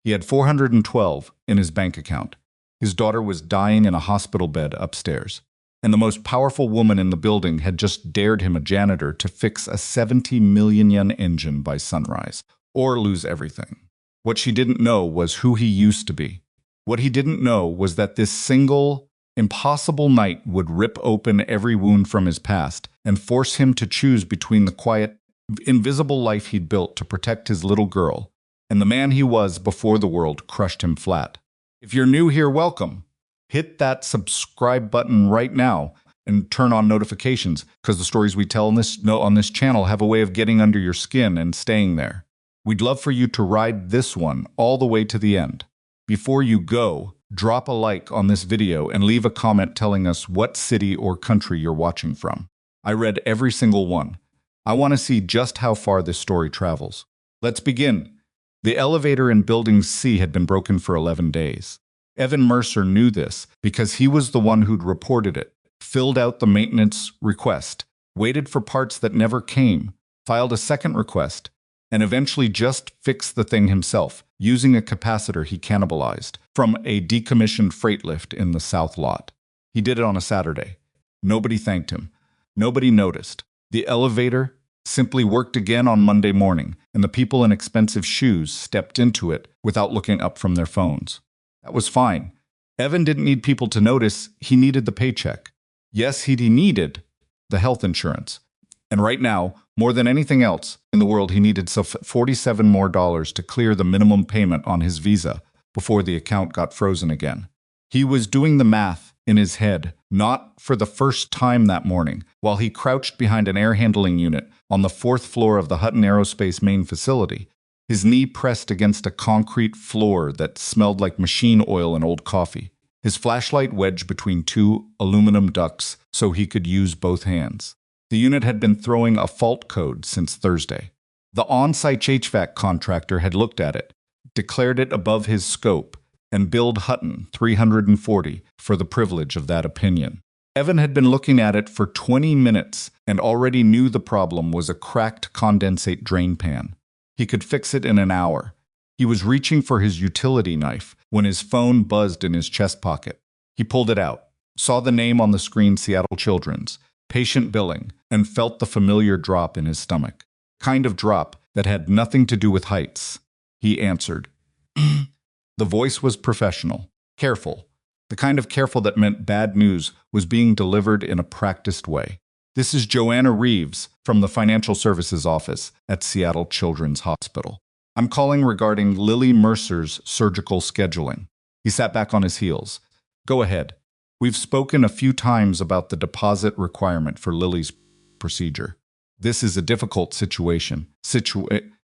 He had 412 in his bank account. His daughter was dying in a hospital bed upstairs. And the most powerful woman in the building had just dared him, a janitor, to fix a 70 million yen engine by sunrise, or lose everything. What she didn't know was who he used to be. What he didn't know was that this single, impossible night would rip open every wound from his past and force him to choose between the quiet, invisible life he'd built to protect his little girl and the man he was before the world crushed him flat. If you're new here, welcome. Hit that subscribe button right now and turn on notifications, because the stories we tell on this channel have a way of getting under your skin and staying there. We'd love for you to ride this one all the way to the end. Before you go, drop a like on this video and leave a comment telling us what city or country you're watching from. I read every single one. I want to see just how far this story travels. Let's begin. The elevator in Building C had been broken for 11 days. Evan Mercer knew this because he was the one who'd reported it, filled out the maintenance request, waited for parts that never came, filed a second request, and eventually just fixed the thing himself, using a capacitor he cannibalized from a decommissioned freight lift in the south lot. He did it on a Saturday. Nobody thanked him. Nobody noticed. The elevator simply worked again on Monday morning, and the people in expensive shoes stepped into it without looking up from their phones. That was fine. Evan didn't need people to notice. He needed the paycheck. Yes, he needed the health insurance. And right now, more than anything else in the world, he needed $47 more to clear the minimum payment on his visa before the account got frozen again. He was doing the math in his head, not for the first time that morning, while he crouched behind an air handling unit on the 4th floor of the Hutton Aerospace main facility, his knee pressed against a concrete floor that smelled like machine oil and old coffee, his flashlight wedged between two aluminum ducts so he could use both hands. The unit had been throwing a fault code since Thursday. The on-site HVAC contractor had looked at it, declared it above his scope, and billed Hutton $340 for the privilege of that opinion. Evan had been looking at it for 20 minutes and already knew the problem was a cracked condensate drain pan. He could fix it in an hour. He was reaching for his utility knife when his phone buzzed in his chest pocket. He pulled it out, saw the name on the screen, Seattle Children's, patient billing, and felt the familiar drop in his stomach. Kind of drop that had nothing to do with heights. He answered. The voice was professional, careful, the kind of careful that meant bad news was being delivered in a practiced way. This is Joanna Reeves from the Financial Services Office at Seattle Children's Hospital. I'm calling regarding Lily Mercer's surgical scheduling. He sat back on his heels. Go ahead. We've spoken a few times about the deposit requirement for Lily's procedure. This is a difficult situation,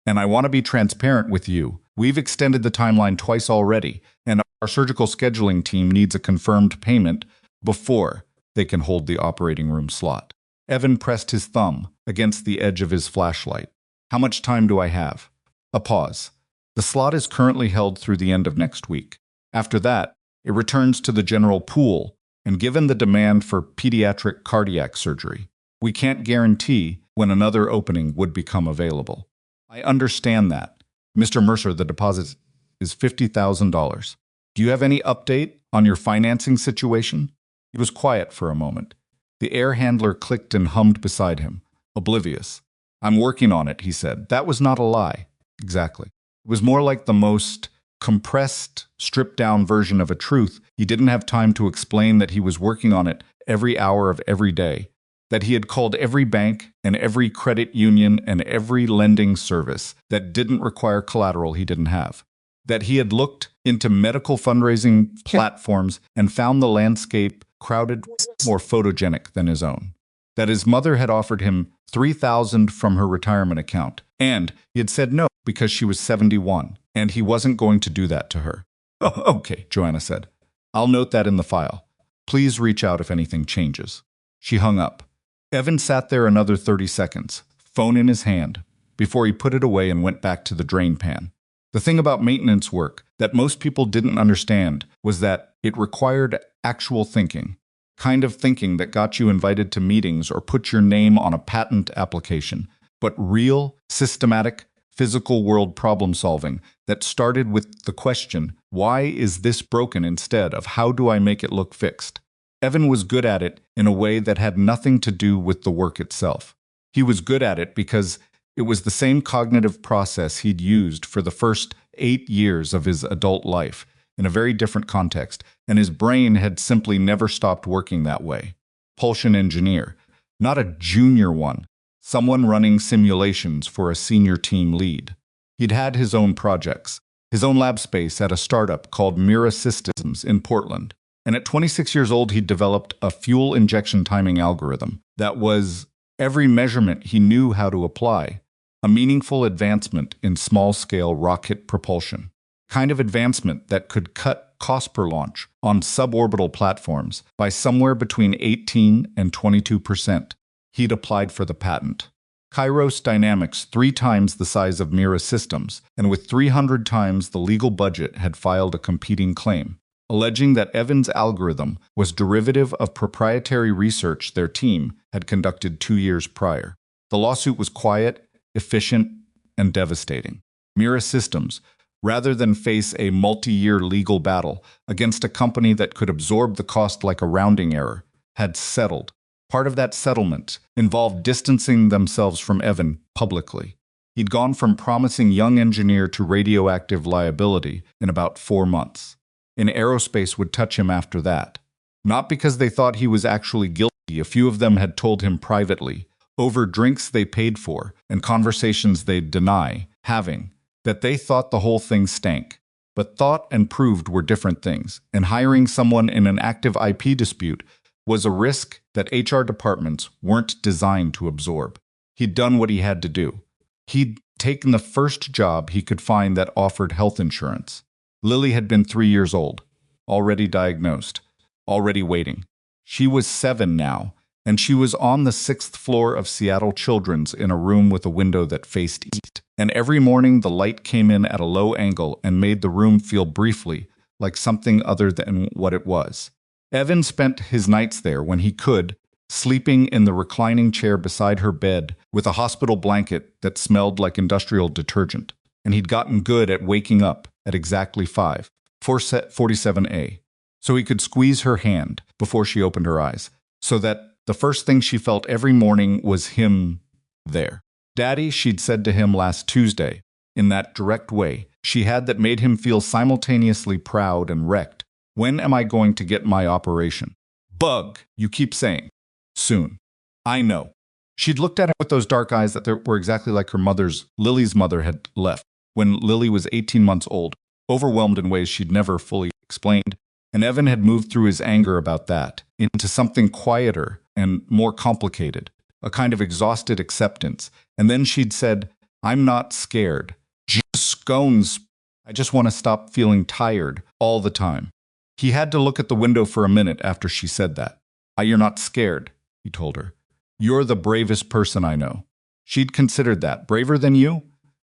and I want to be transparent with you. We've extended the timeline twice already, and our surgical scheduling team needs a confirmed payment before they can hold the operating room slot. Evan pressed his thumb against the edge of his flashlight. How much time do I have? A pause. The slot is currently held through the end of next week. After that, it returns to the general pool, and given the demand for pediatric cardiac surgery, we can't guarantee when another opening would become available. I understand that. Mr. Mercer, the deposit is $50,000. Do you have any update on your financing situation? He was quiet for a moment. The air handler clicked and hummed beside him, oblivious. I'm working on it, he said. That was not a lie. Exactly. It was more like the most compressed, stripped-down version of a truth. He didn't have time to explain that he was working on it every hour of every day, that he had called every bank and every credit union and every lending service that didn't require collateral he didn't have, that he had looked into medical fundraising platforms and found the landscape crowded, more photogenic than his own, that his mother had offered him $3,000 from her retirement account, and he had said no because she was 71, and he wasn't going to do that to her. Oh, okay, Joanna said. I'll note that in the file. Please reach out if anything changes. She hung up. Evan sat there another 30 seconds, phone in his hand, before he put it away and went back to the drain pan. The thing about maintenance work that most people didn't understand was that it required actual thinking, kind of thinking that got you invited to meetings or put your name on a patent application, but real, systematic, physical world problem solving that started with the question, why is this broken, instead of how do I make it look fixed? Evan was good at it in a way that had nothing to do with the work itself. He was good at it because it was the same cognitive process he'd used for the first 8 years of his adult life, in a very different context, and his brain had simply never stopped working that way. Propulsion engineer, not a junior one, someone running simulations for a senior team lead. He'd had his own projects, his own lab space at a startup called Resurfaces in Portland, and at 26 years old he'd developed a fuel injection timing algorithm that was every measurement he knew how to apply, a meaningful advancement in small-scale rocket propulsion. Kind of advancement that could cut cost per launch on suborbital platforms by somewhere between 18 and 22%. He'd applied for the patent. Kairos Dynamics, 3 times the size of Mira Systems, and with 300 times the legal budget, had filed a competing claim, alleging that Evan's algorithm was derivative of proprietary research their team had conducted 2 years prior. The lawsuit was quiet, efficient, and devastating. Mira Systems, rather than face a multi-year legal battle against a company that could absorb the cost like a rounding error, had settled. Part of that settlement involved distancing themselves from Evan publicly. He'd gone from promising young engineer to radioactive liability in about 4 months. And aerospace would touch him after that. Not because they thought he was actually guilty, a few of them had told him privately, over drinks they paid for and conversations they'd deny having, that they thought the whole thing stank. But thought and proved were different things, and hiring someone in an active IP dispute was a risk that HR departments weren't designed to absorb. He'd done what he had to do. He'd taken the first job he could find that offered health insurance. Lily had been 3 years old, already diagnosed, already waiting. She was 7 now, and she was on the 6th floor of Seattle Children's in a room with a window that faced east. And every morning the light came in at a low angle and made the room feel briefly like something other than what it was. Evan spent his nights there when he could, sleeping in the reclining chair beside her bed with a hospital blanket that smelled like industrial detergent. And he'd gotten good at waking up at exactly 5:47 so he could squeeze her hand before she opened her eyes, so that the first thing she felt every morning was him there. Daddy, she'd said to him last Tuesday, in that direct way she had that made him feel simultaneously proud and wrecked. When am I going to get my operation? Bug, you keep saying. Soon. I know. She'd looked at him with those dark eyes that were exactly like her mother's. Lily's mother had left when Lily was 18 months old, overwhelmed in ways she'd never fully explained, and Evan had moved through his anger about that into something quieter and more complicated, a kind of exhausted acceptance. And then she'd said, I'm not scared. Jesus scones. I just want to stop feeling tired all the time. He had to look at the window for a minute after she said that. You're not scared, he told her. You're the bravest person I know. She'd considered that. Braver than you?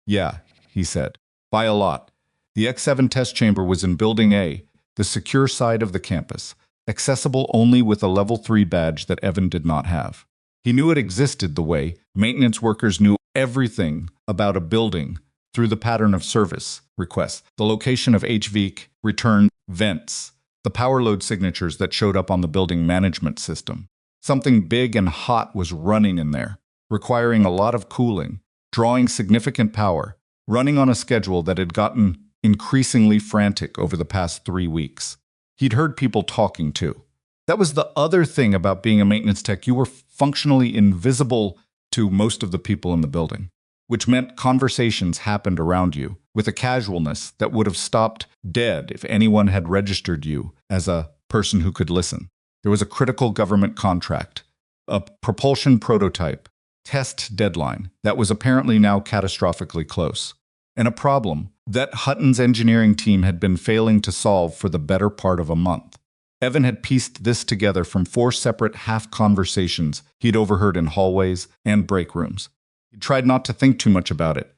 Yeah, he said. By a lot. The X7 test chamber was in Building A, the secure side of the campus, accessible only with a Level 3 badge that Evan did not have. He knew it existed the way maintenance workers knew everything about a building through the pattern of service requests, the location of HVAC, return, vents, the power load signatures that showed up on the building management system. Something big and hot was running in there, requiring a lot of cooling, drawing significant power, running on a schedule that had gotten increasingly frantic over the past 3 weeks. He'd heard people talking too. That was the other thing about being a maintenance tech. You were functionally invisible to most of the people in the building, which meant conversations happened around you with a casualness that would have stopped dead if anyone had registered you as a person who could listen. There was a critical government contract, a propulsion prototype, test deadline that was apparently now catastrophically close, and a problem that Hutton's engineering team had been failing to solve for the better part of a month. Evan had pieced this together from 4 separate half-conversations he'd overheard in hallways and break rooms. He tried not to think too much about it.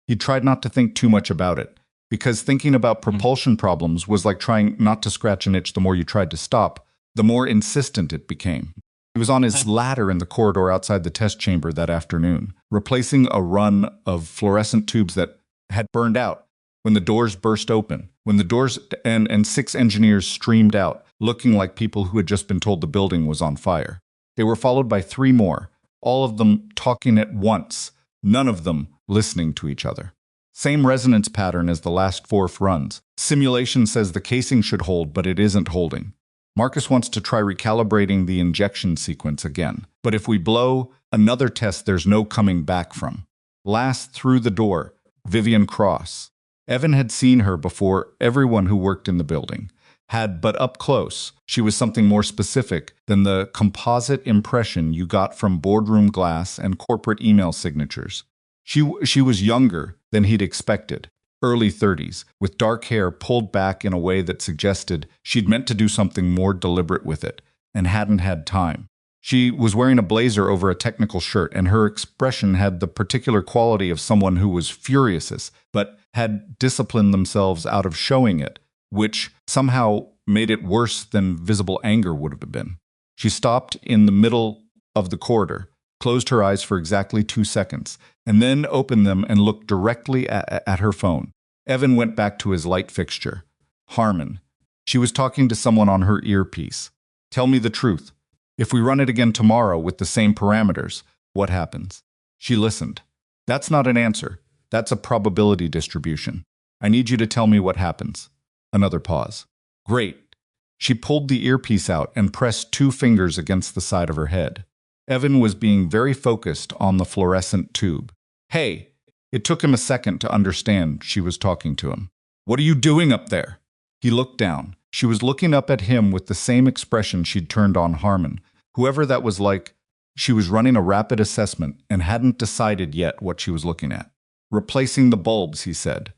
Because thinking about propulsion problems was like trying not to scratch an itch. The more you tried to stop, the more insistent it became. He was on his ladder in the corridor outside the test chamber that afternoon, replacing a run of fluorescent tubes that had burned out, when the doors burst open, when the doors and 6 engineers streamed out, looking like people who had just been told the building was on fire. They were followed by 3 more, all of them talking at once, none of them listening to each other. Same resonance pattern as the last 4 runs. Simulation says the casing should hold, but it isn't holding. Marcus wants to try recalibrating the injection sequence again. But if we blow another test there's no coming back from. Last through the door, Vivian Cross. Evan had seen her before everyone who worked in the building had, but up close, she was something more specific than the composite impression you got from boardroom glass and corporate email signatures. She was younger than he'd expected, early 30s, with dark hair pulled back in a way that suggested she'd meant to do something more deliberate with it and hadn't had time. She was wearing a blazer over a technical shirt, and her expression had the particular quality of someone who was furious, but had disciplined themselves out of showing it, which somehow made it worse than visible anger would have been. She stopped in the middle of the corridor, closed her eyes for exactly 2 seconds, and then opened them and looked directly at her phone. Evan went back to his light fixture. Harmon. She was talking to someone on her earpiece. Tell me the truth. If we run it again tomorrow with the same parameters, what happens? She listened. That's not an answer. That's a probability distribution. I need you to tell me what happens. Another pause. Great. She pulled the earpiece out and pressed 2 fingers against the side of her head. Evan was being very focused on the fluorescent tube. Hey! It took him a second to understand she was talking to him. What are you doing up there? He looked down. She was looking up at him with the same expression she'd turned on Harmon. Whoever that was like, she was running a rapid assessment and hadn't decided yet what she was looking at. Replacing the bulbs, he said.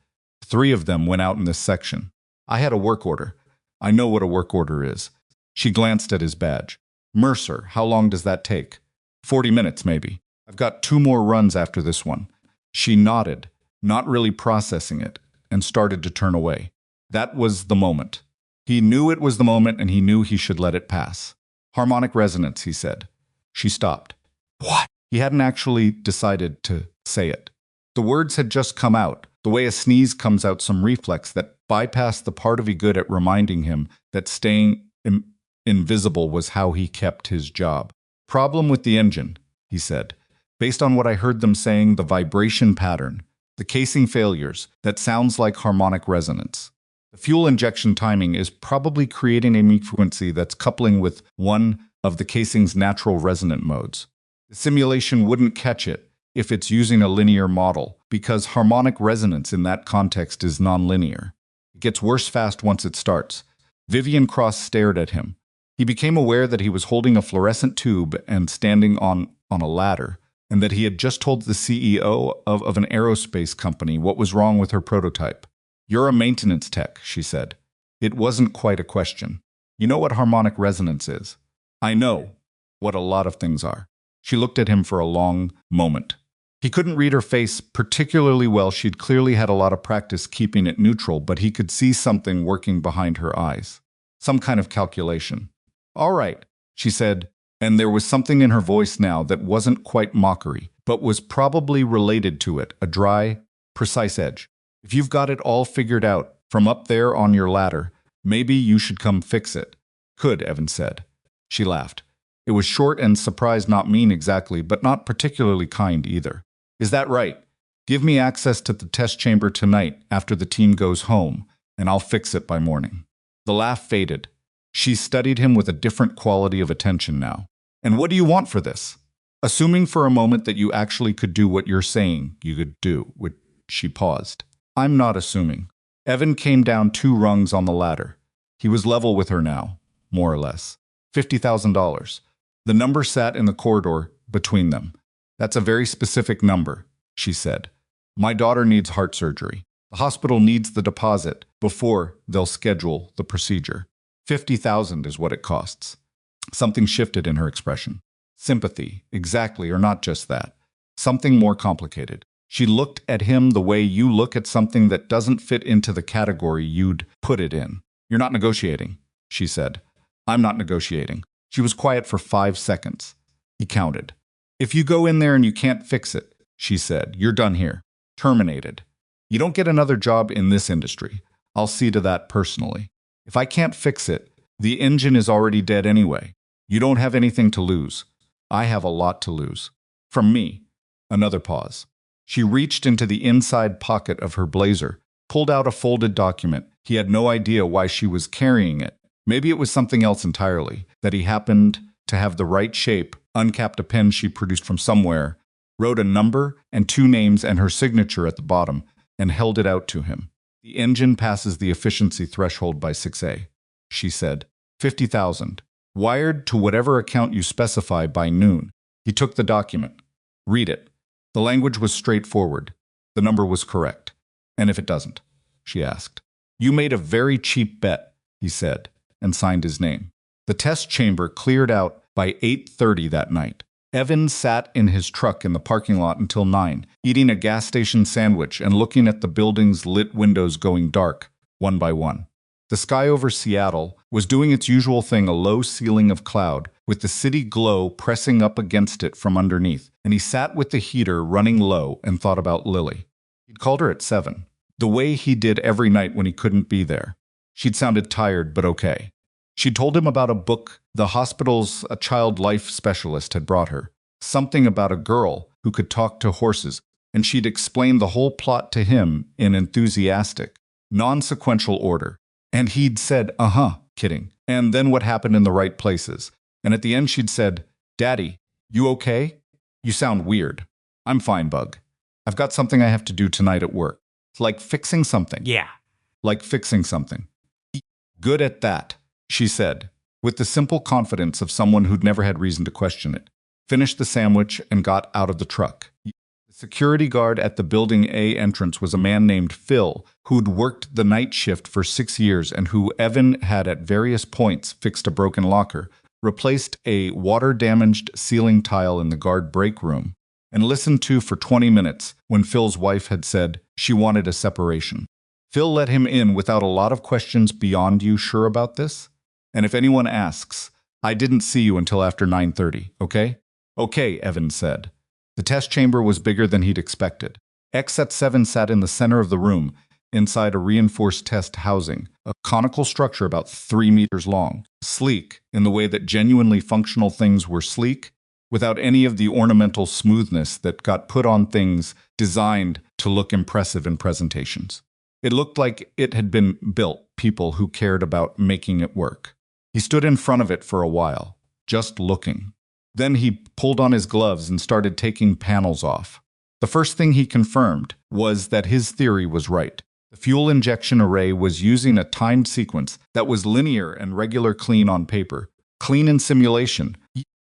3 of them went out in this section. I had a work order. I know what a work order is. She glanced at his badge. Mercer, how long does that take? 40 minutes, maybe. I've got 2 more runs after this one. She nodded, not really processing it, and started to turn away. That was the moment. He knew it was the moment, and he knew he should let it pass. Harmonic resonance, he said. She stopped. What? He hadn't actually decided to say it. The words had just come out, the way a sneeze comes out, some reflex that bypassed the part of he good at reminding him that staying invisible was how he kept his job. Problem with the engine, he said. Based on what I heard them saying, the vibration pattern, the casing failures, that sounds like harmonic resonance. The fuel injection timing is probably creating a frequency that's coupling with one of the casing's natural resonant modes. The simulation wouldn't catch it if it's using a linear model, because harmonic resonance in that context is nonlinear. It gets worse fast once it starts. Vivian Cross stared at him. He became aware that he was holding a fluorescent tube and standing on a ladder, and that he had just told the CEO of an aerospace company what was wrong with her prototype. You're a maintenance tech, she said. It wasn't quite a question. You know what harmonic resonance is? I know what a lot of things are. She looked at him for a long moment. He couldn't read her face particularly well. She'd clearly had a lot of practice keeping it neutral, but he could see something working behind her eyes. Some kind of calculation. All right, she said, and there was something in her voice now that wasn't quite mockery, but was probably related to it, a dry, precise edge. If you've got it all figured out from up there on your ladder, maybe you should come fix it. Could, Evan said. She laughed. It was short and surprised, not mean exactly, but not particularly kind either. Is that right? Give me access to the test chamber tonight after the team goes home, and I'll fix it by morning. The laugh faded. She studied him with a different quality of attention now. And what do you want for this? Assuming for a moment that you actually could do what you're saying you could do, she paused. I'm not assuming. Evan came down 2 rungs on the ladder. He was level with her now, more or less. $50,000. The number sat in the corridor between them. That's a very specific number, she said. My daughter needs heart surgery. The hospital needs the deposit before they'll schedule the procedure. $50,000 is what it costs. Something shifted in her expression. Sympathy, exactly, or not just that. Something more complicated. She looked at him the way you look at something that doesn't fit into the category you'd put it in. You're not negotiating, she said. I'm not negotiating. She was quiet for 5 seconds. He counted. If you go in there and you can't fix it, she said, you're done here. Terminated. You don't get another job in this industry. I'll see to that personally. If I can't fix it, the engine is already dead anyway. You don't have anything to lose. I have a lot to lose. From me. Another pause. She reached into the inside pocket of her blazer, pulled out a folded document. He had no idea why she was carrying it. Maybe it was something else entirely, that he happened to have the right shape, uncapped a pen she produced from somewhere, wrote a number and 2 names and her signature at the bottom, and held it out to him. The engine passes the efficiency threshold by 6A, she said. 50,000. Wired to whatever account you specify by noon. He took the document. Read it. The language was straightforward. The number was correct. And if it doesn't? She asked. You made a very cheap bet, he said, and signed his name. The test chamber cleared out by 8:30 that night. Evan sat in his truck in the parking lot until 9, eating a gas station sandwich and looking at the building's lit windows going dark, one by one. The sky over Seattle was doing its usual thing, a low ceiling of cloud, with the city glow pressing up against it from underneath, and he sat with the heater running low and thought about Lily. He'd called her at 7, the way he did every night when he couldn't be there. She'd sounded tired, but okay. She'd told him about a book the hospital's child life specialist had brought her, something about a girl who could talk to horses, and she'd explained the whole plot to him in enthusiastic, non-sequential order. And he'd said, kidding, and then what happened in the right places. And at the end she'd said, Daddy, you okay? You sound weird. I'm fine, Bug. I've got something I have to do tonight at work. It's like fixing something. Yeah. Like fixing something. Good at that, she said, with the simple confidence of someone who'd never had reason to question it. Finished the sandwich and got out of the truck. The security guard at the Building A entrance was a man named Phil, who'd worked the night shift for 6 years and who Evan had at various points fixed a broken locker, replaced a water-damaged ceiling tile in the guard break room, and listened to for 20 minutes when Phil's wife had said she wanted a separation. Phil let him in without a lot of questions beyond, you sure about this? And if anyone asks, I didn't see you until after 9:30, okay? Okay, Evan said. The test chamber was bigger than he'd expected. X-7 sat in the center of the room, inside a reinforced test housing, a conical structure about 3 meters long, sleek in the way that genuinely functional things were sleek, without any of the ornamental smoothness that got put on things designed to look impressive in presentations. It looked like it had been built, people who cared about making it work. He stood in front of it for a while, just looking. Then he pulled on his gloves and started taking panels off. The first thing he confirmed was that his theory was right. The fuel injection array was using a timed sequence that was linear and regular, clean on paper, clean in simulation,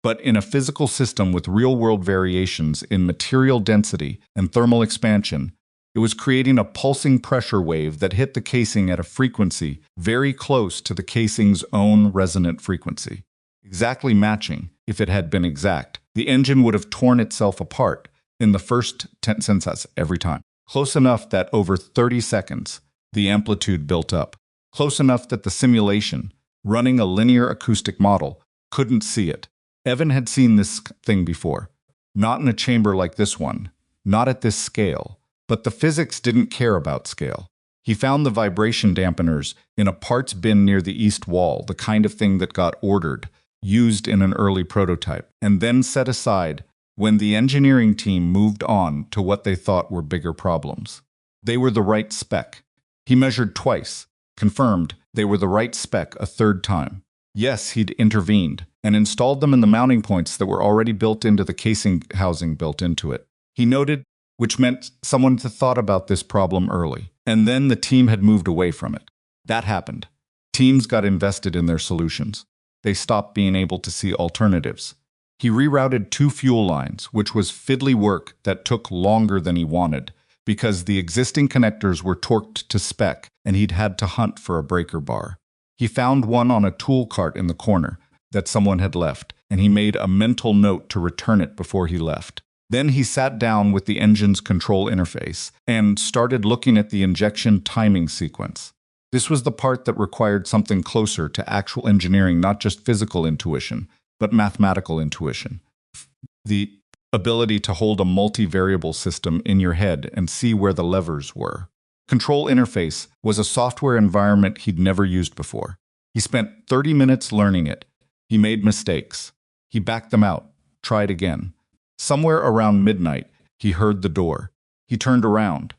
but in a physical system with real-world variations in material density and thermal expansion. It was creating a pulsing pressure wave that hit the casing at a frequency very close to the casing's own resonant frequency. Exactly matching, if it had been exact, the engine would have torn itself apart in the first 10 seconds every time. Close enough that over 30 seconds, the amplitude built up. Close enough that the simulation, running a linear acoustic model, couldn't see it. Evan had seen this thing before. Not in a chamber like this one, not at this scale. But the physics didn't care about scale. He found the vibration dampeners in a parts bin near the east wall, the kind of thing that got ordered, used in an early prototype, and then set aside when the engineering team moved on to what they thought were bigger problems. They were the right spec. He measured twice, confirmed they were the right spec a third time. Yes, he'd intervened, and installed them in the mounting points that were already built into the casing housing built into it. He noted, which meant someone had thought about this problem early, and then the team had moved away from it. That happened. Teams got invested in their solutions. They stopped being able to see alternatives. He rerouted 2 fuel lines, which was fiddly work that took longer than he wanted, because the existing connectors were torqued to spec and he'd had to hunt for a breaker bar. He found one on a tool cart in the corner that someone had left, and he made a mental note to return it before he left. Then he sat down with the engine's control interface and started looking at the injection timing sequence. This was the part that required something closer to actual engineering, not just physical intuition, but mathematical intuition. The ability to hold a multivariable system in your head and see where the levers were. Control interface was a software environment he'd never used before. He spent 30 minutes learning it. He made mistakes. He backed them out, tried again. Somewhere around midnight, he heard the door. He turned around.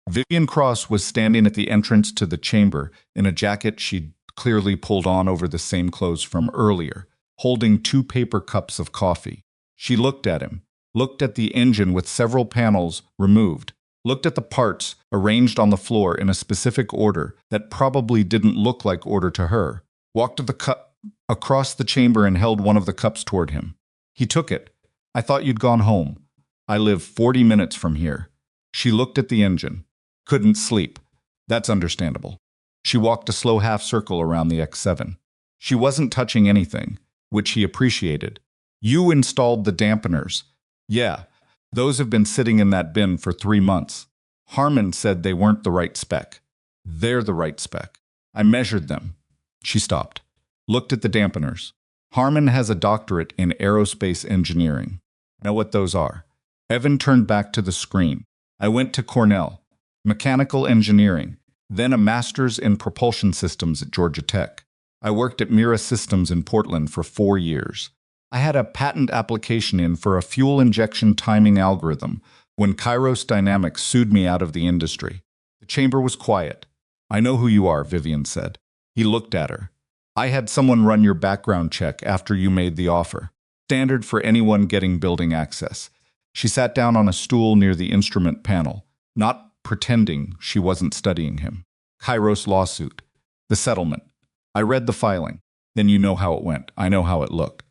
Vivian Cross was standing at the entrance to the chamber in a jacket she'd clearly pulled on over the same clothes from earlier, holding 2 paper cups of coffee. She looked at him, looked at the engine with several panels removed, looked at the parts arranged on the floor in a specific order that probably didn't look like order to her, walked to the cup across the chamber and held one of the cups toward him. He took it. I thought you'd gone home. I live 40 minutes from here. She looked at the engine. Couldn't sleep. That's understandable. She walked a slow half circle around the X7. She wasn't touching anything, which he appreciated. You installed the dampeners. Yeah, those have been sitting in that bin for 3 months. Harmon said they weren't the right spec. They're the right spec. I measured them. She stopped, looked at the dampeners. Harmon has a doctorate in aerospace engineering. Know what those are? Evan turned back to the screen. I went to Cornell, mechanical engineering, then a master's in propulsion systems at Georgia Tech. I worked at Mira Systems in Portland for 4 years. I had a patent application in for a fuel injection timing algorithm when Kairos Dynamics sued me out of the industry. The chamber was quiet. I know who you are, Vivian said. He looked at her. I had someone run your background check after you made the offer. Standard for anyone getting building access. She sat down on a stool near the instrument panel, not pretending she wasn't studying him. Kairos lawsuit. The settlement. I read the filing. Then you know how it went. I know how it looked.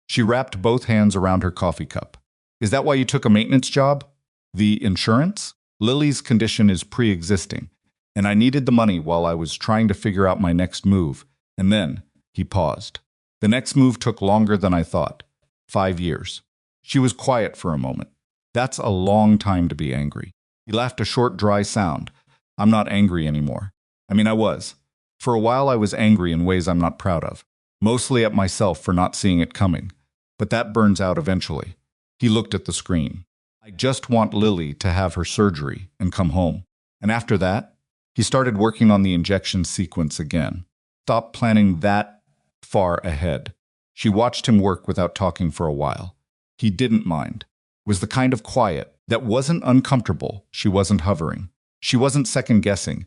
She wrapped both hands around her coffee cup. Is that why you took a maintenance job? The insurance? Lily's condition is pre-existing, and I needed the money while I was trying to figure out my next move. And then, he paused. The next move took longer than I thought. 5 years. She was quiet for a moment. That's a long time to be angry. He laughed a short, dry sound. I'm not angry anymore. I was. For a while I was angry in ways I'm not proud of. Mostly at myself for not seeing it coming. But that burns out eventually. He looked at the screen. I just want Lily to have her surgery and come home. And after that, he started working on the injection sequence again. Stopped planning that far ahead. She watched him work without talking for a while. He didn't mind. It was the kind of quiet that wasn't uncomfortable. She wasn't hovering. She wasn't second-guessing.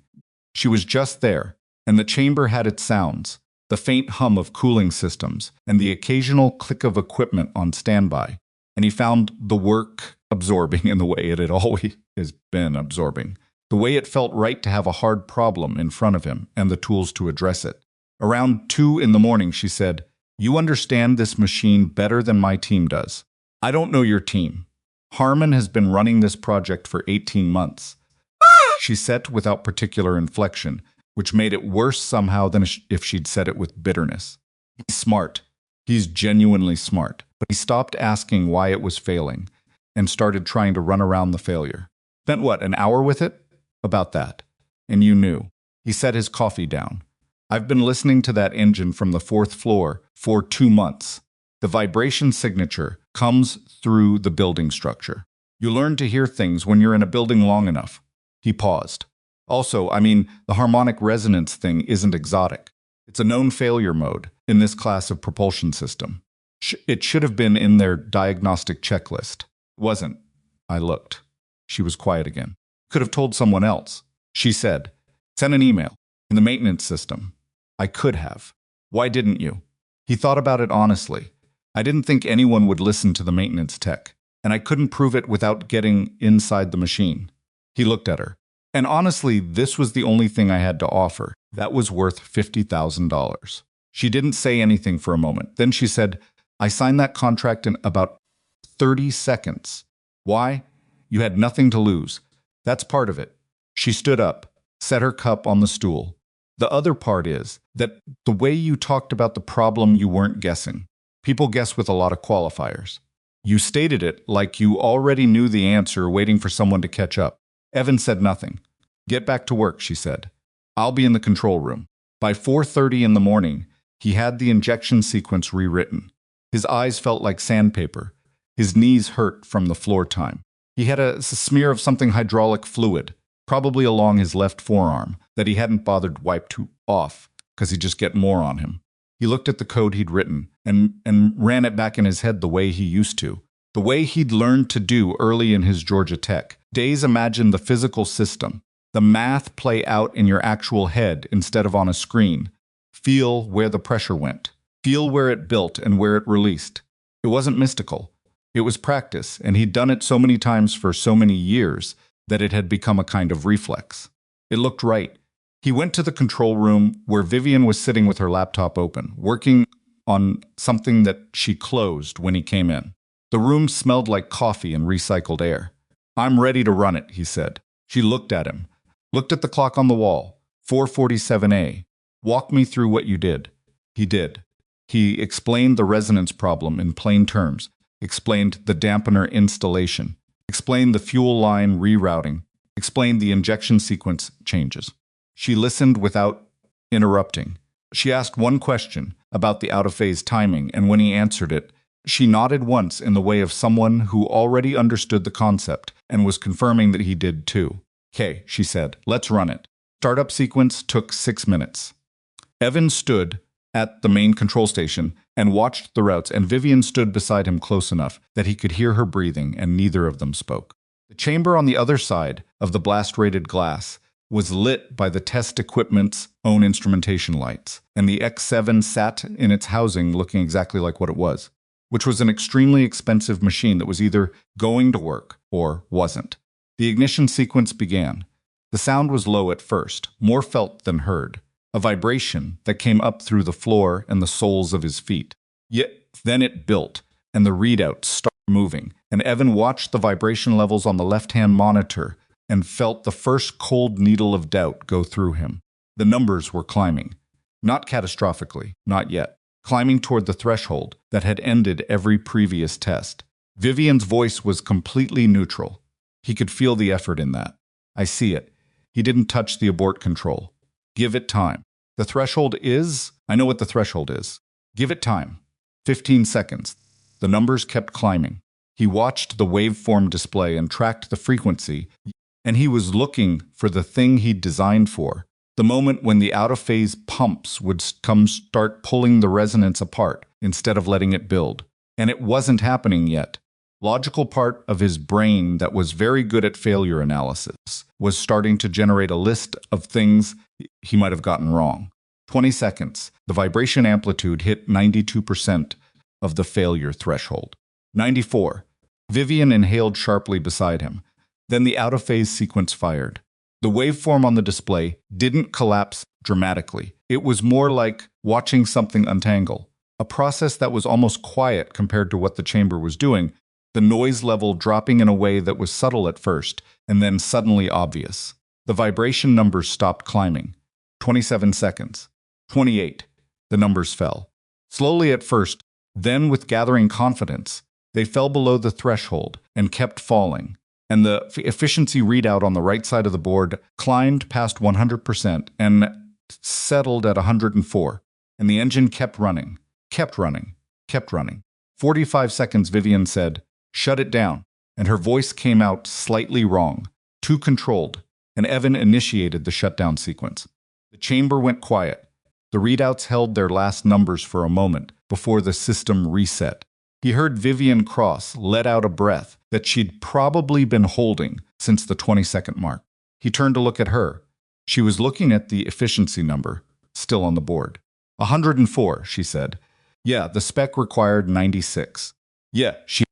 She was just there, and the chamber had its sounds, the faint hum of cooling systems, and the occasional click of equipment on standby. And he found the work absorbing in the way it had always been absorbing. The way it felt right to have a hard problem in front of him and the tools to address it. Around 2 in the morning, she said, You understand this machine better than my team does. I don't know your team. Harmon has been running this project for 18 months. She said without particular inflection, which made it worse somehow than if she'd said it with bitterness. He's smart. He's genuinely smart. But he stopped asking why it was failing and started trying to run around the failure. Spent what, an hour with it? About that. And you knew. He set his coffee down. I've been listening to that engine from the 4th floor for 2 months. The vibration signature comes through the building structure. You learn to hear things when you're in a building long enough. He paused. Also, the harmonic resonance thing isn't exotic. It's a known failure mode in this class of propulsion system. It should have been in their diagnostic checklist. It wasn't. I looked. She was quiet again. Could have told someone else. She said, Send an email. In the maintenance system. I could have. Why didn't you? He thought about it honestly. I didn't think anyone would listen to the maintenance tech, and I couldn't prove it without getting inside the machine. He looked at her. And honestly, this was the only thing I had to offer. That was worth $50,000. She didn't say anything for a moment. Then she said, I signed that contract in about 30 seconds. Why? You had nothing to lose. That's part of it. She stood up, set her cup on the stool. The other part is that the way you talked about the problem, you weren't guessing. People guess with a lot of qualifiers. You stated it like you already knew the answer, waiting for someone to catch up. Evan said nothing. Get back to work, she said. I'll be in the control room. By 4:30 in the morning, he had the injection sequence rewritten. His eyes felt like sandpaper. His knees hurt from the floor time. He had a smear of something hydraulic fluid. probably along his left forearm, that he hadn't bothered to wipe off, because he'd just get more on him. He looked at the code he'd written and ran it back in his head the way he used to, the way he'd learned to do early in his Georgia Tech. Days imagined the physical system, the math play out in your actual head instead of on a screen. Feel where the pressure went. Feel where it built and where it released. It wasn't mystical. It was practice, and he'd done it so many times for so many years that it had become a kind of reflex. It looked right. He went to the control room where Vivian was sitting with her laptop open, working on something that she closed when he came in. The room smelled like coffee and recycled air. "I'm ready to run it," he said. She looked at him, looked at the clock on the wall, 4:47 a.m. "Walk me through what you did." He did. He explained the resonance problem in plain terms, explained the dampener installation, explained the fuel line rerouting, explained the injection sequence changes. She listened without interrupting. She asked one question about the out-of-phase timing, and when he answered it, she nodded once in the way of someone who already understood the concept and was confirming that he did too. "Okay," she said, "let's run it." Startup sequence took 6 minutes. Evan stood at the main control station and watched the routes, and Vivian stood beside him close enough that he could hear her breathing, and neither of them spoke. The chamber on the other side of the blast-rated glass was lit by the test equipment's own instrumentation lights, and the X7 sat in its housing looking exactly like what it was, which was an extremely expensive machine that was either going to work or wasn't. The ignition sequence began. The sound was low at first, more felt than heard, a vibration that came up through the floor and the soles of his feet. Yet then it built, and the readouts started moving, and Evan watched the vibration levels on the left-hand monitor and felt the first cold needle of doubt go through him. The numbers were climbing. Not catastrophically, not yet. Climbing toward the threshold that had ended every previous test. Vivian's voice was completely neutral. He could feel the effort in that. "I see it." He didn't touch the abort control. "Give it time. The threshold is... I know what the threshold is. Give it time." 15 seconds. The numbers kept climbing. He watched the waveform display and tracked the frequency, and he was looking for the thing he'd designed for, the moment when the out-of-phase pumps would start pulling the resonance apart instead of letting it build. And it wasn't happening yet. Logical part of his brain that was very good at failure analysis was starting to generate a list of things he might have gotten wrong. 20 seconds. The vibration amplitude hit 92% of the failure threshold. 94. Vivian inhaled sharply beside him. Then the out-of-phase sequence fired. The waveform on the display didn't collapse dramatically. It was more like watching something untangle, a process that was almost quiet compared to what the chamber was doing, the noise level dropping in a way that was subtle at first and then suddenly obvious. The vibration numbers stopped climbing. 27 seconds. 28. The numbers fell. Slowly at first, then with gathering confidence, they fell below the threshold and kept falling, and the efficiency readout on the right side of the board climbed past 100% and settled at 104, and the engine kept running, kept running, kept running. 45 seconds, Vivian said, "Shut it down," and her voice came out slightly wrong, too controlled, and Evan initiated the shutdown sequence. The chamber went quiet. The readouts held their last numbers for a moment before the system reset. He heard Vivian Cross let out a breath that she'd probably been holding since the 20-second mark. He turned to look at her. She was looking at the efficiency number, still on the board. 104, she said. "Yeah, the spec required 96. "Yeah," she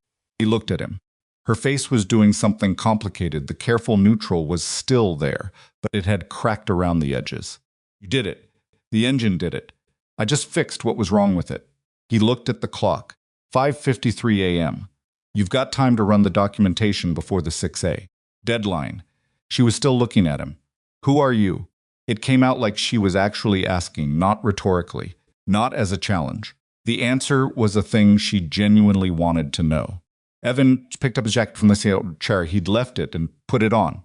looked at him. Her face was doing something complicated. The careful neutral was still there, but it had cracked around the edges. "You did it. The engine did it. I just fixed what was wrong with it." He looked at the clock. 5:53 a.m. "You've got time to run the documentation before the 6A deadline." She was still looking at him. "Who are you?" It came out like she was actually asking, not rhetorically, not as a challenge. The answer was a thing she genuinely wanted to know. Evan picked up his jacket from the chair. He'd left it and put it on.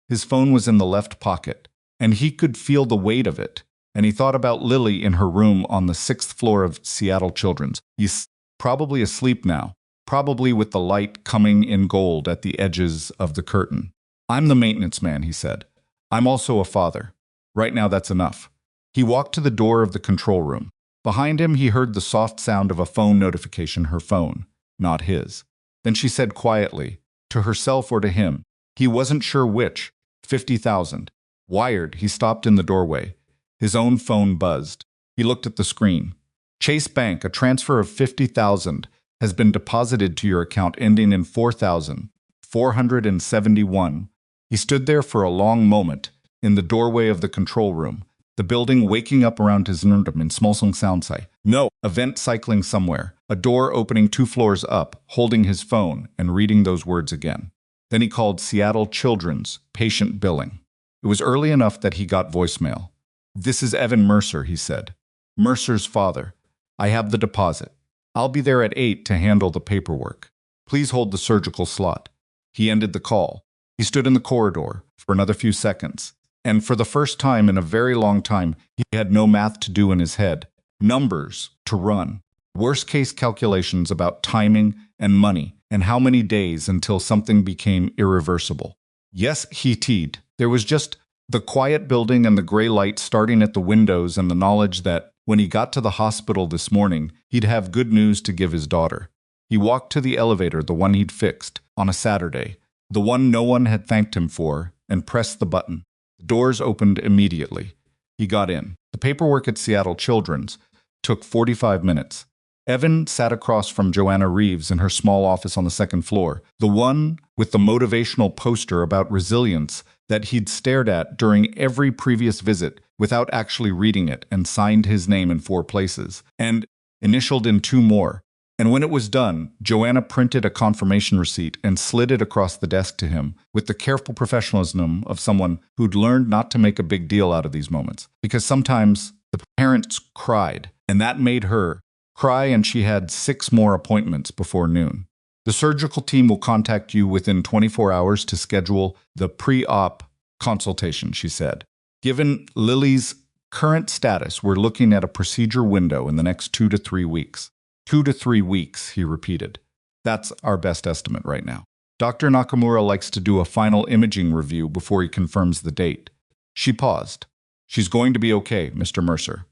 His phone was in the left pocket, and he could feel the weight of it. And he thought about Lily in her room on the 6th floor of Seattle Children's. He's probably asleep now, probably with the light coming in gold at the edges of the curtain. I'm the maintenance man, he said. I'm also a father. Right now, that's enough. He walked to the door of the control room. Behind him, he heard the soft sound of a phone notification, her phone, not his. Then she said quietly, to herself or to him, he wasn't sure which, 50,000. Wired, he stopped in the doorway. His own phone buzzed. He looked at the screen. Chase Bank, a transfer of 50,000 has been deposited to your account ending in 4,471. He stood there for a long moment, in the doorway of the control room, the building waking up around his nerdum in Smolsung Soundsai. No, a vent cycling somewhere, a door opening 2 floors up, holding his phone and reading those words again. Then he called Seattle Children's patient billing. It was early enough that he got voicemail. This is Evan Mercer, he said. Mercer's father. I have the deposit. I'll be there at 8 to handle the paperwork. Please hold the surgical slot. He ended the call. He stood in the corridor for another few seconds. And for the first time in a very long time, he had no math to do in his head. Numbers to run. Worst-case calculations about timing and money and how many days until something became irreversible. Yes, he teed. There was just the quiet building and the gray light starting at the windows and the knowledge that when he got to the hospital this morning, he'd have good news to give his daughter. He walked to the elevator, the one he'd fixed, on a Saturday, the one no one had thanked him for, and pressed the button. The doors opened immediately. He got in. The paperwork at Seattle Children's took 45 minutes. Evan sat across from Joanna Reeves in her small office on the second floor, the one with the motivational poster about resilience that he'd stared at during every previous visit without actually reading it, and signed his name in 4 places, and initialed in 2 more. And when it was done, Joanna printed a confirmation receipt and slid it across the desk to him with the careful professionalism of someone who'd learned not to make a big deal out of these moments. Because sometimes the parents cried, and that made her cry, and she had 6 more appointments before noon. The surgical team will contact you within 24 hours to schedule the pre-op consultation, she said. Given Lily's current status, we're looking at a procedure window in the next 2 to 3 weeks. 2 to 3 weeks, he repeated. That's our best estimate right now. Dr. Nakamura likes to do a final imaging review before he confirms the date. She paused. She's going to be okay, Mr. Mercer.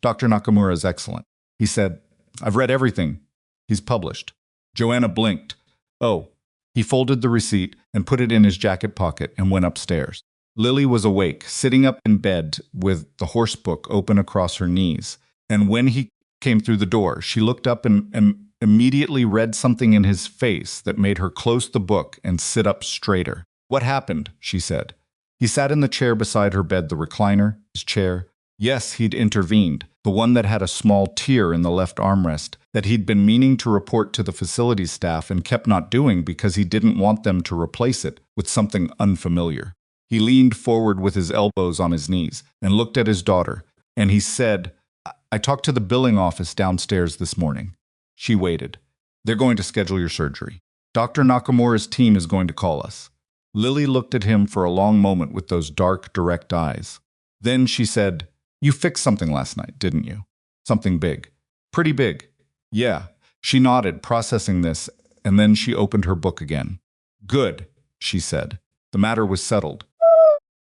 Dr. Nakamura is excellent. He said, I've read everything he's published. Joanna blinked. Oh. He folded the receipt and put it in his jacket pocket and went upstairs. Lily was awake, sitting up in bed with the horse book open across her knees. And when he came through the door, she looked up and immediately read something in his face that made her close the book and sit up straighter. What happened? She said. He sat in the chair beside her bed, the recliner, his chair. Yes, he'd intervened, the one that had a small tear in the left armrest that he'd been meaning to report to the facilities staff and kept not doing because he didn't want them to replace it with something unfamiliar. He leaned forward with his elbows on his knees and looked at his daughter, and he said, I talked to the billing office downstairs this morning. She waited. They're going to schedule your surgery. Dr. Nakamura's team is going to call us. Lily looked at him for a long moment with those dark, direct eyes. Then she said, You fixed something last night, didn't you? Something big. Pretty big. Yeah. She nodded, processing this, and then she opened her book again. Good, she said. The matter was settled.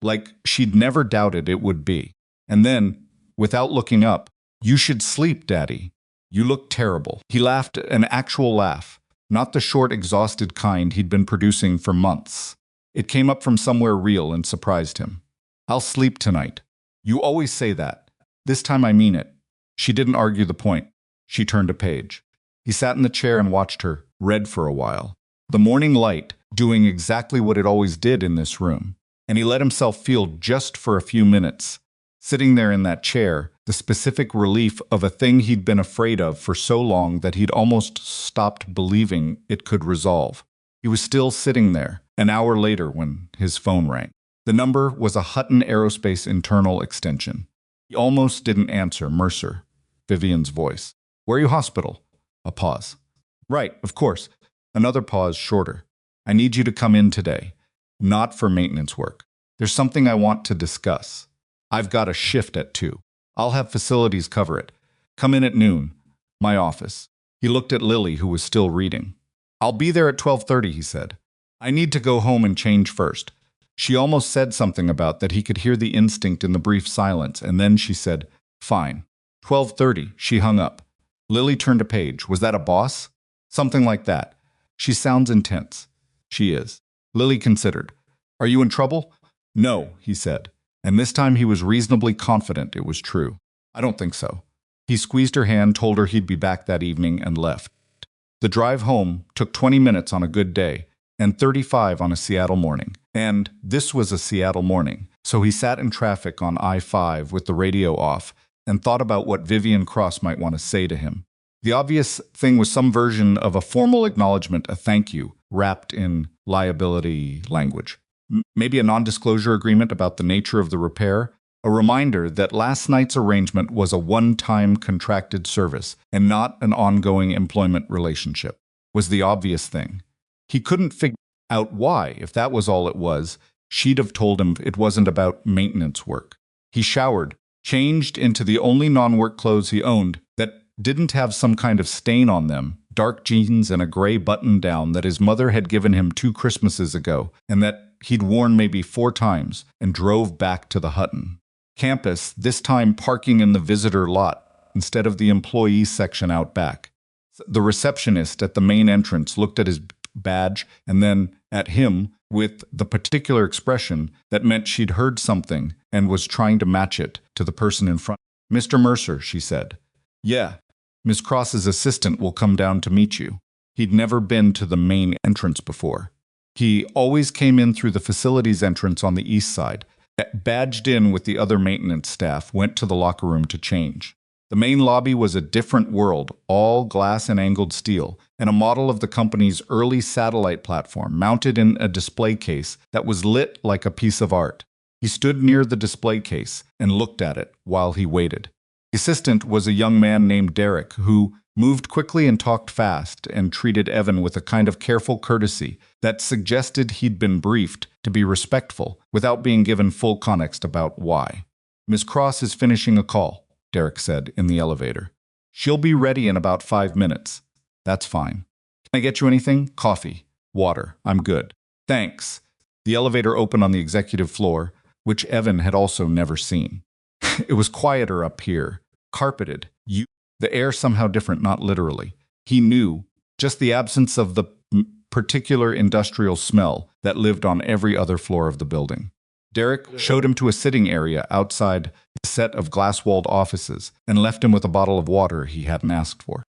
Like she'd never doubted it would be. And then, without looking up, You should sleep, Daddy. You look terrible. He laughed, an actual laugh, not the short, exhausted kind he'd been producing for months. It came up from somewhere real and surprised him. I'll sleep tonight. You always say that. This time I mean it. She didn't argue the point. She turned a page. He sat in the chair and watched her, read for a while. The morning light, doing exactly what it always did in this room. And he let himself feel just for a few minutes, sitting there in that chair, the specific relief of a thing he'd been afraid of for so long that he'd almost stopped believing it could resolve. He was still sitting there, an hour later when his phone rang. The number was a Hutton Aerospace internal extension. He almost didn't answer. Mercer, Vivian's voice. Where are you hospital? A pause. Right, of course. Another pause, shorter. I need you to come in today. Not for maintenance work. There's something I want to discuss. I've got a shift at 2. I'll have facilities cover it. Come in at noon. My office. He looked at Lily, who was still reading. I'll be there at 12:30, he said. I need to go home and change first. She almost said something about that he could hear the instinct in the brief silence, and then she said, fine. 12:30, she hung up. Lily turned a page. Was that a boss? Something like that. She sounds intense. She is. Lily considered. Are you in trouble? No, he said. And this time he was reasonably confident it was true. I don't think so. He squeezed her hand, told her he'd be back that evening, and left. The drive home took 20 minutes on a good day, and 35 on a Seattle morning. And this was a Seattle morning, so he sat in traffic on I-5 with the radio off and thought about what Vivian Cross might want to say to him. The obvious thing was some version of a formal acknowledgement, a thank you, wrapped in liability language. Maybe a non-disclosure agreement about the nature of the repair, a reminder that last night's arrangement was a one-time contracted service and not an ongoing employment relationship, was the obvious thing. He couldn't figure out why. If that was all it was, she'd have told him it wasn't about maintenance work. He showered, changed into the only non-work clothes he owned that didn't have some kind of stain on them, dark jeans and a gray button-down that his mother had given him 2 Christmases ago and that he'd worn maybe 4 times, and drove back to the Hutton campus, this time parking in the visitor lot instead of the employee section out back. The receptionist at the main entrance looked at his badge and then at him with the particular expression that meant she'd heard something and was trying to match it to the person in front. Mr. Mercer, she said. Yeah, Miss Cross's assistant will come down to meet you. He'd never been to the main entrance before. He always came in through the facilities entrance on the east side, badged in with the other maintenance staff, went to the locker room to change. The main lobby was a different world, all glass and angled steel, and a model of the company's early satellite platform mounted in a display case that was lit like a piece of art. He stood near the display case and looked at it while he waited. The assistant was a young man named Derek who moved quickly and talked fast and treated Evan with a kind of careful courtesy that suggested he'd been briefed to be respectful without being given full context about why. Miss Cross is finishing a call, Derek said in the elevator. She'll be ready in about 5 minutes. That's fine. Can I get you anything? Coffee. Water. I'm good. Thanks. The elevator opened on the executive floor, which Evan had also never seen. It was quieter up here, carpeted. The air somehow different, not literally. He knew just the absence of the particular industrial smell that lived on every other floor of the building. Derek showed him to a sitting area outside a set of glass-walled offices and left him with a bottle of water he hadn't asked for.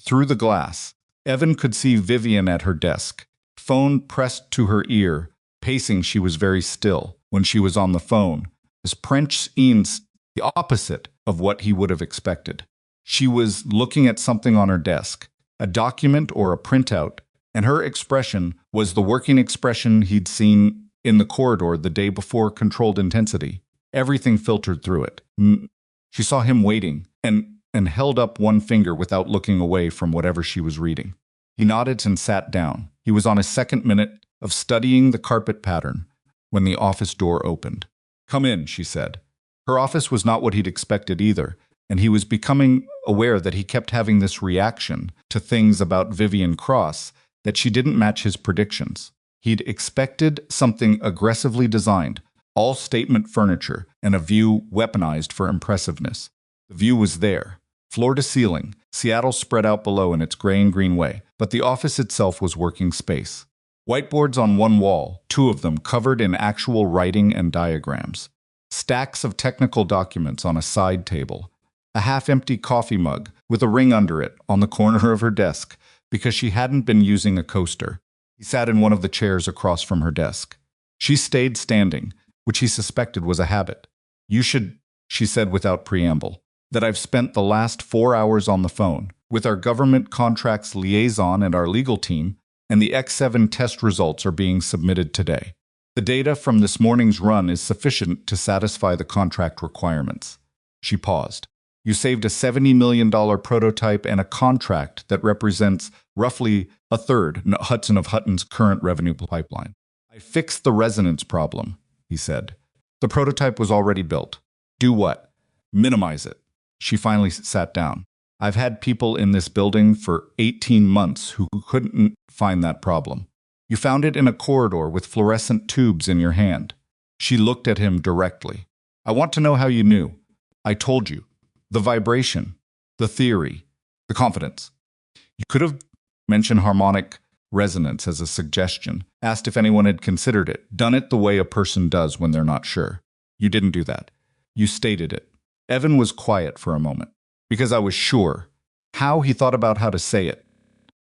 Through the glass, Evan could see Vivian at her desk, phone pressed to her ear, pacing. She was very still when she was on the phone, as the opposite of what he would have expected. She was looking at something on her desk, a document or a printout, and her expression was the working expression he'd seen in the corridor the day before, controlled intensity. Everything filtered through it. She saw him waiting and held up one finger without looking away from whatever she was reading. He nodded and sat down. He was on his 2nd minute of studying the carpet pattern when the office door opened. Come in, she said. Her office was not what he'd expected either, and he was becoming aware that he kept having this reaction to things about Vivian Cross that she didn't match his predictions. He'd expected something aggressively designed, all statement furniture, and a view weaponized for impressiveness. The view was there, floor to ceiling, Seattle spread out below in its gray and green way, but the office itself was working space. Whiteboards on one wall, 2 of them covered in actual writing and diagrams. Stacks of technical documents on a side table. A half-empty coffee mug with a ring under it on the corner of her desk because she hadn't been using a coaster. He sat in one of the chairs across from her desk. She stayed standing, which he suspected was a habit. You should, she said without preamble, that I've spent the last 4 hours on the phone with our government contracts liaison and our legal team, and the X7 test results are being submitted today. The data from this morning's run is sufficient to satisfy the contract requirements. She paused. You saved a $70 million prototype and a contract that represents roughly a third Hudson of Hutton's current revenue pipeline. I fixed the resonance problem, he said. The prototype was already built. Do what? Minimize it. She finally sat down. I've had people in this building for 18 months who couldn't find that problem. You found it in a corridor with fluorescent tubes in your hand. She looked at him directly. I want to know how you knew. I told you. The vibration, the theory, the confidence. You could have mentioned harmonic resonance as a suggestion, asked if anyone had considered it, done it the way a person does when they're not sure. You didn't do that. You stated it. Evan was quiet for a moment, because I was sure. How he thought about how to say it.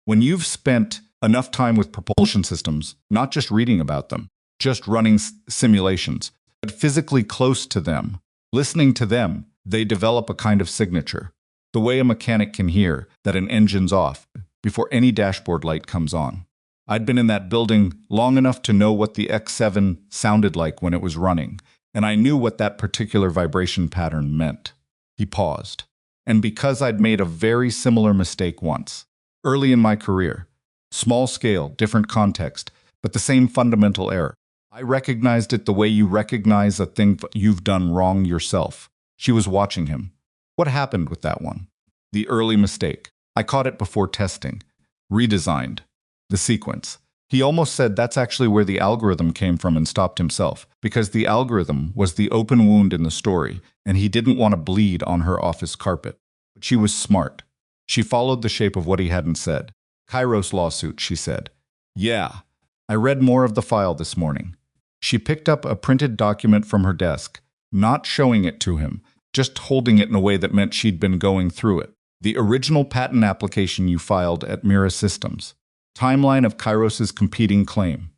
When you've spent enough time with propulsion systems, not just reading about them, just running simulations, but physically close to them, listening to them, they develop a kind of signature. The way a mechanic can hear that an engine's off before any dashboard light comes on. I'd been in that building long enough to know what the X7 sounded like when it was running, and I knew what that particular vibration pattern meant. He paused. And because I'd made a very similar mistake once, early in my career, small scale, different context, but the same fundamental error. I recognized it the way you recognize a thing you've done wrong yourself. She was watching him. What happened with that one? The early mistake. I caught it before testing. Redesigned. The sequence. He almost said that's actually where the algorithm came from and stopped himself, because the algorithm was the open wound in the story, and he didn't want to bleed on her office carpet. But she was smart. She followed the shape of what he hadn't said. Kairos lawsuit, she said. Yeah. I read more of the file this morning. She picked up a printed document from her desk, not showing it to him, just holding it in a way that meant she'd been going through it. The original patent application you filed at Mira Systems. Timeline of Kairos's competing claim.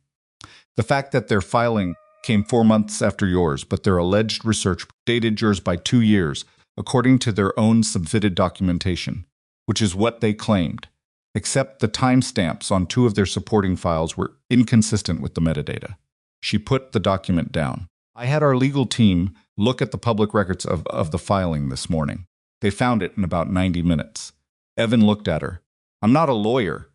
The fact that their filing came 4 months after yours, but their alleged research dated yours by 2 years, according to their own submitted documentation, which is what they claimed, except the timestamps on 2 of their supporting files were inconsistent with the metadata. She put the document down. I had our legal team look at the public records of the filing this morning. They found it in about 90 minutes. Evan looked at her. I'm not a lawyer,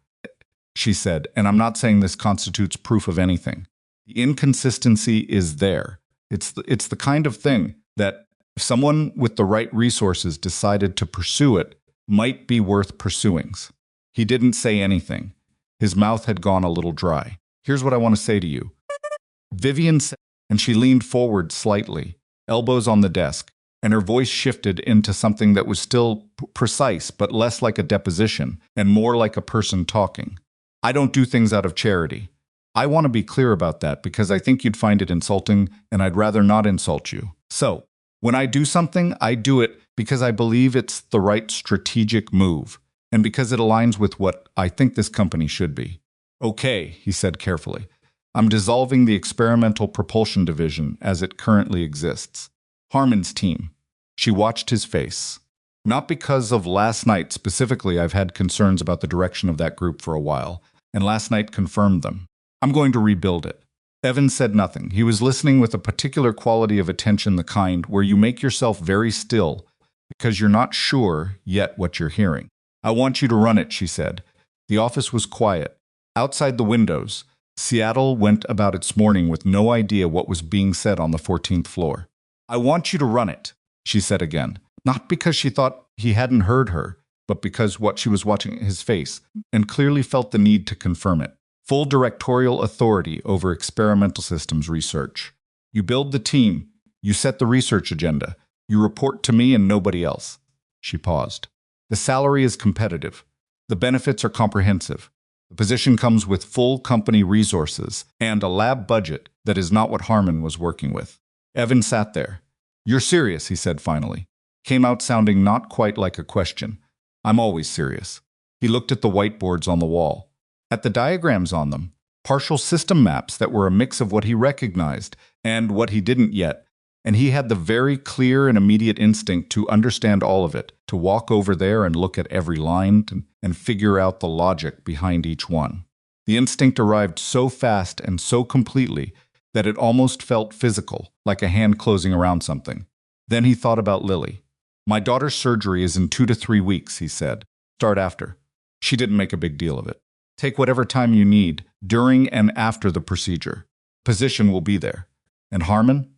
she said, and I'm not saying this constitutes proof of anything. The inconsistency is there. It's the kind of thing that if someone with the right resources decided to pursue it, might be worth pursuing. He didn't say anything. His mouth had gone a little dry. Here's what I want to say to you. Vivian said, and she leaned forward slightly, elbows on the desk, and her voice shifted into something that was still precise but less like a deposition and more like a person talking. I don't do things out of charity. I want to be clear about that because I think you'd find it insulting and I'd rather not insult you. So, when I do something, I do it because I believe it's the right strategic move and because it aligns with what I think this company should be. Okay, he said carefully. I'm dissolving the experimental propulsion division as it currently exists. Harmon's team. She watched his face. Not because of last night specifically, I've had concerns about the direction of that group for a while, and last night confirmed them. I'm going to rebuild it. Evan said nothing. He was listening with a particular quality of attention, the kind where you make yourself very still because you're not sure yet what you're hearing. I want you to run it, she said. The office was quiet. Outside the windows, Seattle went about its morning with no idea what was being said on the 14th floor. I want you to run it, she said again, not because she thought he hadn't heard her, but because what she was watching his face, and clearly felt the need to confirm it. Full directorial authority over experimental systems research. You build the team, you set the research agenda, you report to me and nobody else. She paused. The salary is competitive. The benefits are comprehensive. The position comes with full company resources and a lab budget that is not what Harmon was working with. Evan sat there. You're serious, he said finally. Came out sounding not quite like a question. I'm always serious. He looked at the whiteboards on the wall, at the diagrams on them, partial system maps that were a mix of what he recognized and what he didn't yet, and he had the very clear and immediate instinct to understand all of it, to walk over there and look at every line and figure out the logic behind each one. The instinct arrived so fast and so completely that it almost felt physical, like a hand closing around something. Then he thought about Lily. My daughter's surgery is in 2 to 3 weeks, he said. Start after. She didn't make a big deal of it. Take whatever time you need, during and after the procedure. Position will be there. And Harmon?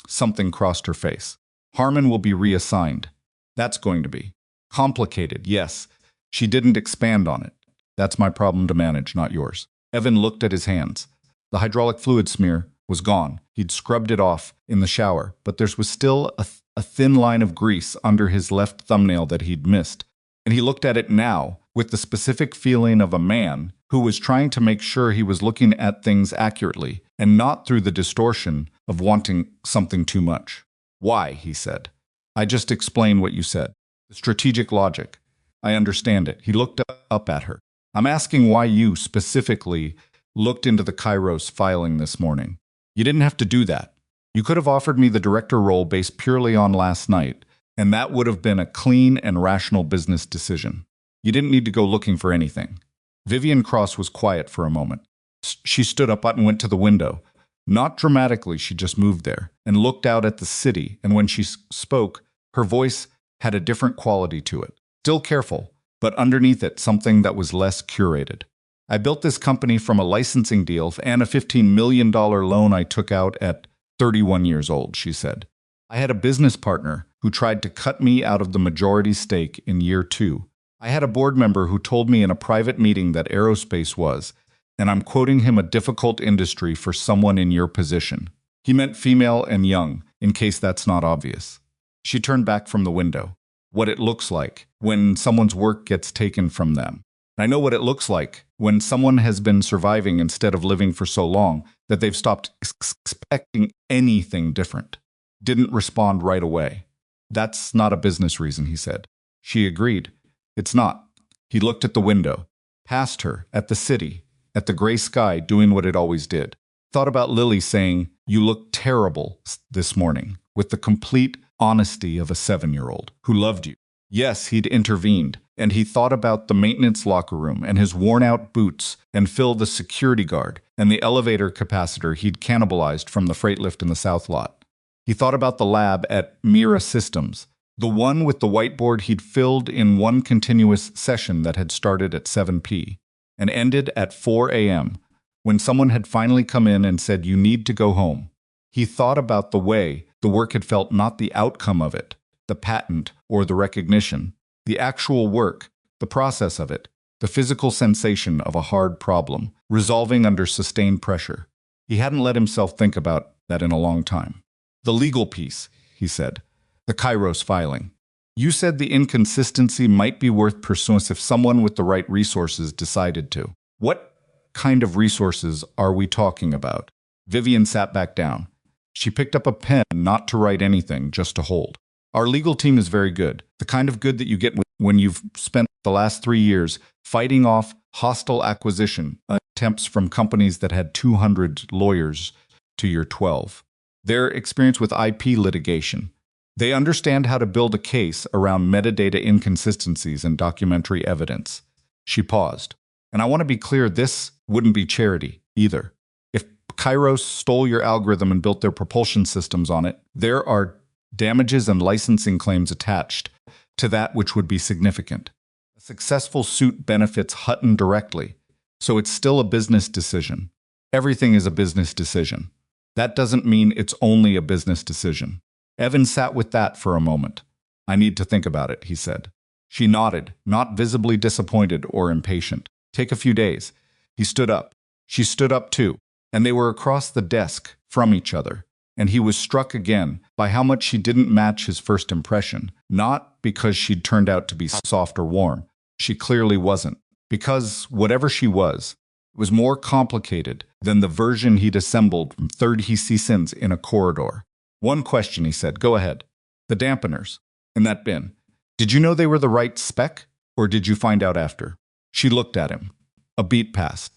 Something crossed her face. Harmon will be reassigned. That's going to be complicated, yes. She didn't expand on it. That's my problem to manage, not yours. Evan looked at his hands. The hydraulic fluid smear was gone. He'd scrubbed it off in the shower, but there was still a thin line of grease under his left thumbnail that he'd missed. And he looked at it now with the specific feeling of a man who was trying to make sure he was looking at things accurately and not through the distortion of wanting something too much. Why, he said. I just explained what you said. The strategic logic. I understand it. He looked up at her. I'm asking why you specifically looked into the Kairos filing this morning. You didn't have to do that. You could have offered me the director role based purely on last night, and that would have been a clean and rational business decision. You didn't need to go looking for anything. Vivian Cross was quiet for a moment. She stood up and went to the window. Not dramatically, she just moved there and looked out at the city, and when she spoke, her voice had a different quality to it. Still careful, but underneath it, something that was less curated. I built this company from a licensing deal and a $15 million loan I took out at 31 years old, she said. I had a business partner who tried to cut me out of the majority stake in year 2. I had a board member who told me in a private meeting that aerospace was, and I'm quoting him, a difficult industry for someone in your position. He meant female and young, in case that's not obvious. She turned back from the window. What it looks like when someone's work gets taken from them. I know what it looks like when someone has been surviving instead of living for so long that they've stopped expecting anything different. Didn't respond right away. That's not a business reason, he said. She agreed. It's not. He looked at the window, past her, at the city, at the gray sky doing what it always did. Thought about Lily saying, "You look terrible this morning," with the complete honesty of a 7-year-old who loved you. Yes, he'd intervened, and he thought about the maintenance locker room and his worn-out boots and Phil the security guard and the elevator capacitor he'd cannibalized from the freight lift in the south lot. He thought about the lab at Mira Systems, the one with the whiteboard he'd filled in one continuous session that had started at 7 p. and ended at 4 a.m., when someone had finally come in and said, "You need to go home." He thought about the way the work had felt, not the outcome of it, the patent or the recognition, the actual work, the process of it, the physical sensation of a hard problem, resolving under sustained pressure. He hadn't let himself think about that in a long time. The legal piece, he said. The Kairos filing. You said the inconsistency might be worth pursuing if someone with the right resources decided to. What kind of resources are we talking about? Vivian sat back down. She picked up a pen, not to write anything, just to hold. Our legal team is very good. The kind of good that you get when you've spent the last 3 years fighting off hostile acquisition attempts from companies that had 200 lawyers to your 12. Their experience with IP litigation. They understand how to build a case around metadata inconsistencies and documentary evidence. She paused. And I want to be clear, this wouldn't be charity either. If Kairos stole your algorithm and built their propulsion systems on it, there are damages and licensing claims attached to that which would be significant. A successful suit benefits Hutton directly, so it's still a business decision. Everything is a business decision. That doesn't mean it's only a business decision. Evan sat with that for a moment. I need to think about it, he said. She nodded, not visibly disappointed or impatient. Take a few days. He stood up. She stood up too, and they were across the desk from each other. And he was struck again by how much she didn't match his first impression, not because she'd turned out to be soft or warm. She clearly wasn't. Because whatever she was, it was more complicated than the version he'd assembled from third he seasons in a corridor. One question, he said. Go ahead. The dampeners. In that bin. Did you know they were the right spec, or did you find out after? She looked at him. A beat passed.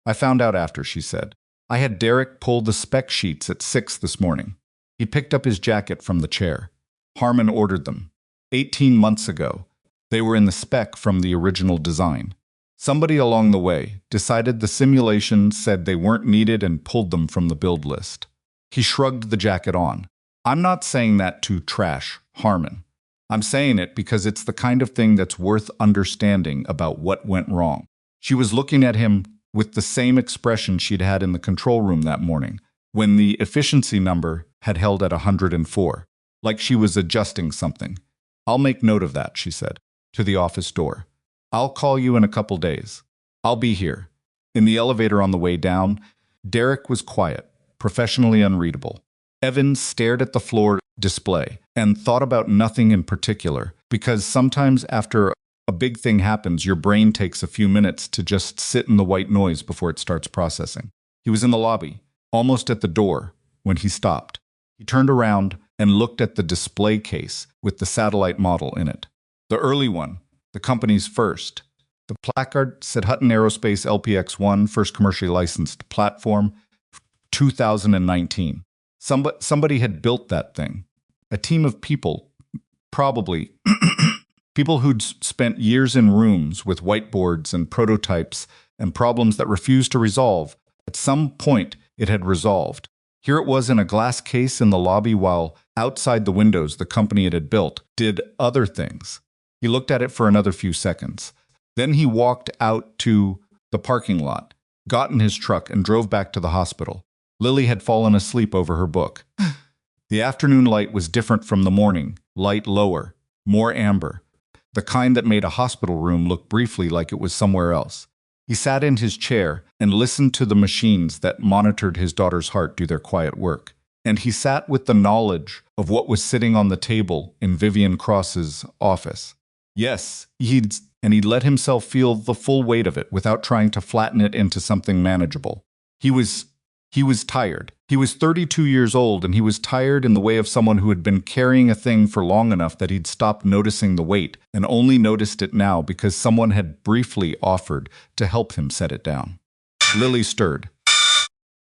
I found out after, she said. I had Derek pull the spec sheets at 6 this morning. He picked up his jacket from the chair. Harmon ordered them. 18 months ago. They were in the spec from the original design. Somebody along the way decided the simulation said they weren't needed and pulled them from the build list. He shrugged the jacket on. I'm not saying that to trash Harmon. I'm saying it because it's the kind of thing that's worth understanding about what went wrong. She was looking at him with the same expression she'd had in the control room that morning, when the efficiency number had held at 104, like she was adjusting something. I'll make note of that, she said, to the office door. I'll call you in a couple days. I'll be here. In the elevator on the way down, Derek was quiet, professionally unreadable. Evan stared at the floor display and thought about nothing in particular, because sometimes after a big thing happens, your brain takes a few minutes to just sit in the white noise before it starts processing. He was in the lobby, almost at the door, when he stopped. He turned around and looked at the display case with the satellite model in it. The early one, the company's first. The placard said Hutton Aerospace LPX-1, first commercially licensed platform, 2019. Somebody had built that thing. A team of people, probably people who'd spent years in rooms with whiteboards and prototypes and problems that refused to resolve. At some point, it had resolved. Here it was in a glass case in the lobby, while outside the windows the company it had built did other things. He looked at it for another few seconds. Then he walked out to the parking lot, got in his truck, and drove back to the hospital. Lily had fallen asleep over her book. The afternoon light was different from the morning, light lower, more amber, the kind that made a hospital room look briefly like it was somewhere else. He sat in his chair and listened to the machines that monitored his daughter's heart do their quiet work. And he sat with the knowledge of what was sitting on the table in Vivian Cross's office. Yes, he'd let himself feel the full weight of it without trying to flatten it into something manageable. He was tired. He was 32 years old, and he was tired in the way of someone who had been carrying a thing for long enough that he'd stopped noticing the weight and only noticed it now because someone had briefly offered to help him set it down. Lily stirred,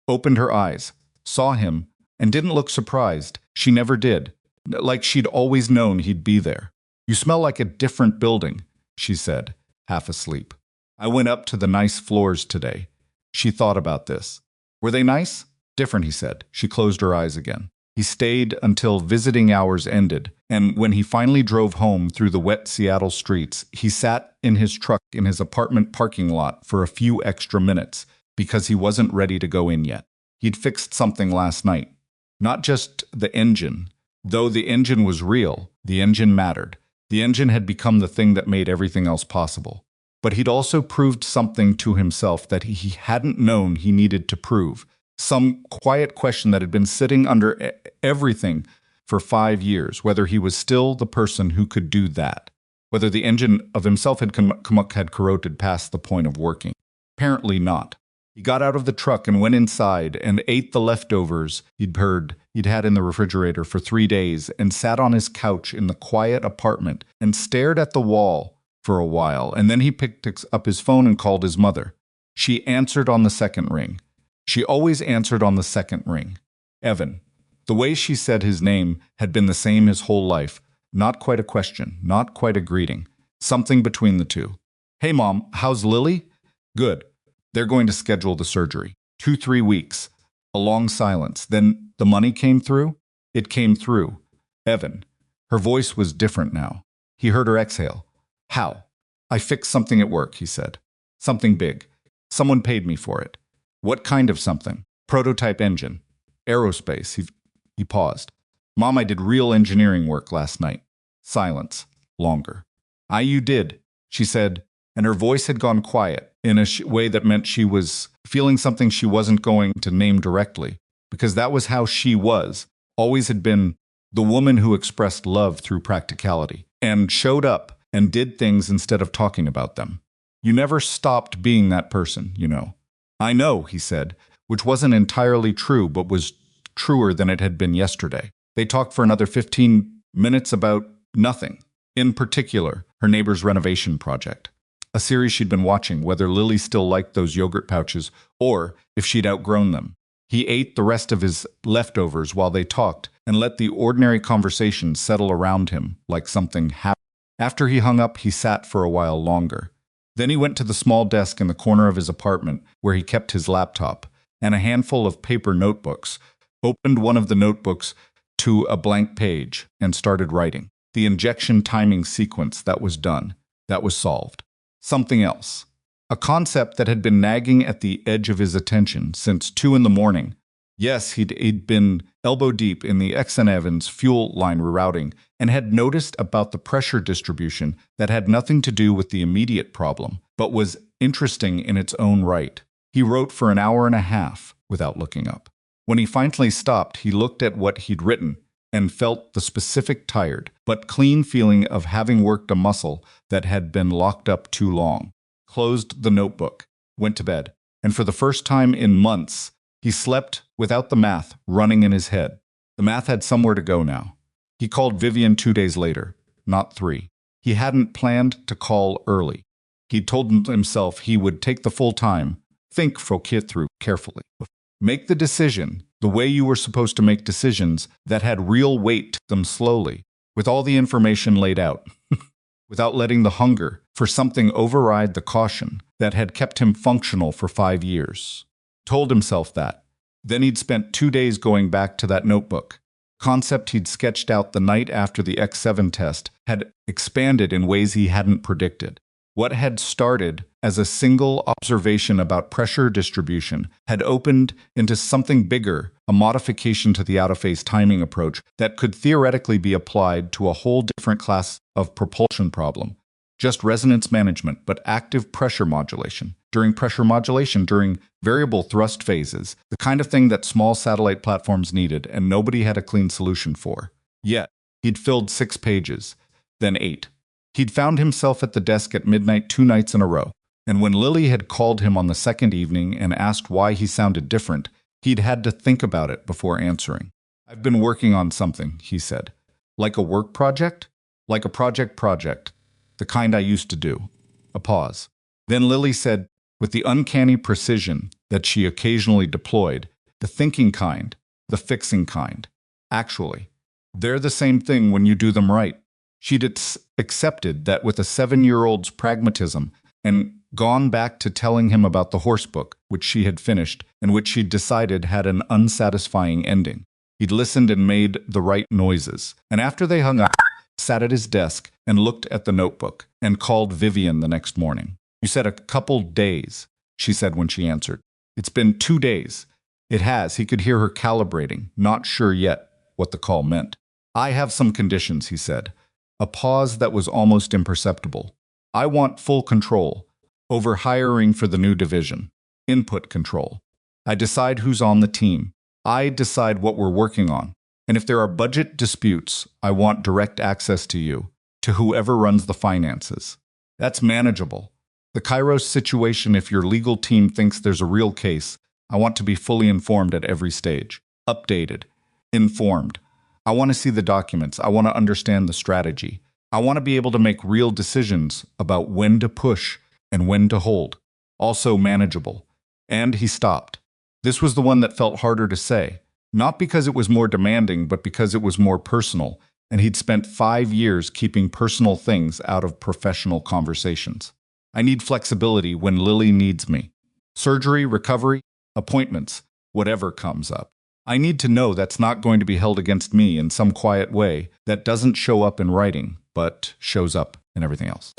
opened her eyes, saw him, and didn't look surprised. She never did, like she'd always known he'd be there. "You smell like a different building," she said, half asleep. "I went up to the nice floors today." She thought about this. "Were they nice?" "Different," he said. She closed her eyes again. He stayed until visiting hours ended, and when he finally drove home through the wet Seattle streets, he sat in his truck in his apartment parking lot for a few extra minutes because he wasn't ready to go in yet. He'd fixed something last night. Not just the engine. Though the engine was real, the engine mattered. The engine had become the thing that made everything else possible. But he'd also proved something to himself that he hadn't known he needed to prove. Some quiet question that had been sitting under everything for 5 years, whether he was still the person who could do that, whether the engine of himself had corroded past the point of working. Apparently not. He got out of the truck and went inside and ate the leftovers he'd had in the refrigerator for 3 days, and sat on his couch in the quiet apartment and stared at the wall for a while, and then he picked up his phone and called his mother. She answered on the second ring. She always answered on the second ring. Evan. The way she said his name had been the same his whole life. Not quite a question, not quite a greeting. Something between the two. "Hey, Mom, how's Lily?" "Good. They're going to schedule the surgery. 2-3 weeks." A long silence. "Then the money came through?" "It came through." "Evan." Her voice was different now. He heard her exhale. "How?" "I fixed something at work," he said. "Something big. Someone paid me for it." "What kind of something?" "Prototype engine. Aerospace." He paused. "Mom, I did real engineering work last night." Silence. Longer. "You did," she said, and her voice had gone quiet in a way that meant she was feeling something she wasn't going to name directly, because that was how she was, always had been, the woman who expressed love through practicality, and showed up and did things instead of talking about them. "You never stopped being that person, you know." "I know," he said, which wasn't entirely true, but was truer than it had been yesterday. They talked for another 15 minutes about nothing. In particular, her neighbor's renovation project. A series she'd been watching, whether Lily still liked those yogurt pouches or if she'd outgrown them. He ate the rest of his leftovers while they talked and let the ordinary conversation settle around him like something happy. After he hung up, he sat for a while longer. Then he went to the small desk in the corner of his apartment where he kept his laptop and a handful of paper notebooks, opened one of the notebooks to a blank page, and started writing. The injection timing sequence, that was done. That was solved. Something else. A concept that had been nagging at the edge of his attention since 2 in the morning. Yes, he'd been elbow deep in the Exxon Evans fuel line rerouting and had noticed about the pressure distribution that had nothing to do with the immediate problem, but was interesting in its own right. He wrote for an hour and a half without looking up. When he finally stopped, he looked at what he'd written and felt the specific tired but clean feeling of having worked a muscle that had been locked up too long. Closed the notebook, went to bed, and for the first time in months, he slept without the math running in his head. The math had somewhere to go now. He called Vivian 2 days later, not 3. He hadn't planned to call early. He'd told himself he would take the full time, think Fokit through carefully. Make the decision the way you were supposed to make decisions that had real weight to them slowly, with all the information laid out, without letting the hunger for something override the caution that had kept him functional for 5 years. Told himself that. Then he'd spent 2 days going back to that notebook. Concept he'd sketched out the night after the X7 test had expanded in ways he hadn't predicted. What had started as a single observation about pressure distribution had opened into something bigger, a modification to the out-of-phase timing approach that could theoretically be applied to a whole different class of propulsion problem. Just resonance management, but active pressure modulation. During variable thrust phases, the kind of thing that small satellite platforms needed and nobody had a clean solution for. Yet, he'd filled 6 pages, then 8. He'd found himself at the desk at midnight 2 nights in a row, and when Lily had called him on the second evening and asked why he sounded different, he'd had to think about it before answering. "I've been working on something," he said. "Like a work project? Like a project, the kind I used to do." A pause. Then Lily said, with the uncanny precision that she occasionally deployed, "The thinking kind, the fixing kind. Actually, they're the same thing when you do them right." She'd accepted that with a 7-year-old's pragmatism and gone back to telling him about the horse book, which she had finished and which she'd decided had an unsatisfying ending. He'd listened and made the right noises, and after they hung up, sat at his desk and looked at the notebook and called Vivian the next morning. "You said a couple days," she said when she answered. "It's been 2 days. It has." He could hear her calibrating, not sure yet what the call meant. "I have some conditions," he said. A pause that was almost imperceptible. "I want full control over hiring for the new division. Input control. I decide who's on the team. I decide what we're working on. And if there are budget disputes, I want direct access to you, to whoever runs the finances. That's manageable. The Kairos situation, if your legal team thinks there's a real case, I want to be fully informed at every stage. Updated. Informed. I want to see the documents. I want to understand the strategy. I want to be able to make real decisions about when to push and when to hold. Also manageable." And he stopped. This was the one that felt harder to say. Not because it was more demanding, but because it was more personal, and he'd spent 5 years keeping personal things out of professional conversations. "I need flexibility when Lily needs me. Surgery, recovery, appointments, whatever comes up. I need to know that's not going to be held against me in some quiet way that doesn't show up in writing, but shows up in everything else."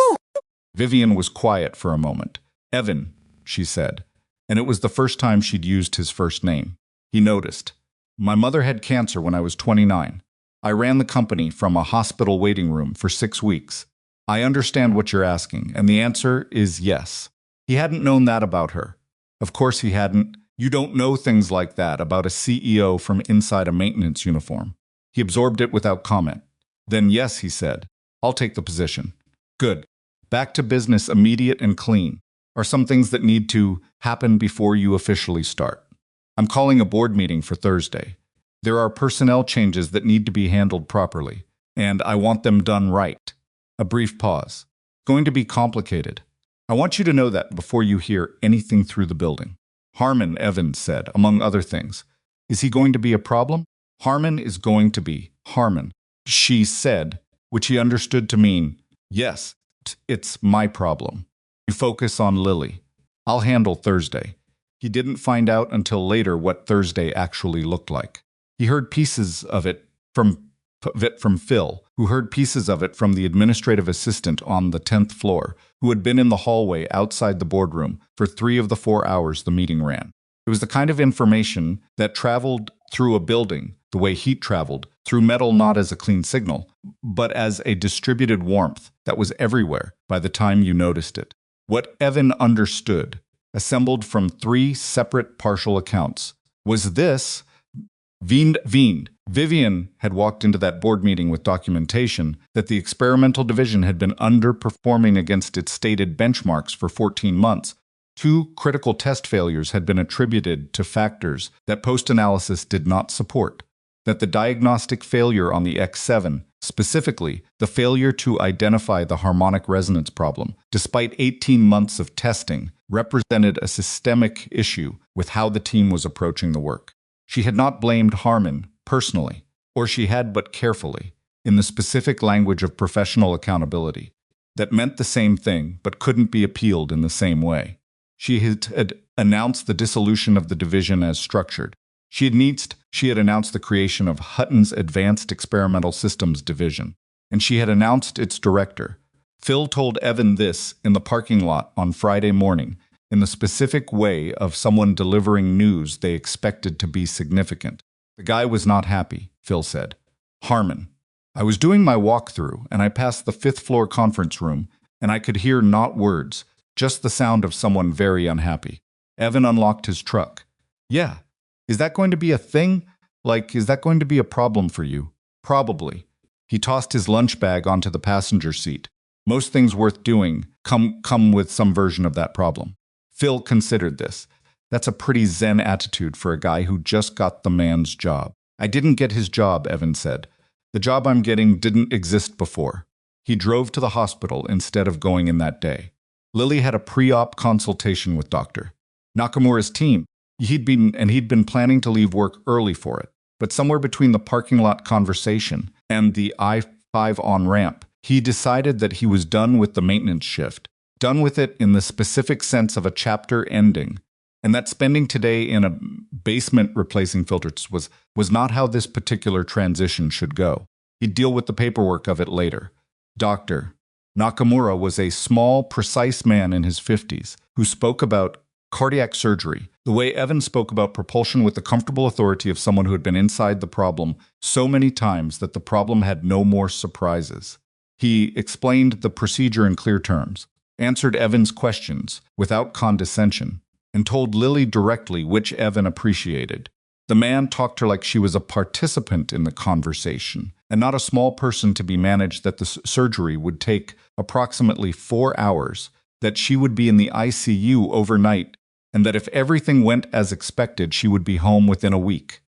Vivian was quiet for a moment. "Evan," she said, and it was the first time she'd used his first name. He noticed. "My mother had cancer when I was 29. I ran the company from a hospital waiting room for 6 weeks. I understand what you're asking, and the answer is yes." He hadn't known that about her. Of course he hadn't. You don't know things like that about a CEO from inside a maintenance uniform. He absorbed it without comment. "Then yes," he said. "I'll take the position." "Good. Back to business, immediate and clean. Are some things that need to happen before you officially start. I'm calling a board meeting for Thursday. There are personnel changes that need to be handled properly, and I want them done right." A brief pause. "Going to be complicated. I want you to know that before you hear anything through the building." "Harmon," Evans said, among other things. "Is he going to be a problem?" "Harmon is going to be Harmon," she said, which he understood to mean, "Yes, it's my problem. You focus on Lily. I'll handle Thursday." He didn't find out until later what Thursday actually looked like. He heard pieces of it from Phil, who heard pieces of it from the administrative assistant on the 10th floor, who had been in the hallway outside the boardroom for 3 of the 4 hours the meeting ran. It was the kind of information that traveled through a building the way heat traveled through metal, not as a clean signal, but as a distributed warmth that was everywhere by the time you noticed it. What Evan understood assembled from 3 separate partial accounts. Was this Vivian had walked into that board meeting with documentation that the experimental division had been underperforming against its stated benchmarks for 14 months. 2 critical test failures had been attributed to factors that post-analysis did not support. That the diagnostic failure on the X7, specifically the failure to identify the harmonic resonance problem, despite 18 months of testing, represented a systemic issue with how the team was approaching the work. She had not blamed Harmon personally, or she had but carefully, in the specific language of professional accountability, that meant the same thing but couldn't be appealed in the same way. She had announced the dissolution of the division as structured. She had announced the creation of Hutton's Advanced Experimental Systems Division, and she had announced its director. Phil told Evan this in the parking lot on Friday morning, in the specific way of someone delivering news they expected to be significant. The guy was not happy, Phil said. Harmon. I was doing my walkthrough, and I passed the 5th floor conference room, and I could hear not words, just the sound of someone very unhappy. Evan unlocked his truck. Yeah. Is that going to be a thing? Is that going to be a problem for you? Probably. He tossed his lunch bag onto the passenger seat. Most things worth doing come with some version of that problem. Phil considered this. That's a pretty zen attitude for a guy who just got the man's job. I didn't get his job, Evan said. The job I'm getting didn't exist before. He drove to the hospital instead of going in that day. Lily had a pre-op consultation with Dr. Nakamura's team. He'd been planning to leave work early for it, but somewhere between the parking lot conversation and the I-5 on-ramp, he decided that he was done with the maintenance shift, done with it in the specific sense of a chapter ending, and that spending today in a basement replacing filters was not how this particular transition should go. He'd deal with the paperwork of it later. Dr. Nakamura was a small, precise man in his 50s who spoke about cardiac surgery, the way Evan spoke about propulsion with the comfortable authority of someone who had been inside the problem so many times that the problem had no more surprises. He explained the procedure in clear terms, answered Evan's questions without condescension, and told Lily directly which Evan appreciated. The man talked to her like she was a participant in the conversation, and not a small person to be managed, that the surgery would take approximately 4 hours, that she would be in the ICU overnight, and that if everything went as expected, she would be home within a week.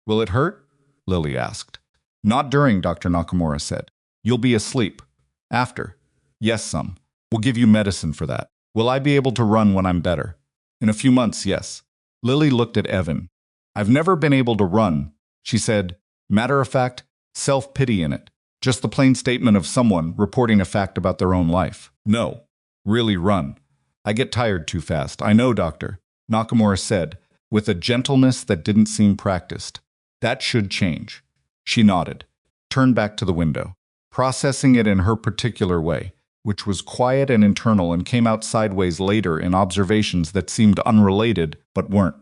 Will it hurt? Lily asked. Not during, Dr. Nakamura said. You'll be asleep. After. Yes, some. We'll give you medicine for that. Will I be able to run when I'm better? In a few months, yes. Lily looked at Evan. I've never been able to run, she said. Matter of fact, self-pity in it. Just the plain statement of someone reporting a fact about their own life. No. Really run. I get tired too fast. I know, Doctor, Nakamura said, with a gentleness that didn't seem practiced. That should change. She nodded, turned back to the window, processing it in her particular way, which was quiet and internal, and came out sideways later in observations that seemed unrelated but weren't.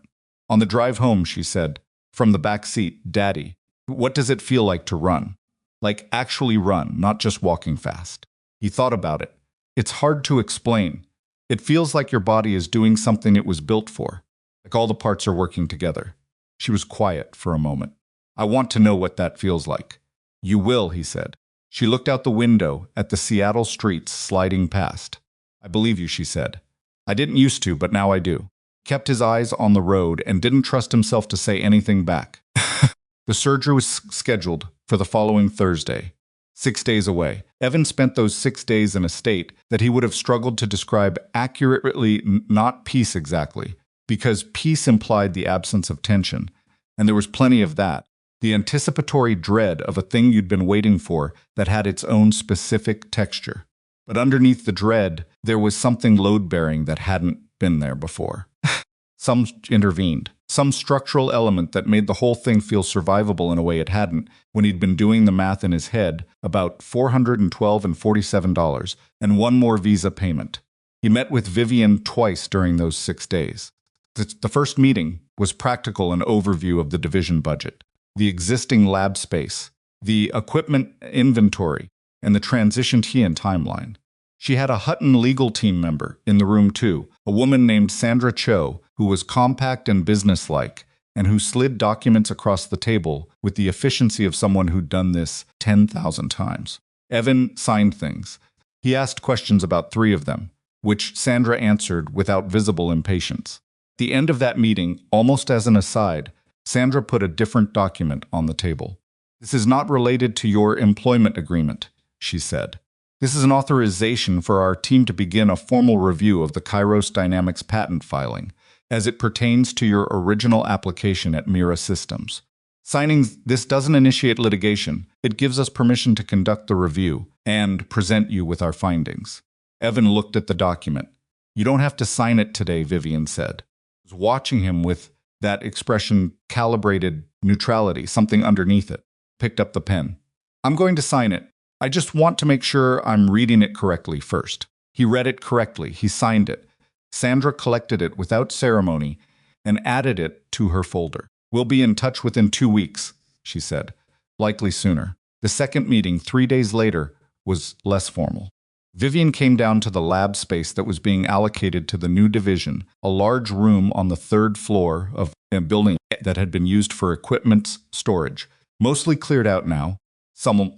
On the drive home, she said, from the back seat, Daddy, what does it feel like to run? Like actually run, not just walking fast. He thought about it. It's hard to explain. It feels like your body is doing something it was built for, like all the parts are working together. She was quiet for a moment. I want to know what that feels like. You will, he said. She looked out the window at the Seattle streets sliding past. I believe you, she said. I didn't used to, but now I do. Kept his eyes on the road and didn't trust himself to say anything back. The surgery was scheduled for the following Thursday. 6 days away. Evan spent those 6 days in a state that he would have struggled to describe accurately, not peace exactly, because peace implied the absence of tension, and there was plenty of that. The anticipatory dread of a thing you'd been waiting for that had its own specific texture. But underneath the dread, there was something load-bearing that hadn't been there before. Some intervened. Some structural element that made the whole thing feel survivable in a way it hadn't when he'd been doing the math in his head about $412.47 and one more visa payment. He met with Vivian twice during those 6 days. The first meeting was practical, an overview of the division budget, the existing lab space, the equipment inventory, and the transition timeline. She had a Hutton legal team member in the room too, a woman named Sandra Cho, who was compact and businesslike, and who slid documents across the table with the efficiency of someone who'd done this 10,000 times. Evan signed things. He asked questions about 3 of them, which Sandra answered without visible impatience. At the end of that meeting, almost as an aside, Sandra put a different document on the table. "This is not related to your employment agreement," she said. "This is an authorization for our team to begin a formal review of the Kairos Dynamics patent filing, as it pertains to your original application at Mira Systems. Signing this doesn't initiate litigation. It gives us permission to conduct the review and present you with our findings." Evan looked at the document. "You don't have to sign it today," Vivian said. I was watching him with that expression, calibrated neutrality, something underneath it. Picked up the pen. "I'm going to sign it. I just want to make sure I'm reading it correctly first." He read it correctly. He signed it. Sandra collected it without ceremony and added it to her folder. "We'll be in touch within 2 weeks," she said. "Likely sooner." The second meeting, 3 days later, was less formal. Vivian came down to the lab space that was being allocated to the new division, a large room on the 3rd floor of a building that had been used for equipment storage. Mostly cleared out now.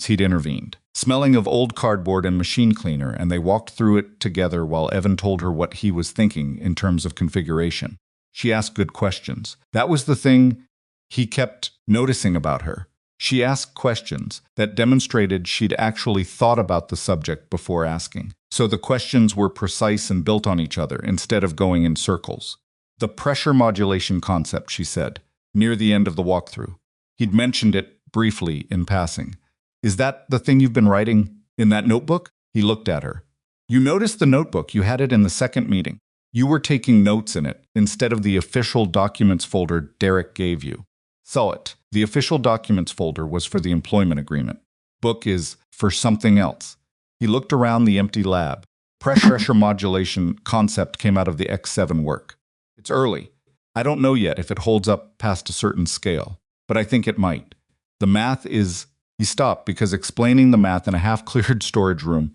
He'd intervened. Smelling of old cardboard and machine cleaner, and they walked through it together while Evan told her what he was thinking in terms of configuration. She asked good questions. That was the thing he kept noticing about her. She asked questions that demonstrated she'd actually thought about the subject before asking. So the questions were precise and built on each other instead of going in circles. "The pressure modulation concept," she said, near the end of the walkthrough. He'd mentioned it briefly in passing. "Is that the thing you've been writing in that notebook?" He looked at her. "You noticed the notebook. You had it in the second meeting. You were taking notes in it instead of the official documents folder Derek gave you." Saw it. The official documents folder was for the employment agreement. Book is for something else. He looked around the empty lab. Pressure modulation concept came out of the X7 work. "It's early. I don't know yet if it holds up past a certain scale, but I think it might. The math is..." He stopped because explaining the math in a half-cleared storage room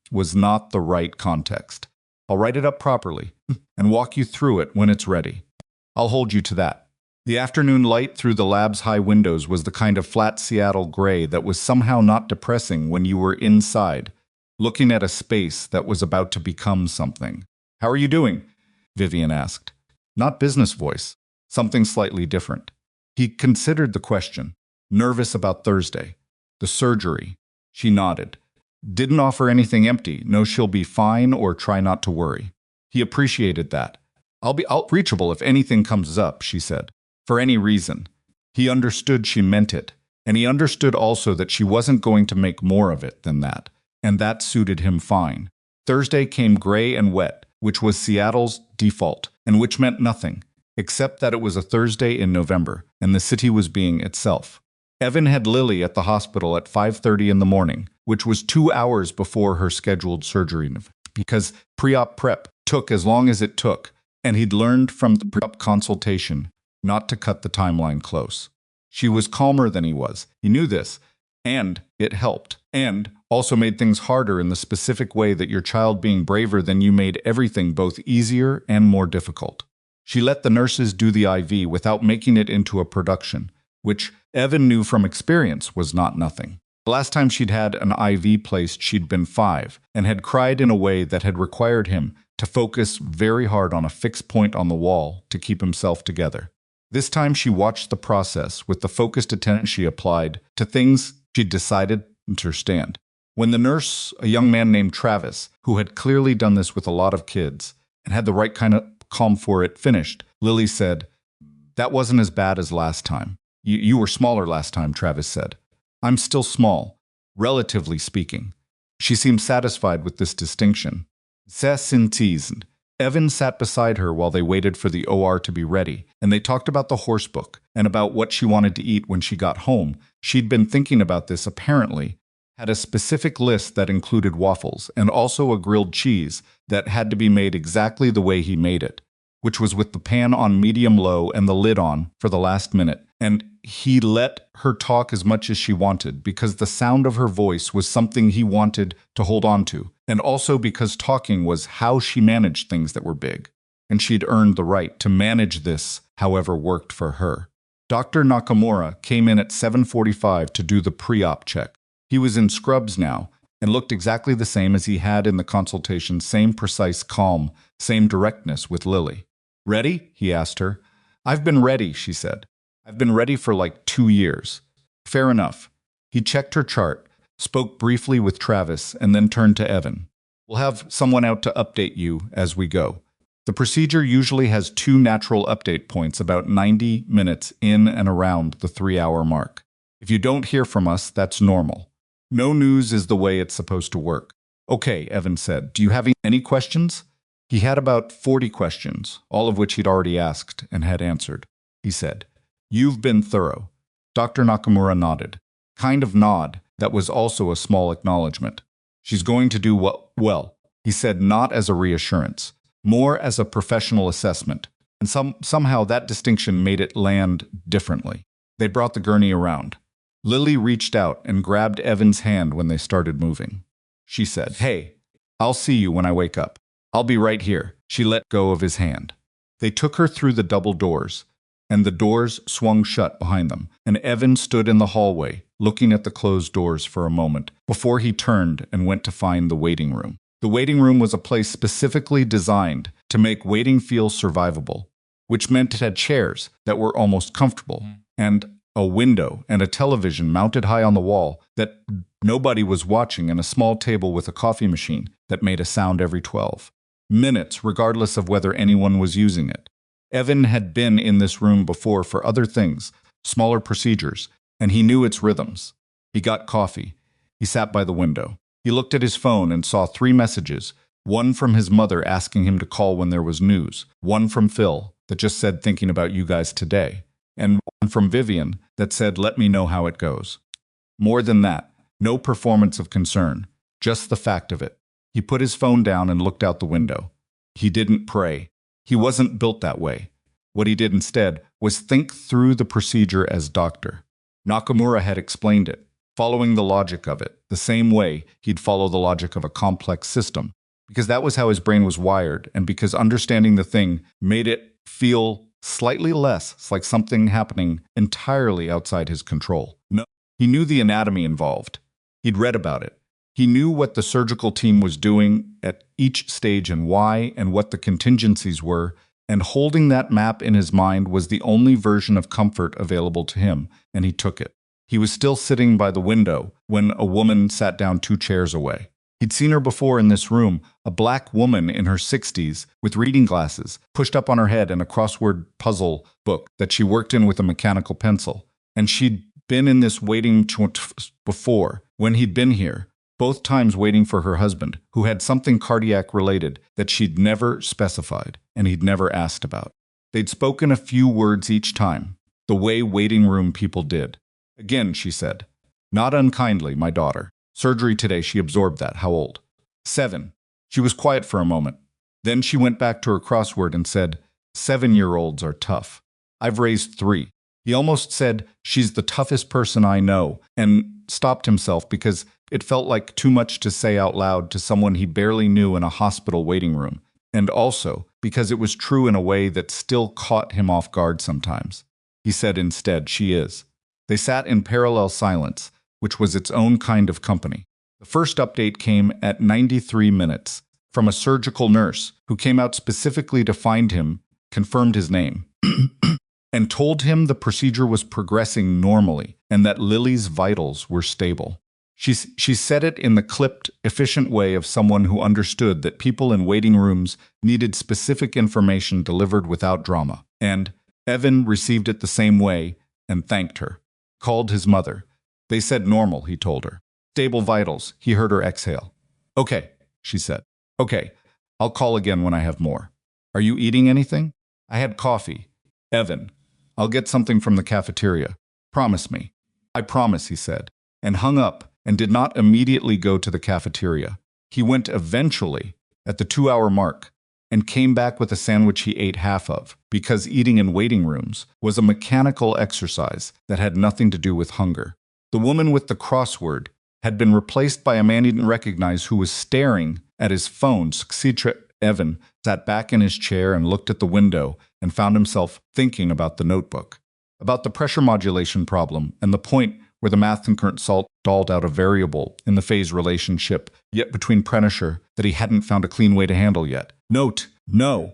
was not the right context. "I'll write it up properly and walk you through it when it's ready. I'll hold you to that." The afternoon light through the lab's high windows was the kind of flat Seattle gray that was somehow not depressing when you were inside, looking at a space that was about to become something. "How are you doing?" Vivian asked. Not business voice, something slightly different. He considered the question. "Nervous about Thursday. The surgery." She nodded. "Didn't offer anything empty. No, she'll be fine, or try not to worry." He appreciated that. I'll be reachable if anything comes up," she said. "For any reason." He understood she meant it, and he understood also that she wasn't going to make more of it than that, and that suited him fine. Thursday came gray and wet, which was Seattle's default, and which meant nothing, except that it was a Thursday in November, and the city was being itself. Evan had Lily at the hospital at 5:30 in the morning, which was 2 hours before her scheduled surgery, because pre-op prep took as long as it took, and he'd learned from the pre-op consultation not to cut the timeline close. She was calmer than he was. He knew this, and it helped, and also made things harder in the specific way that your child being braver than you made everything both easier and more difficult. She let the nurses do the IV without making it into a production, which Evan knew from experience was not nothing. The last time she'd had an IV placed, she'd been 5, and had cried in a way that had required him to focus very hard on a fixed point on the wall to keep himself together. This time she watched the process with the focused attention she applied to things she'd decided to understand. When the nurse, a young man named Travis, who had clearly done this with a lot of kids and had the right kind of calm for it, finished, Lily said, "That wasn't as bad as last time." You were smaller last time," Travis said. "I'm still small, relatively speaking." She seemed satisfied with this distinction. Teased. Evan sat beside her while they waited for the OR to be ready, and they talked about the horse book and about what she wanted to eat when she got home. She'd been thinking about this, apparently, had a specific list that included waffles and also a grilled cheese that had to be made exactly the way he made it, which was with the pan on medium-low and the lid on for the last minute. And he let her talk as much as she wanted because the sound of her voice was something he wanted to hold on to, and also because talking was how she managed things that were big, and she'd earned the right to manage this however worked for her. Dr. Nakamura came in at 7:45 to do the pre-op check. He was in scrubs now, and looked exactly the same as he had in the consultation, same precise calm, same directness with Lily. "Ready?" he asked her. "I've been ready," she said. "I've been ready for like 2 years." "Fair enough." He checked her chart, spoke briefly with Travis, and then turned to Evan. "We'll have someone out to update you as we go. The procedure usually has 2 natural update points about 90 minutes in and around the 3-hour mark. If you don't hear from us, that's normal. No news is the way it's supposed to work." "Okay," Evan said. "Do you have any questions?" He had about 40 questions, all of which he'd already asked and had answered. He said, "You've been thorough." Dr. Nakamura nodded. Kind of nod that was also a small acknowledgement. "She's going to do well," he said, not as a reassurance, more as a professional assessment, and somehow that distinction made it land differently. They brought the gurney around. Lily reached out and grabbed Evan's hand when they started moving. She said, "Hey, I'll see you when I wake up. I'll be right here." She let go of his hand. They took her through the double doors, and the doors swung shut behind them, and Evan stood in the hallway, looking at the closed doors for a moment, before he turned and went to find the waiting room. The waiting room was a place specifically designed to make waiting feel survivable, which meant it had chairs that were almost comfortable, and a window and a television mounted high on the wall that nobody was watching, and a small table with a coffee machine that made a sound every 12 minutes, regardless of whether anyone was using it. Evan had been in this room before for other things, smaller procedures, and he knew its rhythms. He got coffee. He sat by the window. He looked at his phone and saw 3 messages, one from his mother asking him to call when there was news, one from Phil that just said thinking about you guys today, and one from Vivian that said let me know how it goes. More than that, no performance of concern, just the fact of it. He put his phone down and looked out the window. He didn't pray. He wasn't built that way. What he did instead was think through the procedure as Dr. Nakamura had explained it, following the logic of it, the same way he'd follow the logic of a complex system, because that was how his brain was wired, and because understanding the thing made it feel slightly less like something happening entirely outside his control. No, he knew the anatomy involved. He'd read about it. He knew what the surgical team was doing at each stage and why, and what the contingencies were, and holding that map in his mind was the only version of comfort available to him, and he took it. He was still sitting by the window when a woman sat down 2 chairs away. He'd seen her before in this room, a black woman in her 60s with reading glasses, pushed up on her head, and a crossword puzzle book that she worked in with a mechanical pencil. And she'd been in this waiting before, when he'd been here, both times waiting for her husband, who had something cardiac-related that she'd never specified and he'd never asked about. They'd spoken a few words each time, the way waiting room people did. "Again," she said. "Not unkindly, my daughter. Surgery today," she absorbed that. "How old?" 7. She was quiet for a moment. Then she went back to her crossword and said, 7-year-olds are tough. I've raised 3. He almost said, "She's the toughest person I know," and stopped himself because it felt like too much to say out loud to someone he barely knew in a hospital waiting room, and also because it was true in a way that still caught him off guard sometimes. He said instead, "She is." They sat in parallel silence, which was its own kind of company. The first update came at 93 minutes from a surgical nurse who came out specifically to find him, confirmed his name, and told him the procedure was progressing normally and that Lily's vitals were stable. She said it in the clipped, efficient way of someone who understood that people in waiting rooms needed specific information delivered without drama. And Evan received it the same way and thanked her. Called his mother. They said normal, he told her. Stable vitals, he heard her exhale. "Okay," she said. "Okay, I'll call again when I have more. Are you eating anything?" "I had coffee." "Evan, I'll get something from the cafeteria. Promise me." "I promise," he said, and hung up and did not immediately go to the cafeteria. He went eventually at the 2-hour mark and came back with a sandwich he ate half of, because eating in waiting rooms was a mechanical exercise that had nothing to do with hunger. The woman with the crossword had been replaced by a man he didn't recognize who was staring at his phone. Evan sat back in his chair and looked at the window and found himself thinking about the notebook, about the pressure modulation problem and the point where the math concurrent stalled out a variable in the phase relationship, yet between pressure that he hadn't found a clean way to handle yet. No.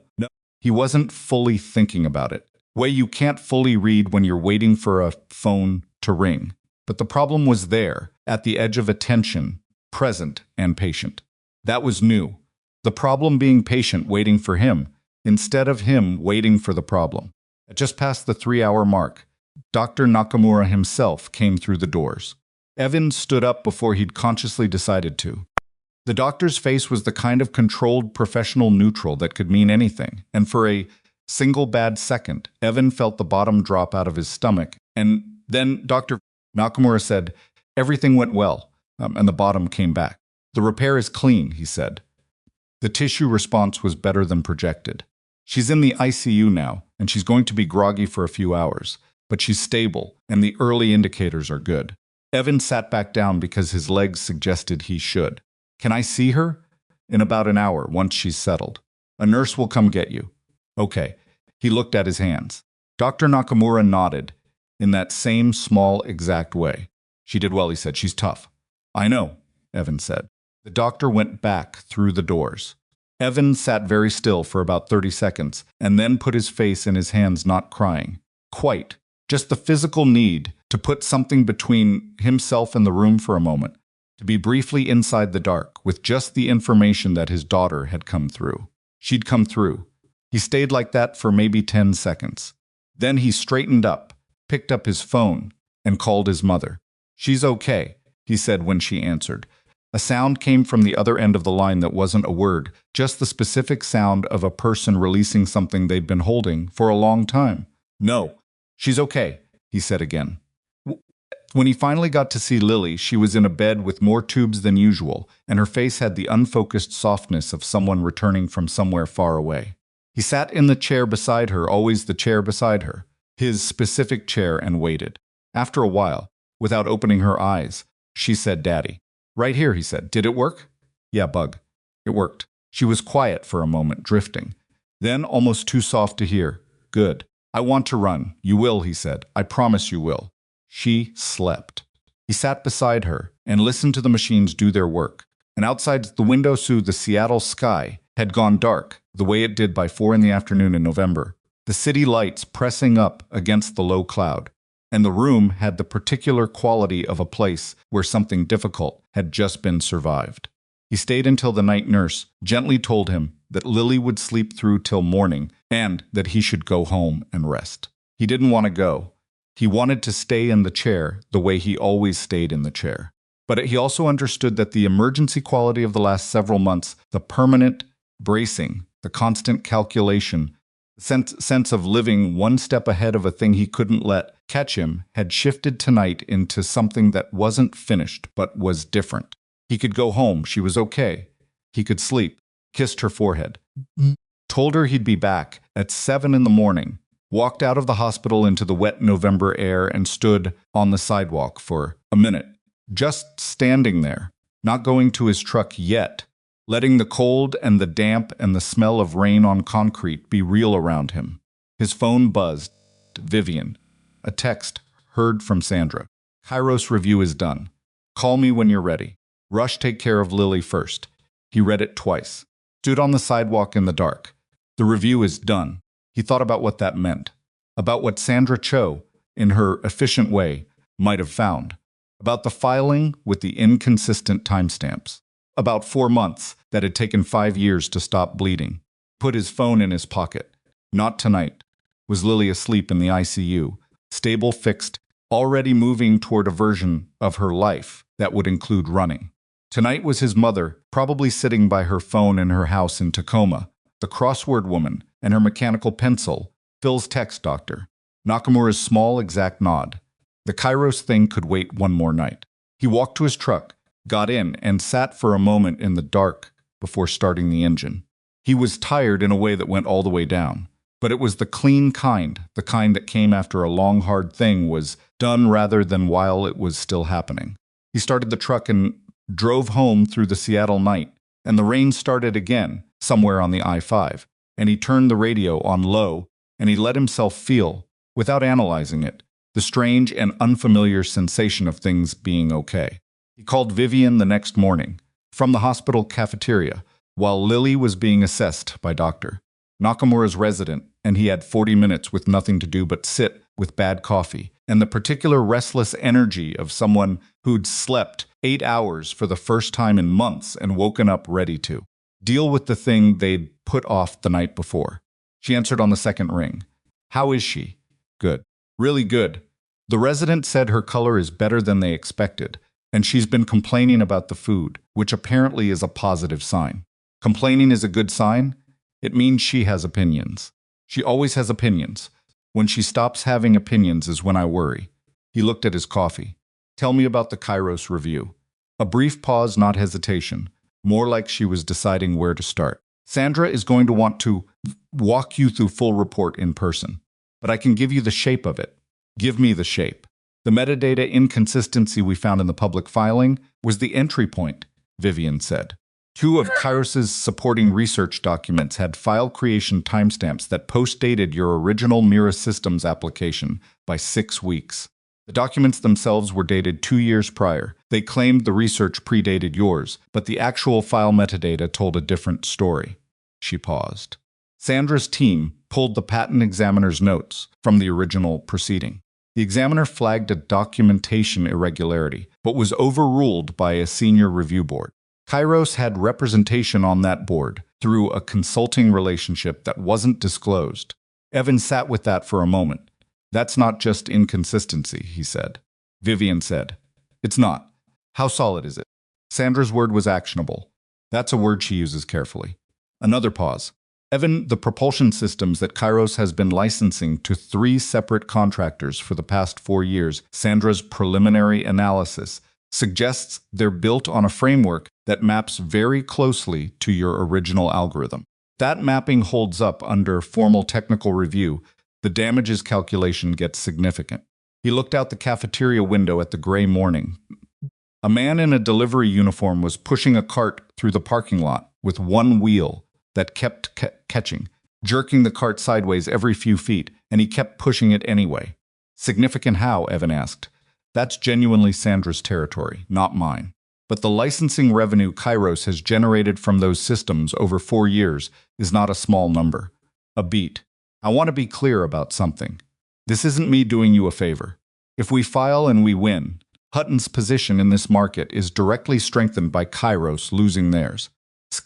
He wasn't fully thinking about it. Way you can't fully read when you're waiting for a phone to ring. But the problem was there, at the edge of attention, present and patient. That was new. The problem being patient, waiting for him, instead of him waiting for the problem. At just past the 3-hour mark, Dr. Nakamura himself came through the doors. Evan stood up before he'd consciously decided to. The doctor's face was the kind of controlled professional neutral that could mean anything, and for a single bad second, Evan felt the bottom drop out of his stomach, and then Dr. Nakamura said, "Everything went well," and the bottom came back. "The repair is clean," he said. The tissue response was better than projected. "She's in the ICU now, and she's going to be groggy for a few hours, but she's stable, and the early indicators are good." Evan sat back down because his legs suggested he should. "Can I see her?" "In about an hour, once she's settled. A nurse will come get you." "Okay." He looked at his hands. Dr. Nakamura nodded in that same small, exact way. "She did well," he said. "She's tough." "I know," Evan said. The doctor went back through the doors. Evan sat very still for about 30 seconds and then put his face in his hands, not crying. Quite. Just the physical need to put something between himself and the room for a moment, to be briefly inside the dark with just the information that his daughter had come through. She'd come through. He stayed like that for maybe 10 seconds. Then he straightened up, picked up his phone, and called his mother. "She's okay," he said when she answered. A sound came from the other end of the line that wasn't a word, just the specific sound of a person releasing something they'd been holding for a long time. "No, she's okay," he said again. When he finally got to see Lily, she was in a bed with more tubes than usual, and her face had the unfocused softness of someone returning from somewhere far away. He sat in the chair beside her, always the chair beside her, his specific chair, and waited. After a while, without opening her eyes, she said, "Daddy." "Right here," he said. "Did it work?" "Yeah, Bug. It worked." She was quiet for a moment, drifting. Then, almost too soft to hear, "Good. I want to run." "You will," he said. "I promise you will." She slept. He sat beside her and listened to the machines do their work. And outside the window, the Seattle sky had gone dark, the way it did by 4 in the afternoon in November. The city lights pressing up against the low cloud. And the room had the particular quality of a place where something difficult had just been survived. He stayed until the night nurse gently told him that Lily would sleep through till morning and that he should go home and rest. He didn't want to go. He wanted to stay in the chair the way he always stayed in the chair. But he also understood that the emergency quality of the last several months, the permanent bracing, the constant calculation, the sense of living one step ahead of a thing he couldn't let catch him, had shifted tonight into something that wasn't finished but was different. He could go home. She was okay. He could sleep. Kissed her forehead. Told her he'd be back at 7 in the morning. Walked out of the hospital into the wet November air and stood on the sidewalk for a minute. Just standing there, not going to his truck yet, letting the cold and the damp and the smell of rain on concrete be real around him. His phone buzzed. Vivian. A text heard from Sandra. "Kairos review is done. Call me when you're ready. Rush take care of Lily first." He read it twice. Stood on the sidewalk in the dark. The review is done. He thought about what that meant. About what Sandra Cho, in her efficient way, might have found. About the filing with the inconsistent timestamps. About 4 months that had taken 5 years to stop bleeding. Put his phone in his pocket. Not tonight. Was Lily asleep in the ICU? Stable, fixed, already moving toward a version of her life that would include running. Tonight was his mother, probably sitting by her phone in her house in Tacoma, the crossword woman, and her mechanical pencil, Phil's text doctor. Nakamura's small, exact nod. The Kairos thing could wait one more night. He walked to his truck, got in, and sat for a moment in the dark before starting the engine. He was tired in a way that went all the way down. But it was the clean kind, the kind that came after a long, hard thing was done rather than while it was still happening. He started the truck and drove home through the Seattle night, and the rain started again somewhere on the I-5, and he turned the radio on low, and he let himself feel, without analyzing it, the strange and unfamiliar sensation of things being okay. He called Vivian the next morning, from the hospital cafeteria, while Lily was being assessed by Dr. Nakamura's resident, and he had 40 minutes with nothing to do but sit with bad coffee, and the particular restless energy of someone who'd slept 8 hours for the first time in months and woken up ready to deal with the thing they'd put off the night before. She answered on the second ring. How is she? Good. Really good. The resident said her color is better than they expected, and she's been complaining about the food, which apparently is a positive sign. Complaining is a good sign? It means she has opinions. She always has opinions. When she stops having opinions is when I worry. He looked at his coffee. Tell me about the Kairos review. A brief pause, not hesitation. More like she was deciding where to start. Sandra is going to want to walk you through full report in person, but I can give you the shape of it. Give me the shape. The metadata inconsistency we found in the public filing was the entry point, Vivian said. 2 of Kairos's supporting research documents had file creation timestamps that post-dated your original Mira Systems application by 6 weeks. The documents themselves were dated 2 years prior. They claimed the research predated yours, but the actual file metadata told a different story. She paused. Sandra's team pulled the patent examiner's notes from the original proceeding. The examiner flagged a documentation irregularity, but was overruled by a senior review board. Kairos had representation on that board through a consulting relationship that wasn't disclosed. Evan sat with that for a moment. That's not just inconsistency, he said. Vivian said. It's not. How solid is it? Sandra's word was actionable. That's a word she uses carefully. Another pause. Evan, the propulsion systems that Kairos has been licensing to 3 separate contractors for the past 4 years, Sandra's preliminary analysis suggests they're built on a framework that maps very closely to your original algorithm. That mapping holds up under formal technical review. The damages calculation gets significant. He looked out the cafeteria window at the gray morning. A man in a delivery uniform was pushing a cart through the parking lot with one wheel that kept catching, jerking the cart sideways every few feet, and he kept pushing it anyway. Significant how? Evan asked. That's genuinely Sandra's territory, not mine. But the licensing revenue Kairos has generated from those systems over 4 years is not a small number. A beat. I want to be clear about something. This isn't me doing you a favor. If we file and we win, Hutton's position in this market is directly strengthened by Kairos losing theirs.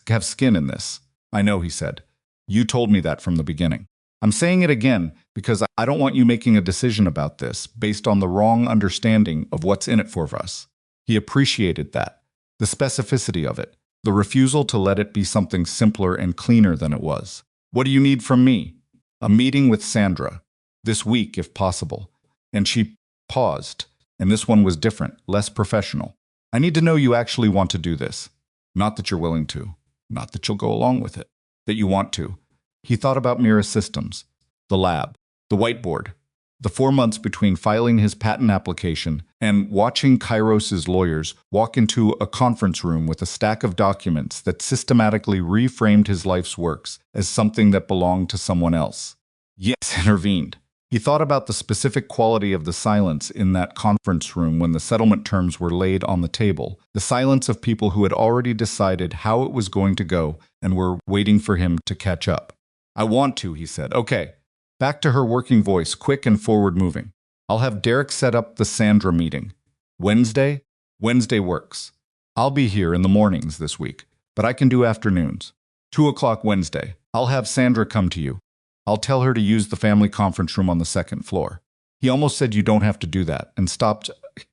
Have skin in this. I know, he said. You told me that from the beginning. I'm saying it again because I don't want you making a decision about this based on the wrong understanding of what's in it for us. He appreciated that, the specificity of it, the refusal to let it be something simpler and cleaner than it was. What do you need from me? A meeting with Sandra, this week if possible. And she paused, and this one was different, less professional. I need to know you actually want to do this. Not that you're willing to, not that you'll go along with it, that you want to. He thought about Mira Systems, the lab, the whiteboard, the 4 months between filing his patent application and watching Kairos's lawyers walk into a conference room with a stack of documents that systematically reframed his life's works as something that belonged to someone else. Yes, intervened. He thought about the specific quality of the silence in that conference room when the settlement terms were laid on the table, the silence of people who had already decided how it was going to go and were waiting for him to catch up. I want to, he said. Okay. Back to her working voice, quick and forward-moving. I'll have Derek set up the Sandra meeting. Wednesday? Wednesday works. I'll be here in the mornings this week, but I can do afternoons. 2 o'clock Wednesday. I'll have Sandra come to you. I'll tell her to use the family conference room on the 2nd floor. He almost said you don't have to do that, and stopped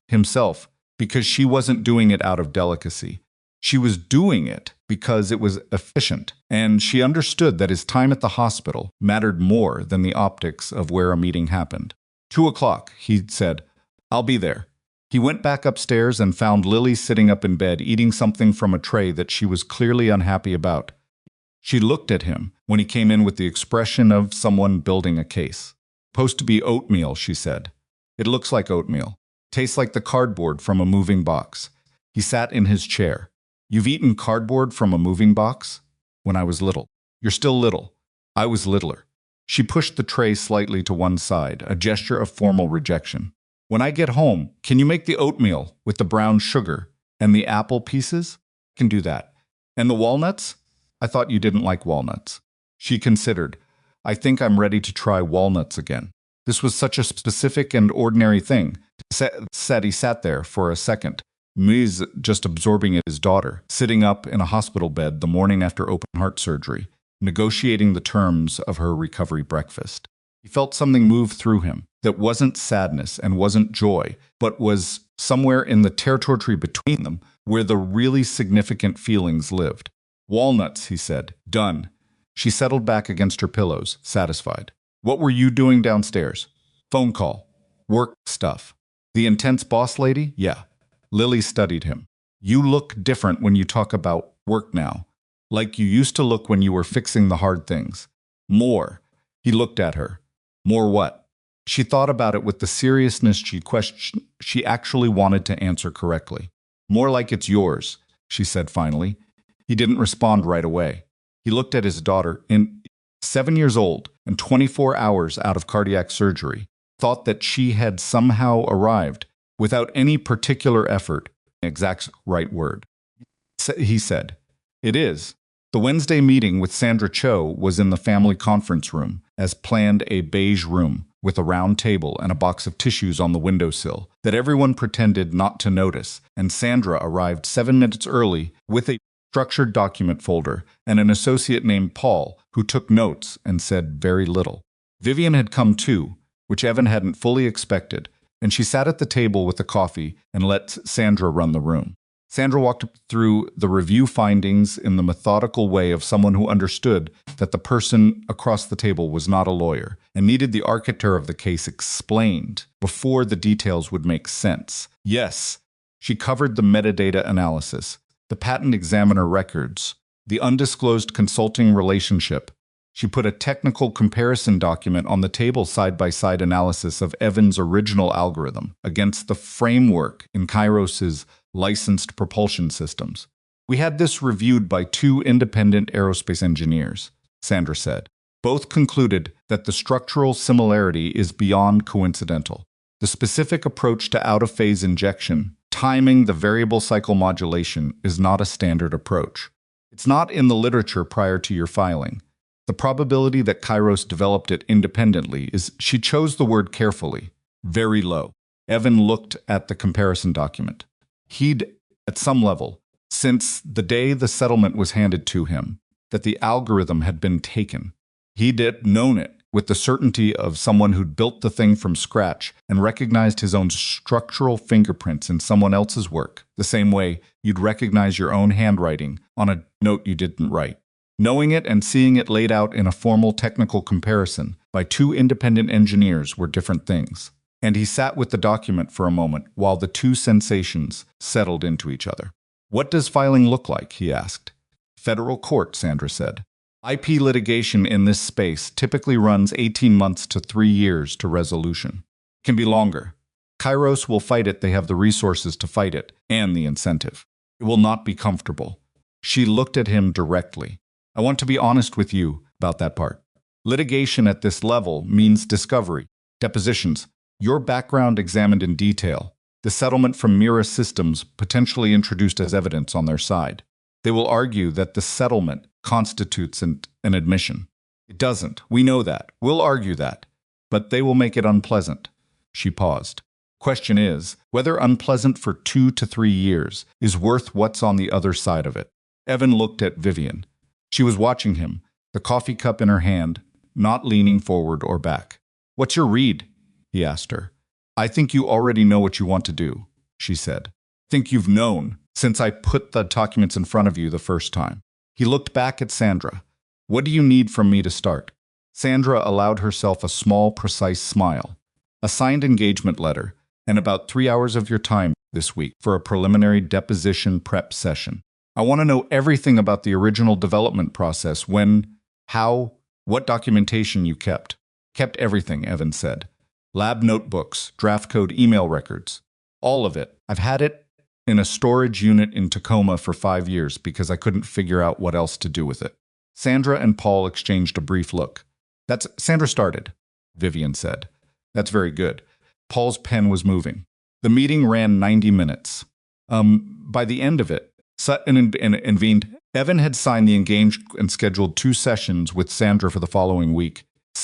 himself because she wasn't doing it out of delicacy. She was doing it because it was efficient, and she understood that his time at the hospital mattered more than the optics of where a meeting happened. 2 o'clock, he said. I'll be there. He went back upstairs and found Lily sitting up in bed eating something from a tray that she was clearly unhappy about. She looked at him when he came in with the expression of someone building a case. Supposed to be oatmeal, she said. It looks like oatmeal. Tastes like the cardboard from a moving box. He sat in his chair. You've eaten cardboard from a moving box? When I was little. You're still little. I was littler. She pushed the tray slightly to one side, a gesture of formal rejection. When I get home, can you make the oatmeal with the brown sugar and the apple pieces? I can do that. And the walnuts? I thought you didn't like walnuts. She considered. I think I'm ready to try walnuts again. This was such a specific and ordinary thing. He sat there for a second, Mies just absorbing his daughter, sitting up in a hospital bed the morning after open heart surgery, negotiating the terms of her recovery breakfast. He felt something move through him that wasn't sadness and wasn't joy, but was somewhere in the territory between them where the really significant feelings lived. Walnuts, he said. Done. She settled back against her pillows, satisfied. What were you doing downstairs? Phone call. Work stuff. The intense boss lady? Yeah. Lily studied him. You look different when you talk about work now. Like you used to look when you were fixing the hard things. More. He looked at her. More what? She thought about it with the seriousness she actually wanted to answer correctly. More like it's yours, she said finally. He didn't respond right away. He looked at his daughter, 7 years old and 24 hours out of cardiac surgery, thought that she had somehow arrived without any particular effort, exact right word. He said, It is. The Wednesday meeting with Sandra Cho was in the family conference room, as planned, a beige room with a round table and a box of tissues on the windowsill that everyone pretended not to notice, and Sandra arrived 7 minutes early with a structured document folder and an associate named Paul who took notes and said very little. Vivian had come too, which Evan hadn't fully expected, and she sat at the table with the coffee and let Sandra run the room. Sandra walked through the review findings in the methodical way of someone who understood that the person across the table was not a lawyer and needed the architect of the case explained before the details would make sense. Yes, she covered the metadata analysis, the patent examiner records, the undisclosed consulting relationship. She put a technical comparison document on the table side-by-side analysis of Evan's original algorithm against the framework in Kairos's licensed propulsion systems. We had this reviewed by 2 independent aerospace engineers, Sandra said. Both concluded that the structural similarity is beyond coincidental. The specific approach to out-of-phase injection, timing the variable cycle modulation, is not a standard approach. It's not in the literature prior to your filing. The probability that Kairos developed it independently is, she chose the word carefully, very low. Evan looked at the comparison document. He'd, at some level, since the day the settlement was handed to him, that the algorithm had been taken. He'd known it with the certainty of someone who'd built the thing from scratch and recognized his own structural fingerprints in someone else's work, the same way you'd recognize your own handwriting on a note you didn't write. Knowing it and seeing it laid out in a formal technical comparison by 2 independent engineers were different things. And he sat with the document for a moment while the 2 sensations settled into each other. What does filing look like? He asked. Federal court, Sandra said. IP litigation in this space typically runs 18 months to 3 years to resolution. It can be longer. Kairos will fight it. They have the resources to fight it and the incentive. It will not be comfortable. She looked at him directly. I want to be honest with you about that part. Litigation at this level means discovery, depositions, your background examined in detail, the settlement from Mira Systems potentially introduced as evidence on their side. They will argue that the settlement constitutes an admission. It doesn't. We know that. We'll argue that. But they will make it unpleasant. She paused. Question is, whether unpleasant for 2 to 3 years is worth what's on the other side of it. Evan looked at Vivian. She was watching him, the coffee cup in her hand, not leaning forward or back. What's your read? He asked her. I think you already know what you want to do, she said. Think you've known since I put the documents in front of you the first time. He looked back at Sandra. What do you need from me to start? Sandra allowed herself a small, precise smile. A signed engagement letter, and about 3 hours of your time this week for a preliminary deposition prep session. I want to know everything about the original development process, when, how, what documentation you kept. Kept everything, Evan said. Lab notebooks, draft code, email records. All of it. I've had it in a storage unit in Tacoma for 5 years because I couldn't figure out what else to do with it. Sandra and Paul exchanged a brief look. Sandra started, Vivian said. That's very good. Paul's pen was moving. The meeting ran 90 minutes. By the end of it, Sutton and Veen, Evan had signed the engaged and scheduled 2 sessions with Sandra for the following week.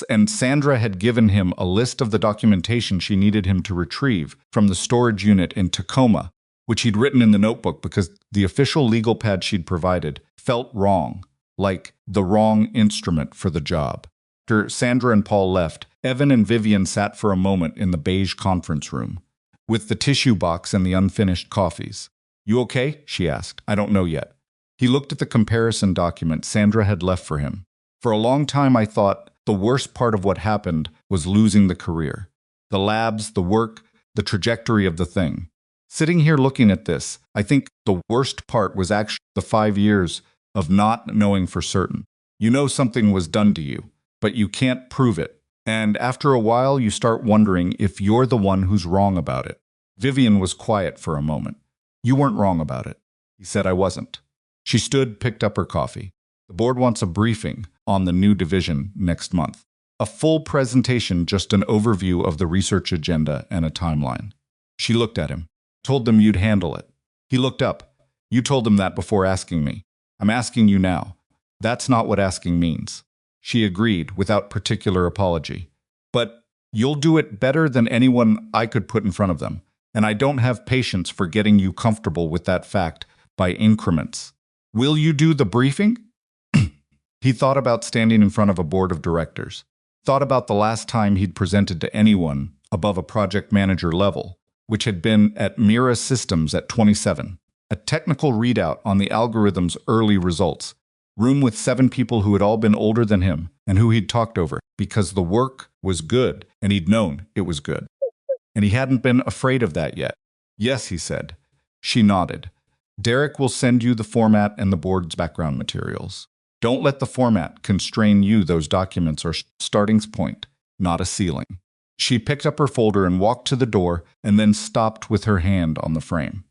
And Sandra had given him a list of the documentation she needed him to retrieve from the storage unit in Tacoma, which he'd written in the notebook because the official legal pad she'd provided felt wrong, like the wrong instrument for the job. After Sandra and Paul left, Evan and Vivian sat for a moment in the beige conference room, with the tissue box and the unfinished coffees. You okay? She asked. I don't know yet. He looked at the comparison document Sandra had left for him. For a long time I thought the worst part of what happened was losing the career. The labs, the work, the trajectory of the thing. Sitting here looking at this, I think the worst part was actually the 5 years of not knowing for certain. You know something was done to you, but you can't prove it. And after a while, you start wondering if you're the one who's wrong about it. Vivian was quiet for a moment. You weren't wrong about it. He said I wasn't. She stood, picked up her coffee. The board wants a briefing on the new division next month. A full presentation, just an overview of the research agenda and a timeline. She looked at him. Told them you'd handle it. He looked up. You told them that before asking me. I'm asking you now. That's not what asking means. She agreed without particular apology. But you'll do it better than anyone I could put in front of them. And I don't have patience for getting you comfortable with that fact by increments. Will you do the briefing? He thought about standing in front of a board of directors. Thought about the last time he'd presented to anyone above a project manager level, which had been at Mira Systems at 27. A technical readout on the algorithm's early results. Room with 7 people who had all been older than him and who he'd talked over because the work was good and he'd known it was good. And he hadn't been afraid of that yet. Yes, he said. She nodded. Derek will send you the format and the board's background materials. Don't let the format constrain you. Those documents are starting point, not a ceiling. She picked up her folder and walked to the door and then stopped with her hand on the frame.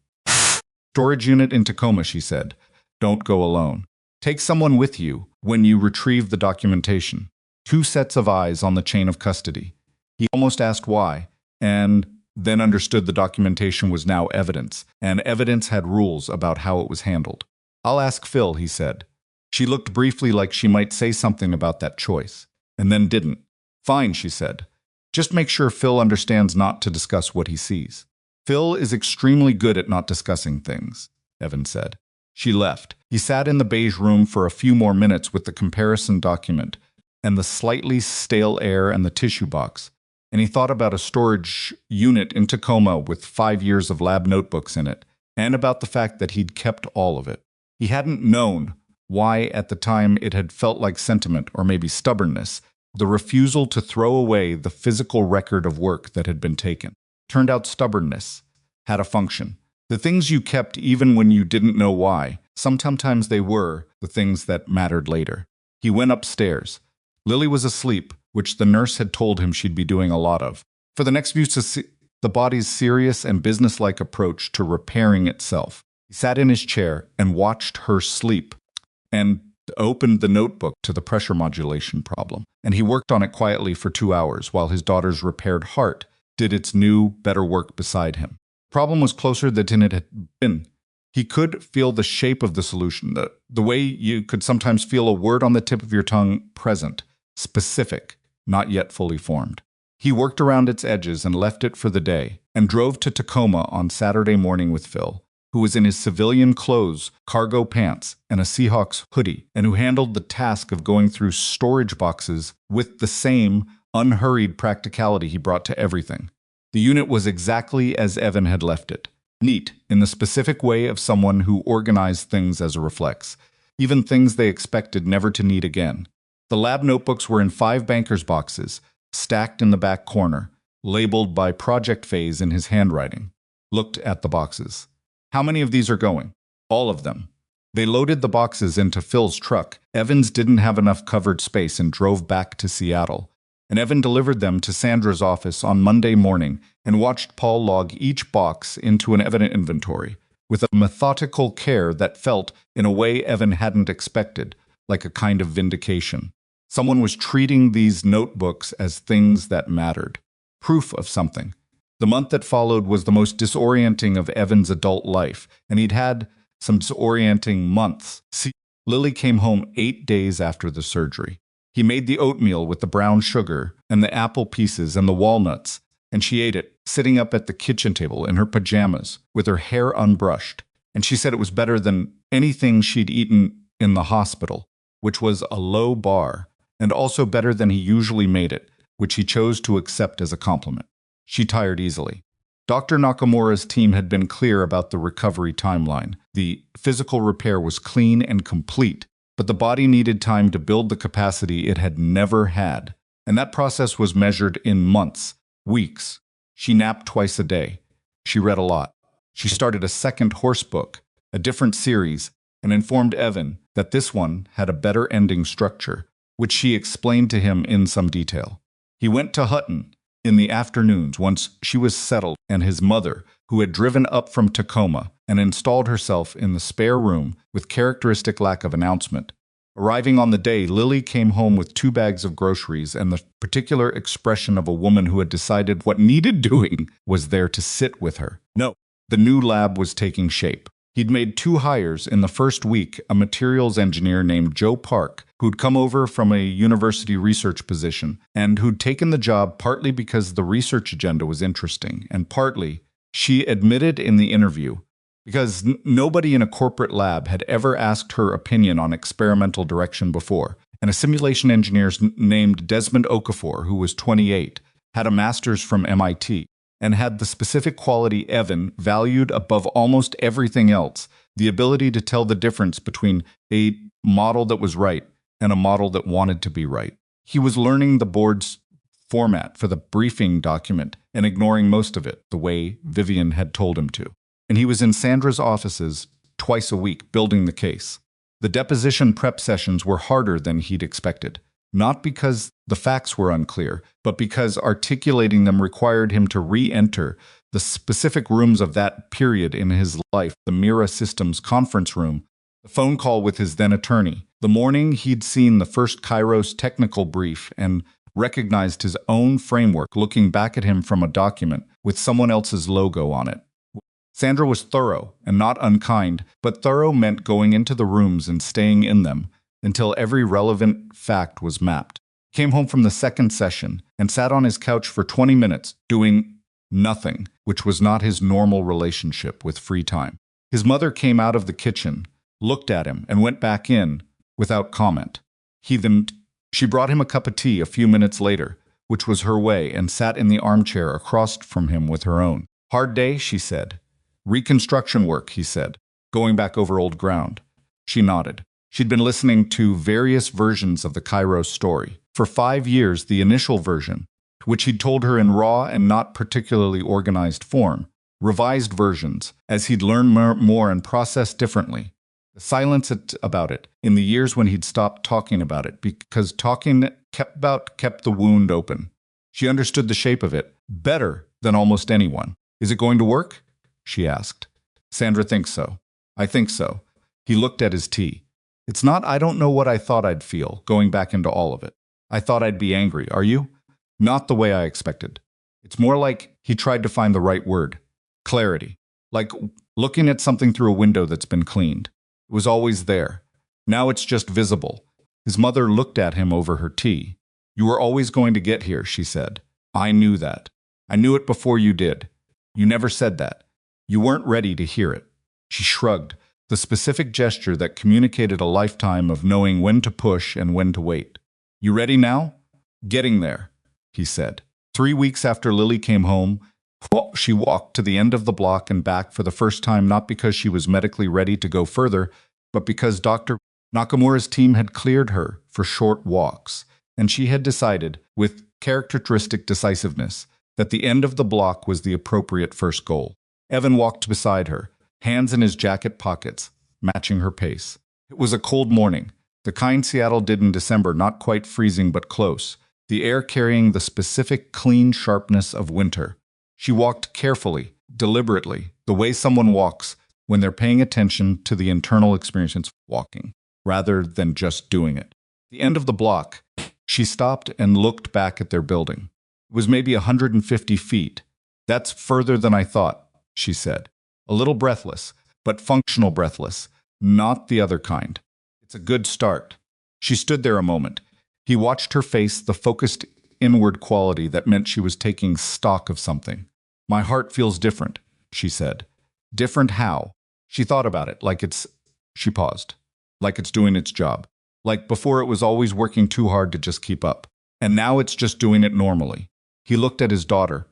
Storage unit in Tacoma, she said. Don't go alone. Take someone with you when you retrieve the documentation. 2 sets of eyes on the chain of custody. He almost asked why, and then understood the documentation was now evidence, and evidence had rules about how it was handled. I'll ask Phil, he said. She looked briefly like she might say something about that choice, and then didn't. Fine, she said. Just make sure Phil understands not to discuss what he sees. Phil is extremely good at not discussing things, Evan said. She left. He sat in the beige room for a few more minutes with the comparison document and the slightly stale air and the tissue box, and he thought about a storage unit in Tacoma with 5 years of lab notebooks in it, and about the fact that he'd kept all of it. He hadn't known why at the time it had felt like sentiment or maybe stubbornness, the refusal to throw away the physical record of work that had been taken. Turned out stubbornness had a function. The things you kept even when you didn't know why, sometimes they were the things that mattered later. He went upstairs. Lily was asleep, which the nurse had told him she'd be doing a lot of. For the next few the body's serious and businesslike approach to repairing itself. He sat in his chair and watched her sleep and opened the notebook to the pressure modulation problem. And he worked on it quietly for 2 hours while his daughter's repaired heart did its new, better work beside him. The problem was closer than it had been. He could feel the shape of the solution, the way you could sometimes feel a word on the tip of your tongue present, specific, not yet fully formed. He worked around its edges and left it for the day, and drove to Tacoma on Saturday morning with Phil, who was in his civilian clothes, cargo pants, and a Seahawks hoodie, and who handled the task of going through storage boxes with the same unhurried practicality he brought to everything. The unit was exactly as Evan had left it. Neat, in the specific way of someone who organized things as a reflex, even things they expected never to need again. The lab notebooks were in 5 banker's boxes, stacked in the back corner, labeled by project phase in his handwriting. Looked at the boxes. How many of these are going? All of them. They loaded the boxes into Phil's truck. Evans didn't have enough covered space and drove back to Seattle. and Evan delivered them to Sandra's office on Monday morning and watched Paul log each box into an evidence inventory with a methodical care that felt, in a way Evan hadn't expected, like a kind of vindication. Someone was treating these notebooks as things that mattered, proof of something. The month that followed was the most disorienting of Evan's adult life, and he'd had some disorienting months. See, Lily came home 8 days after the surgery. He made the oatmeal with the brown sugar and the apple pieces and the walnuts, and she ate it, sitting up at the kitchen table in her pajamas, with her hair unbrushed. And she said it was better than anything she'd eaten in the hospital, which was a low bar, and also better than he usually made it, which he chose to accept as a compliment. She tired easily. Dr. Nakamura's team had been clear about the recovery timeline. The physical repair was clean and complete, but the body needed time to build the capacity it had never had. And that process was measured in months, weeks. She napped twice a day. She read a lot. She started a second horse book, a different series, and informed Evan that this one had a better ending structure, which she explained to him in some detail. He went to Hutton in the afternoons once she was settled, and his mother, who had driven up from Tacoma and installed herself in the spare room with characteristic lack of announcement. Arriving on the day, Lily came home with 2 bags of groceries, and the particular expression of a woman who had decided what needed doing was there to sit with her. No, the new lab was taking shape. He'd made 2 hires in the first week, a materials engineer named Joe Park, who'd come over from a university research position, and who'd taken the job partly because the research agenda was interesting, and partly, she admitted in the interview, because nobody in a corporate lab had ever asked her opinion on experimental direction before, and a simulation engineer named Desmond Okafor, who was 28, had a master's from MIT, and had the specific quality Evan valued above almost everything else, the ability to tell the difference between a model that was right and a model that wanted to be right. He was learning the board's format for the briefing document and ignoring most of it, the way Vivian had told him to. And he was in Sandra's offices twice a week building the case. The deposition prep sessions were harder than he'd expected, not because the facts were unclear, but because articulating them required him to re-enter the specific rooms of that period in his life, the Mira Systems conference room, the phone call with his then attorney, the morning he'd seen the first Kairos technical brief and recognized his own framework looking back at him from a document with someone else's logo on it. Sandra was thorough and not unkind, but thorough meant going into the rooms and staying in them until every relevant fact was mapped. He came home from the second session and sat on his couch for 20 minutes doing nothing, which was not his normal relationship with free time. His mother came out of the kitchen, looked at him, and went back in without comment. She brought him a cup of tea a few minutes later, which was her way, and sat in the armchair across from him with her own. "Hard day," she said. "Reconstruction work," he said, "going back over old ground." She nodded. She'd been listening to various versions of the Kairos story. For 5 years, the initial version, which he'd told her in raw and not particularly organized form, revised versions, as he'd learned more and processed differently. The silence about it, in the years when he'd stopped talking about it, because talking kept the wound open. She understood the shape of it better than almost anyone. "Is it going to work?" she asked. "Sandra thinks so." "I think so." He looked at his tea. "It's not I don't know what I thought I'd feel, going back into all of it. I thought I'd be angry, are you? Not the way I expected. It's more like," he tried to find the right word, "clarity. Like looking at something through a window that's been cleaned. It was always there. Now it's just visible." His mother looked at him over her tea. "You were always going to get here," she said. "I knew that. I knew it before you did. You never said that. You weren't ready to hear it." She shrugged, the specific gesture that communicated a lifetime of knowing when to push and when to wait. "You ready now?" "Getting there," he said. 3 weeks after Lily came home, she walked to the end of the block and back for the first time, not because she was medically ready to go further, but because Dr. Nakamura's team had cleared her for short walks, and she had decided, with characteristic decisiveness, that the end of the block was the appropriate first goal. Evan walked beside her, hands in his jacket pockets, matching her pace. It was a cold morning, the kind Seattle did in December, not quite freezing but close, the air carrying the specific clean sharpness of winter. She walked carefully, deliberately, the way someone walks when they're paying attention to the internal experience of walking, rather than just doing it. At the end of the block, she stopped and looked back at their building. It was maybe 150 feet. That's further than I thought, she said. A little breathless, but functional breathless, not the other kind. It's a good start. She stood there a moment. He watched her face, the focused inward quality that meant she was taking stock of something. My heart feels different, she said. Different how? She thought about it, she paused, like it's doing its job. Like before it was always working too hard to just keep up. And now it's just doing it normally. He looked at his daughter,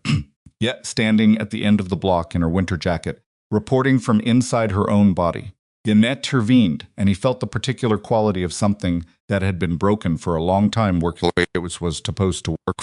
yet standing at the end of the block in her winter jacket, reporting from inside her own body. Annette intervened, and he felt the particular quality of something that had been broken for a long time working the way it was supposed to work.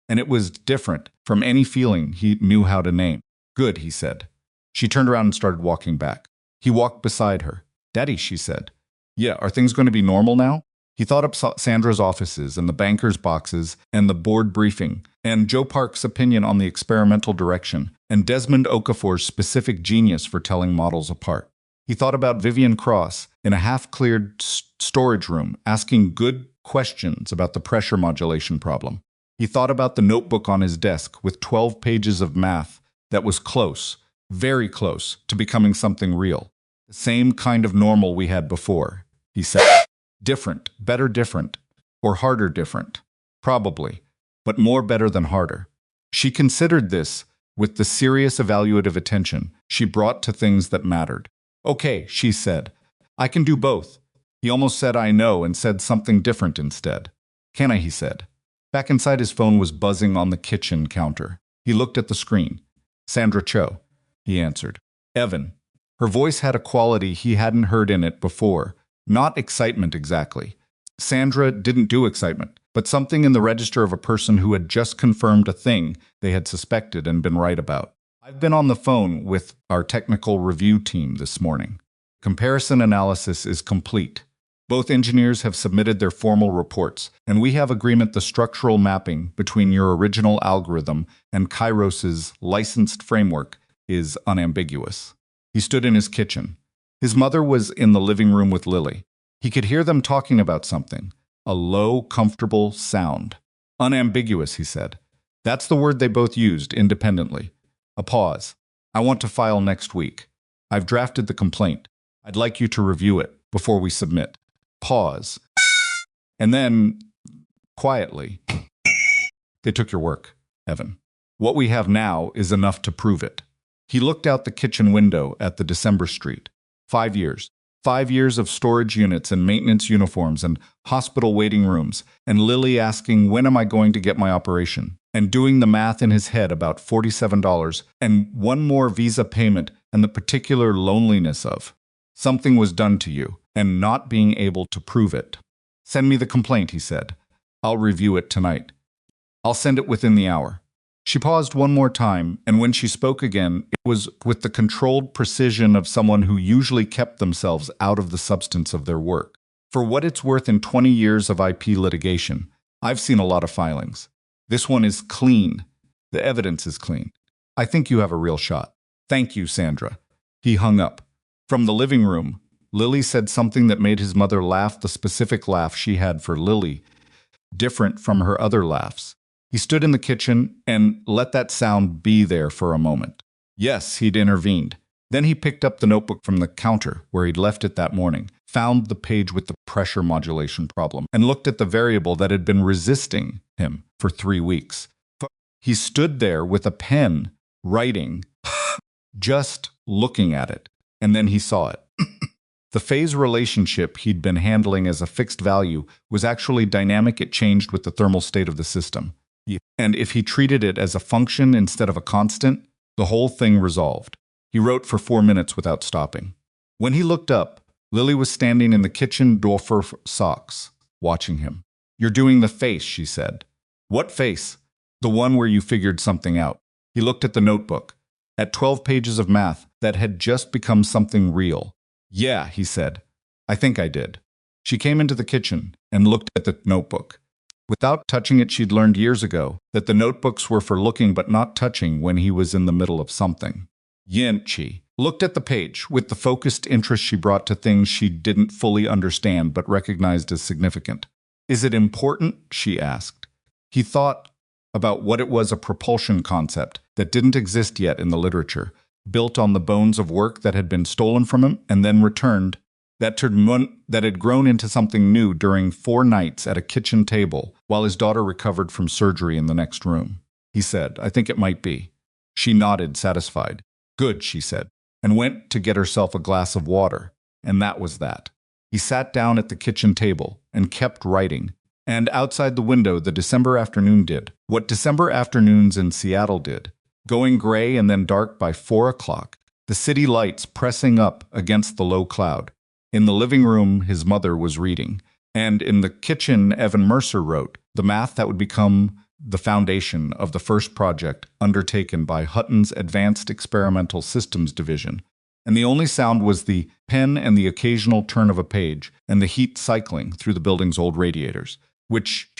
And it was different from any feeling he knew how to name. Good, he said. She turned around and started walking back. He walked beside her. Daddy, she said. Yeah, are things going to be normal now? He thought up Sandra's offices and the banker's boxes and the board briefing, and Joe Park's opinion on the experimental direction, and Desmond Okafor's specific genius for telling models apart. He thought about Vivian Cross in a half-cleared storage room, asking good questions about the pressure modulation problem. He thought about the notebook on his desk with 12 pages of math that was close, very close, to becoming something real. The same kind of normal we had before, he said. Different, better different, or harder different. Probably, but more better than harder. She considered this with the serious evaluative attention she brought to things that mattered. Okay, she said. I can do both. He almost said I know and said something different instead. Can I, he said. Back inside his phone was buzzing on the kitchen counter. He looked at the screen. Sandra Cho, he answered. Evan. Her voice had a quality he hadn't heard in it before. Not excitement exactly. Sandra didn't do excitement, but something in the register of a person who had just confirmed a thing they had suspected and been right about. I've been on the phone with our technical review team this morning. Comparison analysis is complete. Both engineers have submitted their formal reports, and we have agreement the structural mapping between your original algorithm and Kairos's licensed framework is unambiguous. He stood in his kitchen. His mother was in the living room with Lily. He could hear them talking about something, a low, comfortable sound. Unambiguous, he said. That's the word they both used independently. A pause. I want to file next week. I've drafted the complaint. I'd like you to review it before we submit. Pause. And then, quietly, they took your work, Evan. What we have now is enough to prove it. He looked out the kitchen window at the December street. 5 years. 5 years of storage units and maintenance uniforms and hospital waiting rooms, and Lily asking, when am I going to get my operation? And doing the math in his head about $47, and one more visa payment, and the particular loneliness of something was done to you, and not being able to prove it. Send me the complaint, he said. I'll review it tonight. I'll send it within the hour. She paused one more time, and when she spoke again, it was with the controlled precision of someone who usually kept themselves out of the substance of their work. For what it's worth, in 20 years of IP litigation, I've seen a lot of filings. This one is clean. The evidence is clean. I think you have a real shot. Thank you, Sandra. He hung up. From the living room, Lily said something that made his mother laugh, the specific laugh she had for Lily, different from her other laughs. He stood in the kitchen and let that sound be there for a moment. Yes, he'd intervened. Then he picked up the notebook from the counter where he'd left it that morning, found the page with the pressure modulation problem, and looked at the variable that had been resisting him for 3 weeks. He stood there with a pen, writing, just looking at it, and then he saw it. The phase relationship he'd been handling as a fixed value was actually dynamic. It changed with the thermal state of the system. And if he treated it as a function instead of a constant, the whole thing resolved. He wrote for 4 minutes without stopping. When he looked up, Lily was standing in the kitchen door for socks, watching him. You're doing the face, she said. What face? The one where you figured something out. He looked at the notebook, at 12 pages of math that had just become something real. Yeah, he said. I think I did. She came into the kitchen and looked at the notebook. Without touching it, she'd learned years ago that the notebooks were for looking but not touching when he was in the middle of something. Yenchi looked at the page with the focused interest she brought to things she didn't fully understand but recognized as significant. Is it important? She asked. He thought about what it was, a propulsion concept that didn't exist yet in the literature, built on the bones of work that had been stolen from him and then returned, that had grown into something new during 4 nights at a kitchen table while his daughter recovered from surgery in the next room. He said, I think it might be. She nodded, satisfied. Good, she said, and went to get herself a glass of water, and that was that. He sat down at the kitchen table and kept writing, and outside the window the December afternoon did what December afternoons in Seattle did, going gray and then dark by 4 o'clock, the city lights pressing up against the low cloud. In the living room, his mother was reading, and in the kitchen, Evan Mercer wrote the math that would become the foundation of the first project undertaken by Hutton's Advanced Experimental Systems Division. And the only sound was the pen and the occasional turn of a page and the heat cycling through the building's old radiators, which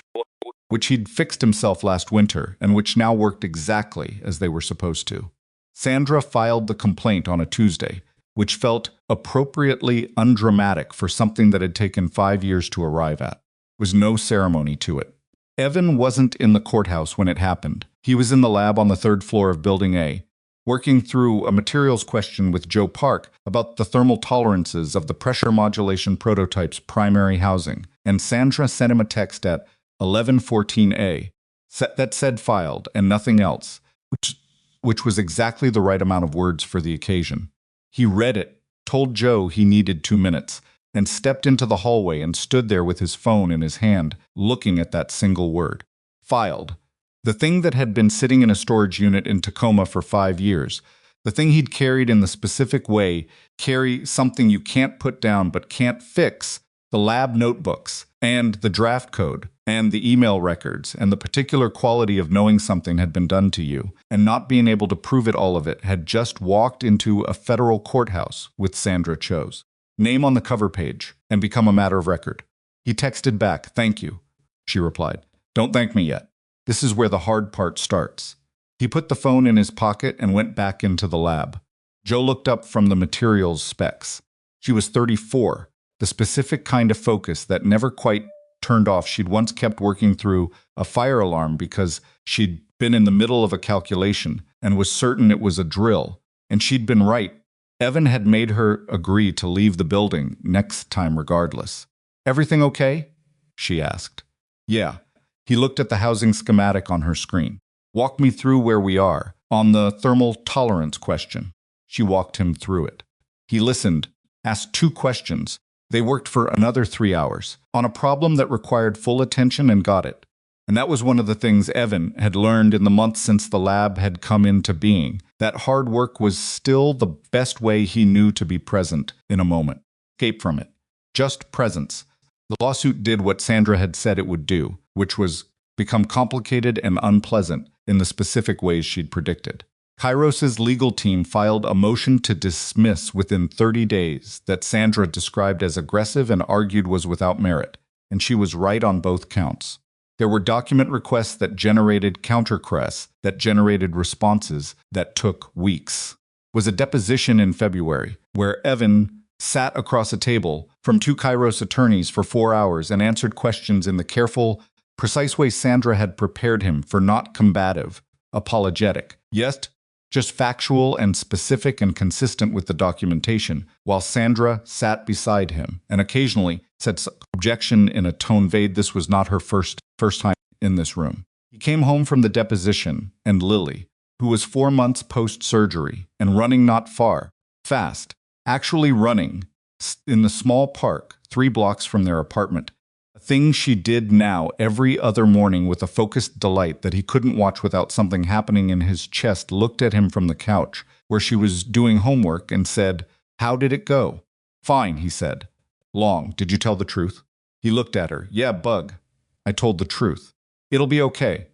he'd fixed himself last winter and which now worked exactly as they were supposed to. Sandra filed the complaint on a Tuesday, which felt appropriately undramatic for something that had taken 5 years to arrive at. There was no ceremony to it. Evan wasn't in the courthouse when it happened. He was in the lab on the 3rd floor of Building A, working through a materials question with Joe Park about the thermal tolerances of the pressure modulation prototype's primary housing, and Sandra sent him a text at 11:14 that said filed and nothing else, which was exactly the right amount of words for the occasion. He read it, told Joe he needed 2 minutes, and stepped into the hallway and stood there with his phone in his hand, looking at that single word. Filed. The thing that had been sitting in a storage unit in Tacoma for 5 years. The thing he'd carried in the specific way, carry something you can't put down but can't fix, the lab notebooks, and the draft code, and the email records, and the particular quality of knowing something had been done to you, and not being able to prove it, all of it had just walked into a federal courthouse with Sandra Cho's name on the cover page and become a matter of record. He texted back, "Thank you," she replied. "Don't thank me yet. This is where the hard part starts." He put the phone in his pocket and went back into the lab. Joe looked up from the materials specs. She was 34, the specific kind of focus that never quite turned off. She'd once kept working through a fire alarm because she'd been in the middle of a calculation and was certain it was a drill, and she'd been right. Evan had made her agree to leave the building next time regardless. "Everything okay?" she asked. "Yeah." He looked at the housing schematic on her screen. "Walk me through where we are, on the thermal tolerance question." She walked him through it. He listened, asked 2 questions. They worked for another 3 hours, on a problem that required full attention, and got it. And that was one of the things Evan had learned in the months since the lab had come into being, that hard work was still the best way he knew to be present in a moment. Escape from it. Just presence. The lawsuit did what Sandra had said it would do, which was become complicated and unpleasant in the specific ways she'd predicted. Kairos's legal team filed a motion to dismiss within 30 days that Sandra described as aggressive and argued was without merit, and she was right on both counts. There were document requests that generated counter-requests that generated responses that took weeks. Was a deposition in February where Evan sat across a table from 2 Kairos attorneys for 4 hours and answered questions in the careful, precise way Sandra had prepared him for, not combative, apologetic, yet just factual and specific and consistent with the documentation, while Sandra sat beside him and occasionally said objection in a tone vague. This was not her first time in this room. He came home from the deposition, and Lily, who was 4 months post-surgery and running not far, fast, actually running, in the small park 3 blocks from their apartment, a thing she did now every other morning with a focused delight that he couldn't watch without something happening in his chest, looked at him from the couch, where she was doing homework, and said, "How did it go?" "Fine," he said. "Long. Did you tell the truth?" He looked at her. "Yeah, bug. I told the truth. It'll be okay,"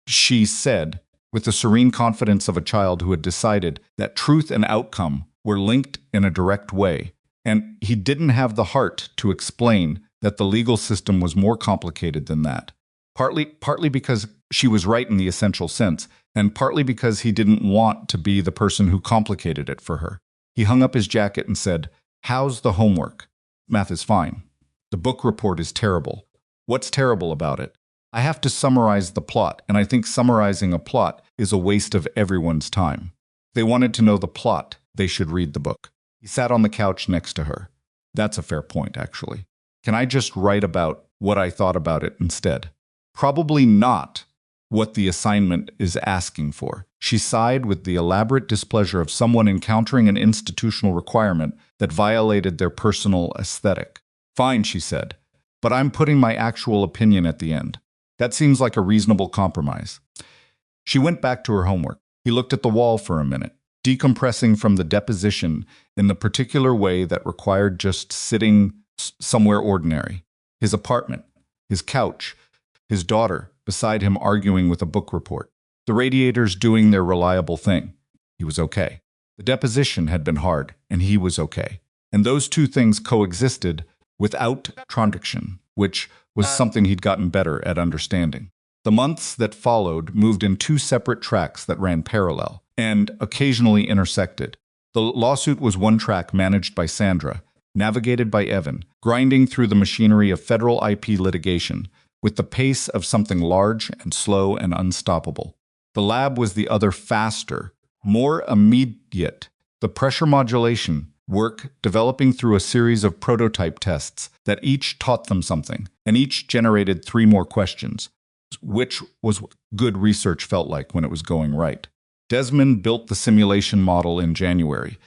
she said, with the serene confidence of a child who had decided that truth and outcome were linked in a direct way, and he didn't have the heart to explain that the legal system was more complicated than that. Partly because she was right in the essential sense, and partly because he didn't want to be the person who complicated it for her. He hung up his jacket and said, "How's the homework?" "Math is fine." "The book report is terrible." "What's terrible about it?" "I have to summarize the plot, and I think summarizing a plot is a waste of everyone's time." They wanted to know the plot. They should read the book. He sat on the couch next to her. "That's a fair point, actually. Can I just write about what I thought about it instead?" "Probably not what the assignment is asking for." She sighed with the elaborate displeasure of someone encountering an institutional requirement that violated their personal aesthetic. "Fine," she said, "but I'm putting my actual opinion at the end. That seems like a reasonable compromise." She went back to her homework. He looked at the wall for a minute, decompressing from the deposition in the particular way that required just sitting somewhere ordinary. His apartment, his couch, his daughter beside him arguing with a book report. The radiators doing their reliable thing. He was okay. The deposition had been hard, and he was okay. And those two things coexisted without contradiction, which was something he'd gotten better at understanding. The months that followed moved in two separate tracks that ran parallel and occasionally intersected. The lawsuit was one track managed by Sandra, navigated by Evan, grinding through the machinery of federal IP litigation with the pace of something large and slow and unstoppable. The lab was the other, faster, more immediate. The pressure modulation work developing through a series of prototype tests that each taught them something, and each generated 3 more questions, which was what good research felt like when it was going right. Desmond built the simulation model in January.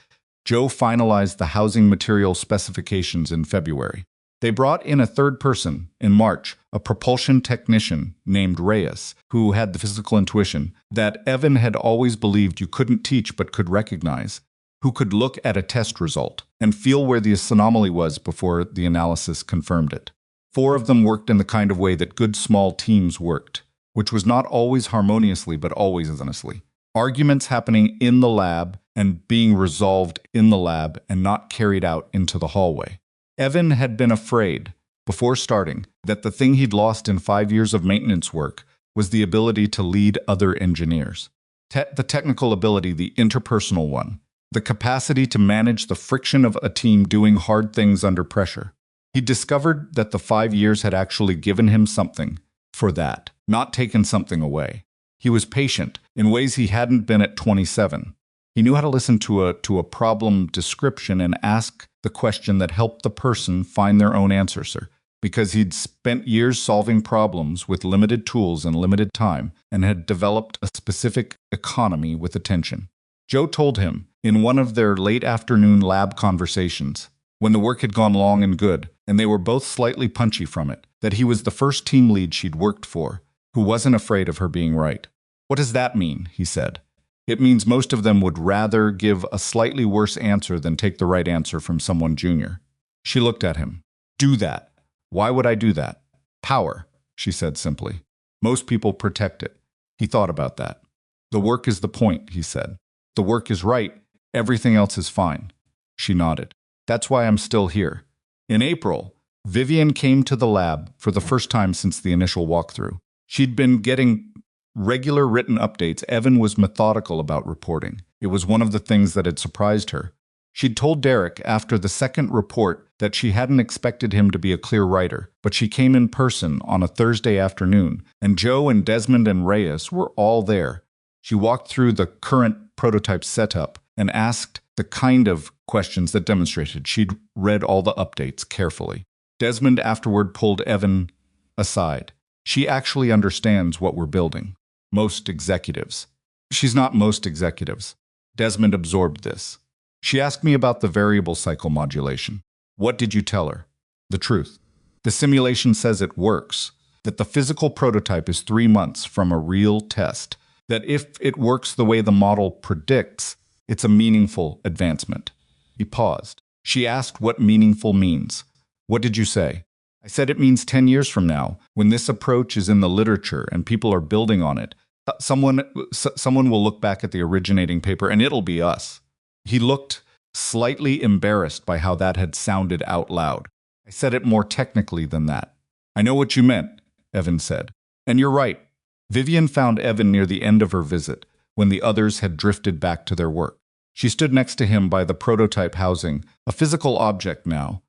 Joe finalized the housing material specifications in February. They brought in a third person in March, a propulsion technician named Reyes, who had the physical intuition that Evan had always believed you couldn't teach but could recognize, who could look at a test result and feel where the anomaly was before the analysis confirmed it. 4 of them worked in the kind of way that good small teams worked, which was not always harmoniously but always honestly. Arguments happening in the lab and being resolved in the lab and not carried out into the hallway. Evan had been afraid, before starting, that the thing he'd lost in 5 years of maintenance work was the ability to lead other engineers. The technical ability, the interpersonal one. The capacity to manage the friction of a team doing hard things under pressure. He discovered that the 5 years had actually given him something for that, not taken something away. He was patient in ways he hadn't been at 27. He knew how to listen to a problem description and ask the question that helped the person find their own answer, sir, because he'd spent years solving problems with limited tools and limited time and had developed a specific economy with attention. Joe told him in one of their late afternoon lab conversations, when the work had gone long and good, and they were both slightly punchy from it, that he was the first team lead she'd worked for, who wasn't afraid of her being right. "What does that mean?" he said. "It means most of them would rather give a slightly worse answer than take the right answer from someone junior." She looked at him. "Do that. Why would I do that?" "Power," she said simply. "Most people protect it." He thought about that. "The work is the point," he said. "The work is right. Everything else is fine." She nodded. "That's why I'm still here." In April, Vivian came to the lab for the first time since the initial walkthrough. She'd been getting regular written updates. Evan was methodical about reporting. It was one of the things that had surprised her. She'd told Derek after the second report that she hadn't expected him to be a clear writer, but she came in person on a Thursday afternoon, and Joe and Desmond and Reyes were all there. She walked through the current prototype setup and asked the kind of questions that demonstrated she'd read all the updates carefully. Desmond afterward pulled Evan aside. "She actually understands what we're building. Most executives." "She's not most executives." Desmond absorbed this. "She asked me about the variable cycle modulation." "What did you tell her?" "The truth. The simulation says it works, that the physical prototype is 3 months from a real test, that if it works the way the model predicts, it's a meaningful advancement." He paused. She asked what meaningful means. "What did you say?" "I said it means 10 years from now, when this approach is in the literature and people are building on it, someone will look back at the originating paper and it'll be us." He looked slightly embarrassed by how that had sounded out loud. I said it more technically than that. I know what you meant, Evan said. And you're right. Vivian found Evan near the end of her visit, when the others had drifted back to their work. She stood next to him by the prototype housing, a physical object now.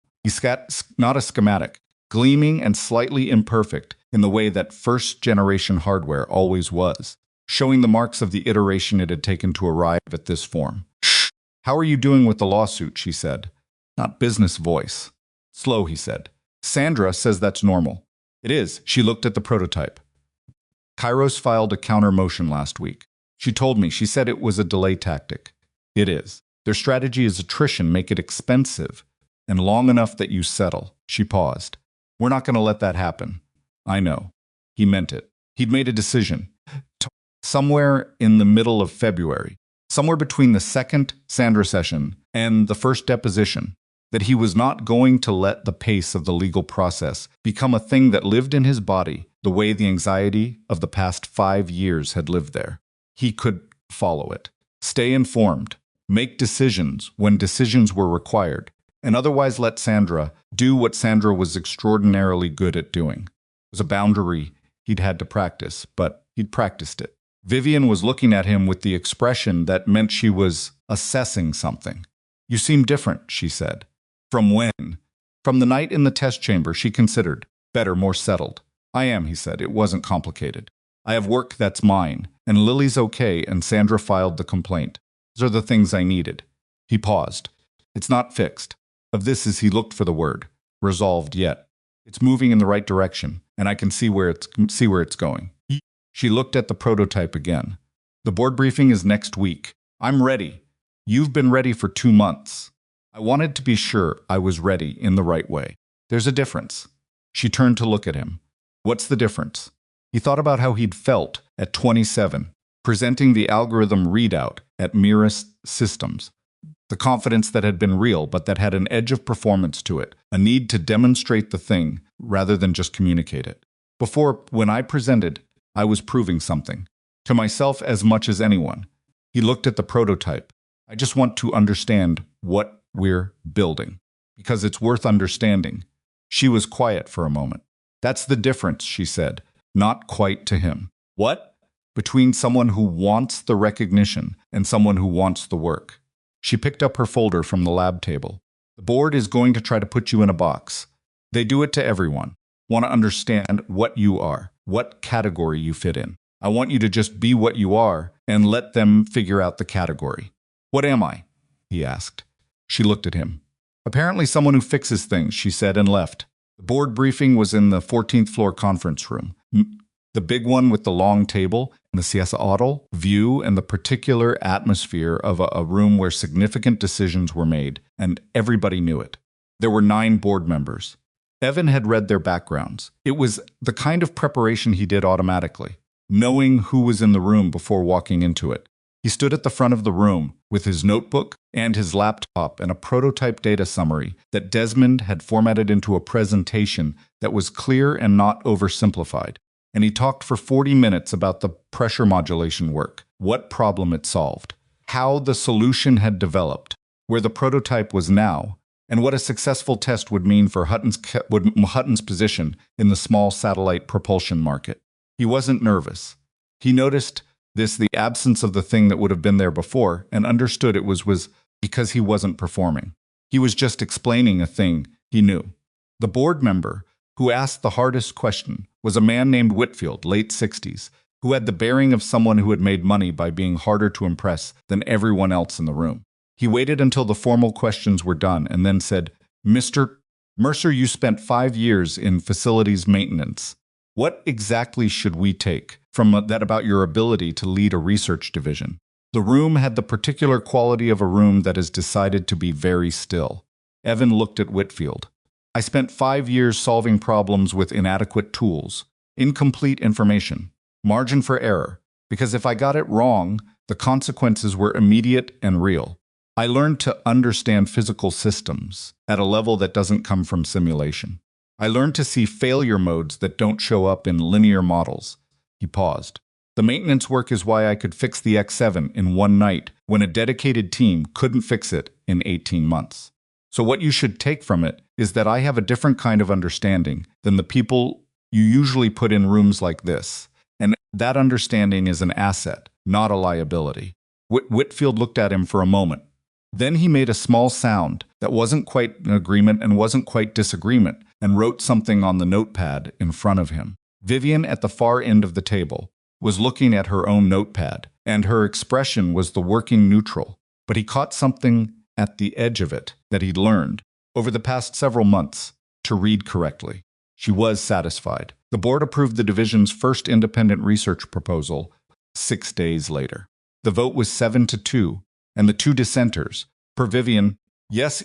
Not a schematic, gleaming and slightly imperfect in the way that first-generation hardware always was, showing the marks of the iteration it had taken to arrive at this form. "Shh! How are you doing with the lawsuit?" she said. Not business voice. "Slow," he said. "Sandra says that's normal." "It is." She looked at the prototype. Kairos filed a counter motion last week. She told me. She said it was a delay tactic. It is. Their strategy is attrition, make it expensive, and long enough that you settle. She paused. "We're not going to let that happen." "I know." He meant it. He'd made a decision. Somewhere in the middle of February, somewhere between the second Sandra session and the first deposition, that he was not going to let the pace of the legal process become a thing that lived in his body the way the anxiety of the past 5 years had lived there. He could follow it, stay informed, make decisions when decisions were required, and otherwise let Sandra do what Sandra was extraordinarily good at doing. It was a boundary he'd had to practice, but he'd practiced it. Vivian was looking at him with the expression that meant she was assessing something. "You seem different," she said. "From when?" "From the night in the test chamber," she considered. "Better, more settled." "I am," he said. "It wasn't complicated. I have work that's mine, and Lily's okay, and Sandra filed the complaint. Those are the things I needed." He paused. "It's not fixed." Of this as he looked for the word. "Resolved yet. It's moving in the right direction, and I can see where it's going." She looked at the prototype again. "The board briefing is next week. I'm ready. You've been ready for 2 months. I wanted to be sure I was ready in the right way. There's a difference." She turned to look at him. "What's the difference?" He thought about how he'd felt at 27, presenting the algorithm readout at Mirror's Systems. The confidence that had been real, but that had an edge of performance to it, a need to demonstrate the thing rather than just communicate it. Before, when I presented, I was proving something. To myself as much as anyone. He looked at the prototype. "I just want to understand what we're building. Because it's worth understanding." She was quiet for a moment. "That's the difference," she said. Not quite to him. "What?" "Between someone who wants the recognition and someone who wants the work." She picked up her folder from the lab table. "The board is going to try to put you in a box. They do it to everyone. Want to understand what you are, what category you fit in. I want you to just be what you are and let them figure out the category." "What am I?" he asked. She looked at him. "Apparently someone who fixes things," she said, and left. The board briefing was in the 14th floor conference room. The big one with the long table and the siesta view and the particular atmosphere of a room where significant decisions were made, and everybody knew it. There were 9 board members. Evan had read their backgrounds. It was the kind of preparation he did automatically, knowing who was in the room before walking into it. He stood at the front of the room with his notebook and his laptop and a prototype data summary that Desmond had formatted into a presentation that was clear and not oversimplified. And he talked for 40 minutes about the pressure modulation work, what problem it solved, how the solution had developed, where the prototype was now, and what a successful test would mean for Hutton's position in the small satellite propulsion market. He wasn't nervous. He noticed the absence of the thing that would have been there before, and understood it was because he wasn't performing. He was just explaining a thing he knew. The board member who asked the hardest question was a man named Whitfield, late 60s, who had the bearing of someone who had made money by being harder to impress than everyone else in the room. He waited until the formal questions were done and then said, "Mr. Mercer, you spent 5 years in facilities maintenance. What exactly should we take from that about your ability to lead a research division?" The room had the particular quality of a room that is decided to be very still. Evan looked at Whitfield. "I spent 5 years solving problems with inadequate tools, incomplete information, margin for error, because if I got it wrong, the consequences were immediate and real. I learned to understand physical systems at a level that doesn't come from simulation. I learned to see failure modes that don't show up in linear models." He paused. "The maintenance work is why I could fix the X7 in one night when a dedicated team couldn't fix it in 18 months. So what you should take from it is that I have a different kind of understanding than the people you usually put in rooms like this. And that understanding is an asset, not a liability. Whitfield looked at him for a moment. Then he made a small sound that wasn't quite an agreement and wasn't quite disagreement, and wrote something on the notepad in front of him. Vivian, at the far end of the table, was looking at her own notepad, and her expression was the working neutral. But he caught something at the edge of it that he'd learned over the past several months to read correctly. She was satisfied. The board approved the division's first independent research proposal 6 days later. The vote was 7-2, and the two dissenters, per Vivian, yes,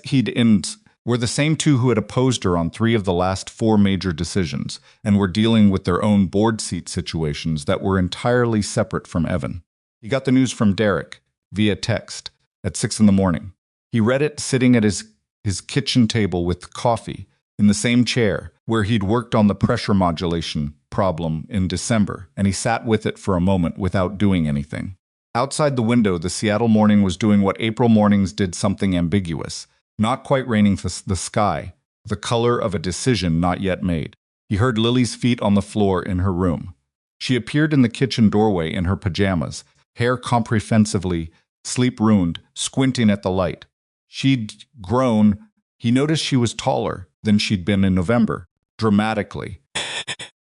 were the same two who had opposed her on 3 of the last 4 major decisions, and were dealing with their own board seat situations that were entirely separate from Evan. He got the news from Derek via text at 6 in the morning. He read it sitting at his kitchen table with coffee in the same chair where he'd worked on the pressure modulation problem in December, and he sat with it for a moment without doing anything. Outside the window, the Seattle morning was doing what April mornings did, something ambiguous, not quite raining the sky, the color of a decision not yet made. He heard Lily's feet on the floor in her room. She appeared in the kitchen doorway in her pajamas, hair comprehensively sleep-ruined, squinting at the light. She'd grown. He noticed she was taller than she'd been in November, dramatically,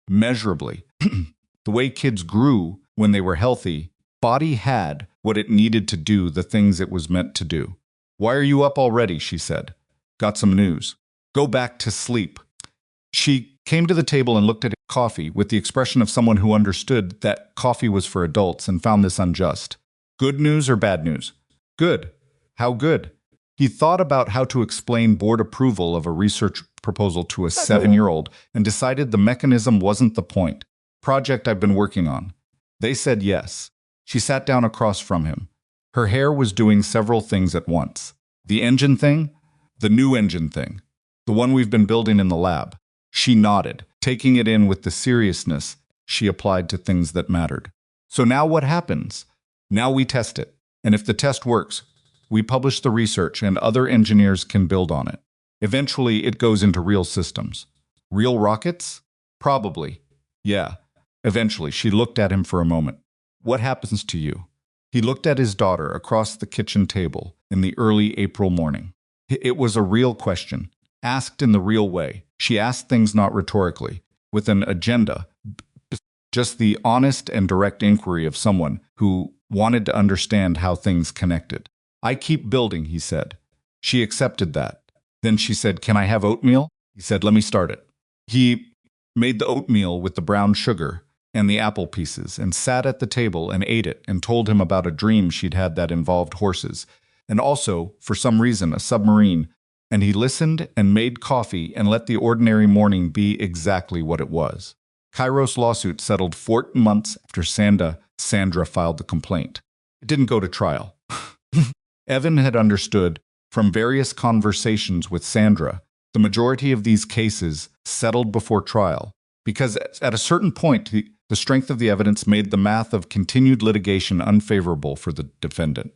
measurably. The way kids grew when they were healthy, body had what it needed to do the things it was meant to do. "Why are you up already?" she said. "Got some news." "Go back to sleep." She came to the table and looked at coffee with the expression of someone who understood that coffee was for adults and found this unjust. "Good news or bad news?" "Good." "How good?" He thought about how to explain board approval of a research proposal to a 7-year-old and decided the mechanism wasn't the point. "Project I've been working on." They said yes. She sat down across from him. Her hair was doing several things at once. "The engine thing?" "The new engine thing. The one we've been building in the lab." She nodded, taking it in with the seriousness she applied to things that mattered. "So now what happens?" "Now we test it. And if the test works, we publish the research and other engineers can build on it. Eventually, it goes into real systems." "Real rockets?" "Probably. Yeah. Eventually." She looked at him for a moment. "What happens to you?" He looked at his daughter across the kitchen table in the early April morning. It was a real question, asked in the real way. She asked things not rhetorically, with an agenda, just the honest and direct inquiry of someone who wanted to understand how things connected. "I keep building," he said. She accepted that. Then she said, "Can I have oatmeal?" He said, "Let me start it." He made the oatmeal with the brown sugar and the apple pieces, and sat at the table and ate it, and told him about a dream she'd had that involved horses, and also, for some reason, a submarine, and he listened and made coffee and let the ordinary morning be exactly what it was. Kairos' lawsuit settled 4 months after Sandra filed the complaint. It didn't go to trial. Evan had understood from various conversations with Sandra, the majority of these cases settled before trial, because at a certain point, the strength of the evidence made the math of continued litigation unfavorable for the defendant.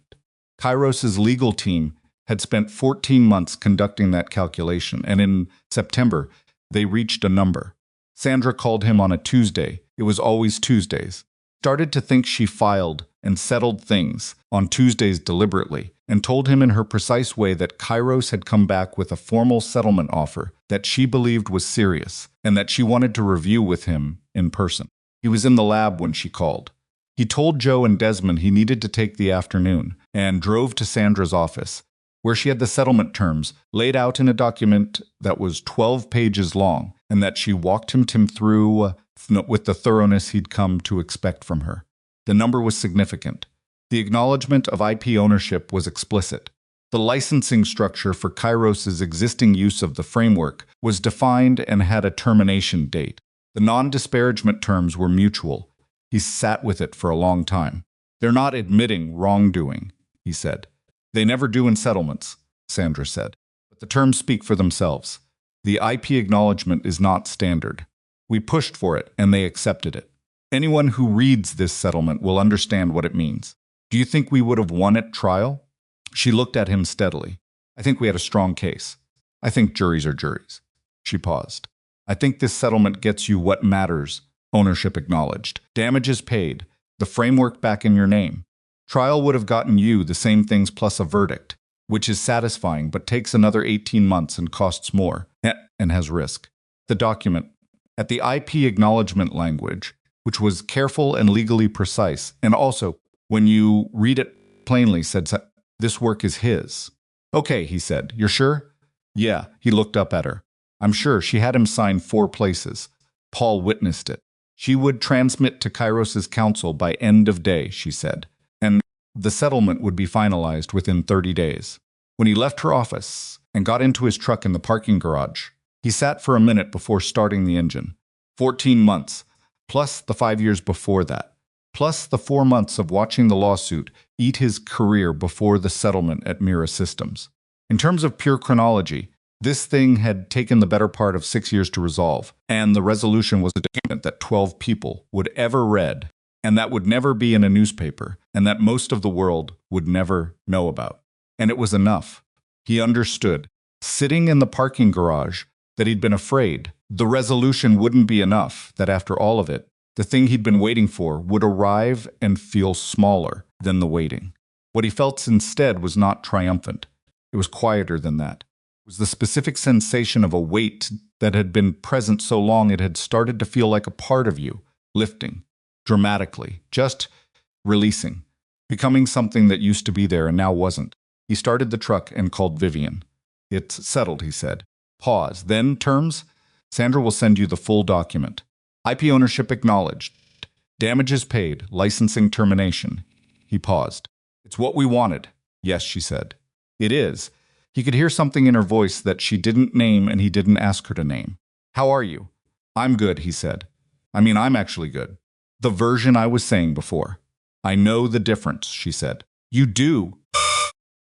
Kairos' legal team had spent 14 months conducting that calculation, and in September, they reached a number. Sandra called him on a Tuesday. It was always Tuesdays. Started to think she filed and settled things on Tuesdays deliberately, and told him in her precise way that Kairos had come back with a formal settlement offer that she believed was serious, and that she wanted to review with him in person. He was in the lab when she called. He told Joe and Desmond he needed to take the afternoon, and drove to Sandra's office, where she had the settlement terms laid out in a document that was 12 pages long, and that she walked him through with the thoroughness he'd come to expect from her. The number was significant. The acknowledgement of IP ownership was explicit. The licensing structure for Kairos' existing use of the framework was defined and had a termination date. The non-disparagement terms were mutual. He sat with it for a long time. "They're not admitting wrongdoing," he said. "They never do in settlements," Sandra said. "But the terms speak for themselves. The IP acknowledgement is not standard. We pushed for it, and they accepted it. Anyone who reads this settlement will understand what it means. Do you think we would have won at trial?" She looked at him steadily. I think we had a strong case. I think juries are juries. She paused. I think this settlement gets you what matters, ownership acknowledged. Damages paid, the framework back in your name. Trial would have gotten you the same things plus a verdict, which is satisfying but takes another 18 months and costs more, and has risk. The document, at the IP acknowledgement language, which was careful and legally precise, and also, when you read it plainly, said, this work is his. Okay, he said. You're sure? Yeah, he looked up at her. I'm sure. She had him sign 4 places. Paul witnessed it. She would transmit to Kairos's counsel by end of day, she said, and the settlement would be finalized within 30 days. When he left her office and got into his truck in the parking garage, he sat for a minute before starting the engine. 14 months, plus the 5 years before that, plus the 4 months of watching the lawsuit eat his career before the settlement at Mira Systems. In terms of pure chronology, this thing had taken the better part of 6 years to resolve, and the resolution was a document that 12 people would ever read, and that would never be in a newspaper, and that most of the world would never know about. And it was enough. He understood, sitting in the parking garage, that he'd been afraid the resolution wouldn't be enough, that after all of it, the thing he'd been waiting for would arrive and feel smaller than the waiting. What he felt instead was not triumphant. It was quieter than that. It was the specific sensation of a weight that had been present so long it had started to feel like a part of you, lifting, dramatically, just releasing, becoming something that used to be there and now wasn't. He started the truck and called Vivian. It's settled, he said. Pause. Then, terms? Sandra will send you the full document. IP ownership acknowledged. Damages paid. Licensing termination. He paused. It's what we wanted. Yes, she said. It is. He could hear something in her voice that she didn't name and he didn't ask her to name. How are you? I'm good, he said. I'm actually good. The version I was saying before. I know the difference, she said. You do.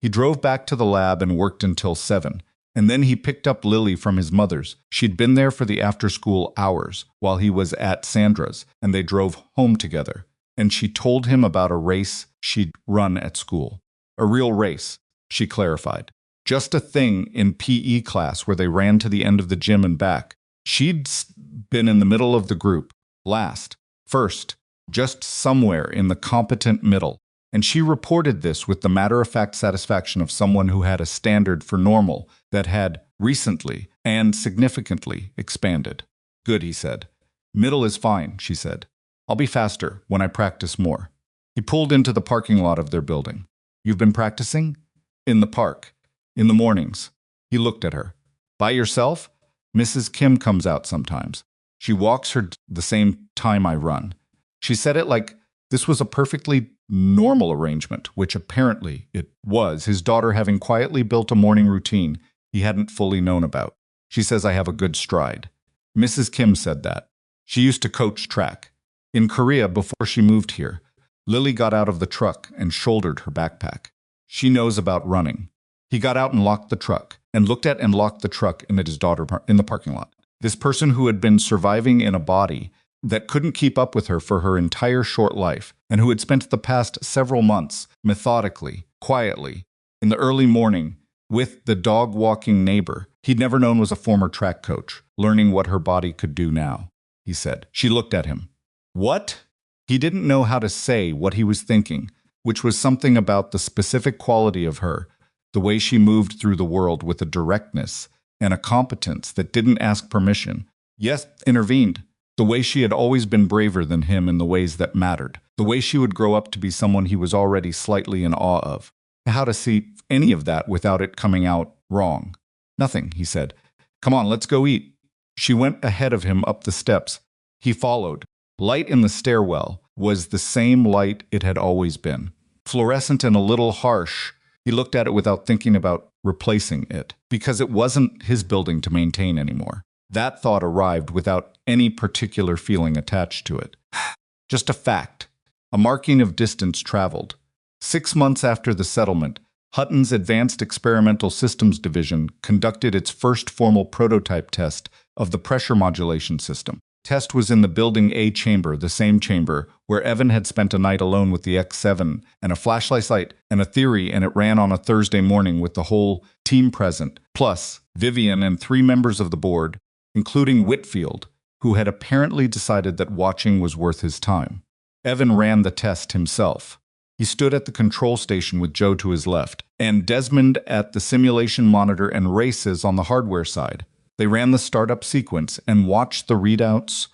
He drove back to the lab and worked until 7. And then he picked up Lily from his mother's. She'd been there for the after-school hours while he was at Sandra's, and they drove home together. And she told him about a race she'd run at school. A real race, she clarified. Just a thing in PE class where they ran to the end of the gym and back. She'd been in the middle of the group, last, first, just somewhere in the competent middle. And she reported this with the matter-of-fact satisfaction of someone who had a standard for normal that had recently and significantly expanded. Good, he said. Middle is fine, she said. I'll be faster when I practice more. He pulled into the parking lot of their building. You've been practicing? In the park. In the mornings. He looked at her. By yourself? Mrs. Kim comes out sometimes. She walks her the same time I run. She said it like this was a perfectly normal arrangement, which apparently it was, his daughter having quietly built a morning routine he hadn't fully known about. She says I have a good stride. Mrs. Kim said that. She used to coach track. In Korea, before she moved here, Lily got out of the truck and shouldered her backpack. She knows about running. He got out and locked the truck, and looked at and locked the truck and at his daughter in the parking lot. This person who had been surviving in a body that couldn't keep up with her for her entire short life, and who had spent the past several months methodically, quietly, in the early morning, with the dog-walking neighbor he'd never known was a former track coach, learning what her body could do now, he said. She looked at him. What? He didn't know how to say what he was thinking, which was something about the specific quality of her, the way she moved through the world with a directness and a competence that didn't ask permission. Yes, intervened. The way she had always been braver than him in the ways that mattered. The way she would grow up to be someone he was already slightly in awe of. How to see any of that without it coming out wrong. Nothing, he said. Come on, let's go eat. She went ahead of him up the steps. He followed. Light in the stairwell was the same light it had always been. Fluorescent and a little harsh. He looked at it without thinking about replacing it, because it wasn't his building to maintain anymore. That thought arrived without any particular feeling attached to it. Just a fact. A marking of distance traveled. 6 months after the settlement, Hutton's Advanced Experimental Systems Division conducted its first formal prototype test of the pressure modulation system. Test was in the Building A chamber, the same chamber where Evan had spent a night alone with the X7 and a flashlight light and a theory, and it ran on a Thursday morning with the whole team present, plus Vivian and 3 members of the board, including Whitfield, who had apparently decided that watching was worth his time. Evan ran the test himself. He stood at the control station with Joe to his left, and Desmond at the simulation monitor and races on the hardware side. They ran the startup sequence and watched the readouts,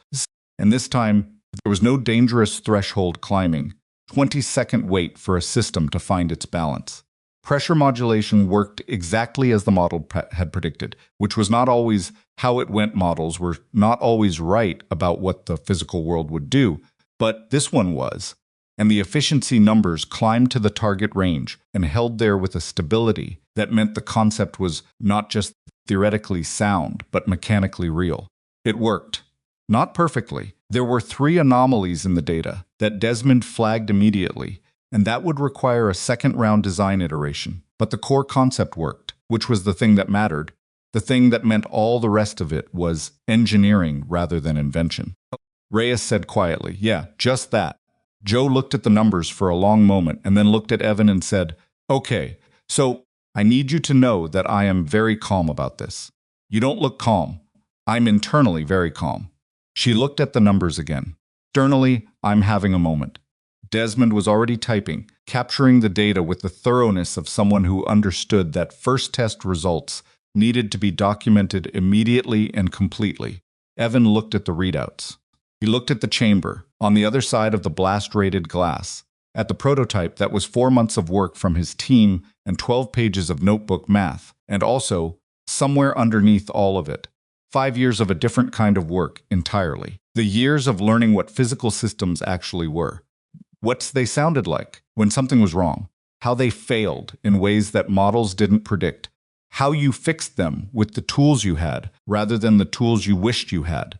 and this time, there was no dangerous threshold climbing, 20-second wait for a system to find its balance. Pressure modulation worked exactly as the model had predicted, which was not always how it went. Models were not always right about what the physical world would do, but this one was, and the efficiency numbers climbed to the target range and held there with a stability that meant the concept was not just theoretically sound, but mechanically real. It worked. Not perfectly. There were 3 anomalies in the data that Desmond flagged immediately, and that would require a second-round design iteration. But the core concept worked, which was the thing that mattered. The thing that meant all the rest of it was engineering rather than invention. Reyes said quietly, "Yeah, just that." Joe looked at the numbers for a long moment and then looked at Evan and said, "Okay, so I need you to know that I am very calm about this." "You don't look calm." "I'm internally very calm." She looked at the numbers again. "Externally, I'm having a moment." Desmond was already typing, capturing the data with the thoroughness of someone who understood that first test results needed to be documented immediately and completely. Evan looked at the readouts. He looked at the chamber, on the other side of the blast-rated glass, at the prototype that was 4 months of work from his team and 12 pages of notebook math, and also, somewhere underneath all of it, 5 years of a different kind of work entirely. The years of learning what physical systems actually were. What they sounded like when something was wrong. How they failed in ways that models didn't predict. How you fixed them with the tools you had rather than the tools you wished you had.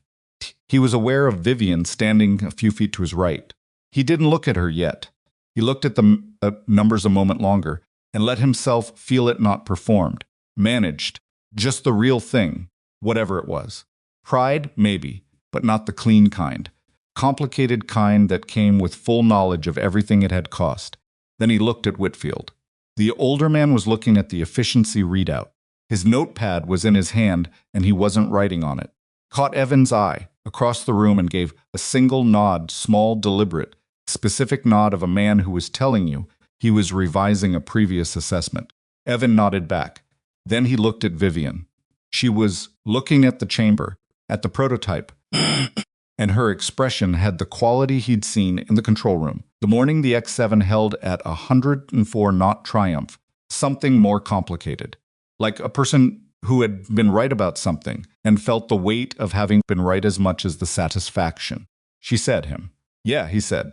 He was aware of Vivian standing a few feet to his right. He didn't look at her yet. He looked at the numbers a moment longer and let himself feel it not performed, managed, just the real thing, whatever it was. Pride, maybe, but not the clean kind. Complicated kind that came with full knowledge of everything it had cost. Then he looked at Whitfield. The older man was looking at the efficiency readout. His notepad was in his hand and he wasn't writing on it. Caught Evan's eye across the room and gave a single nod, small, deliberate, specific nod of a man who was telling you he was revising a previous assessment. Evan nodded back. Then he looked at Vivian. She was looking at the chamber, at the prototype, and her expression had the quality he'd seen in the control room. The morning the X7 held at 104-knot triumph, something more complicated. Like a person who had been right about something and felt the weight of having been right as much as the satisfaction. She said him. "Yeah," he said.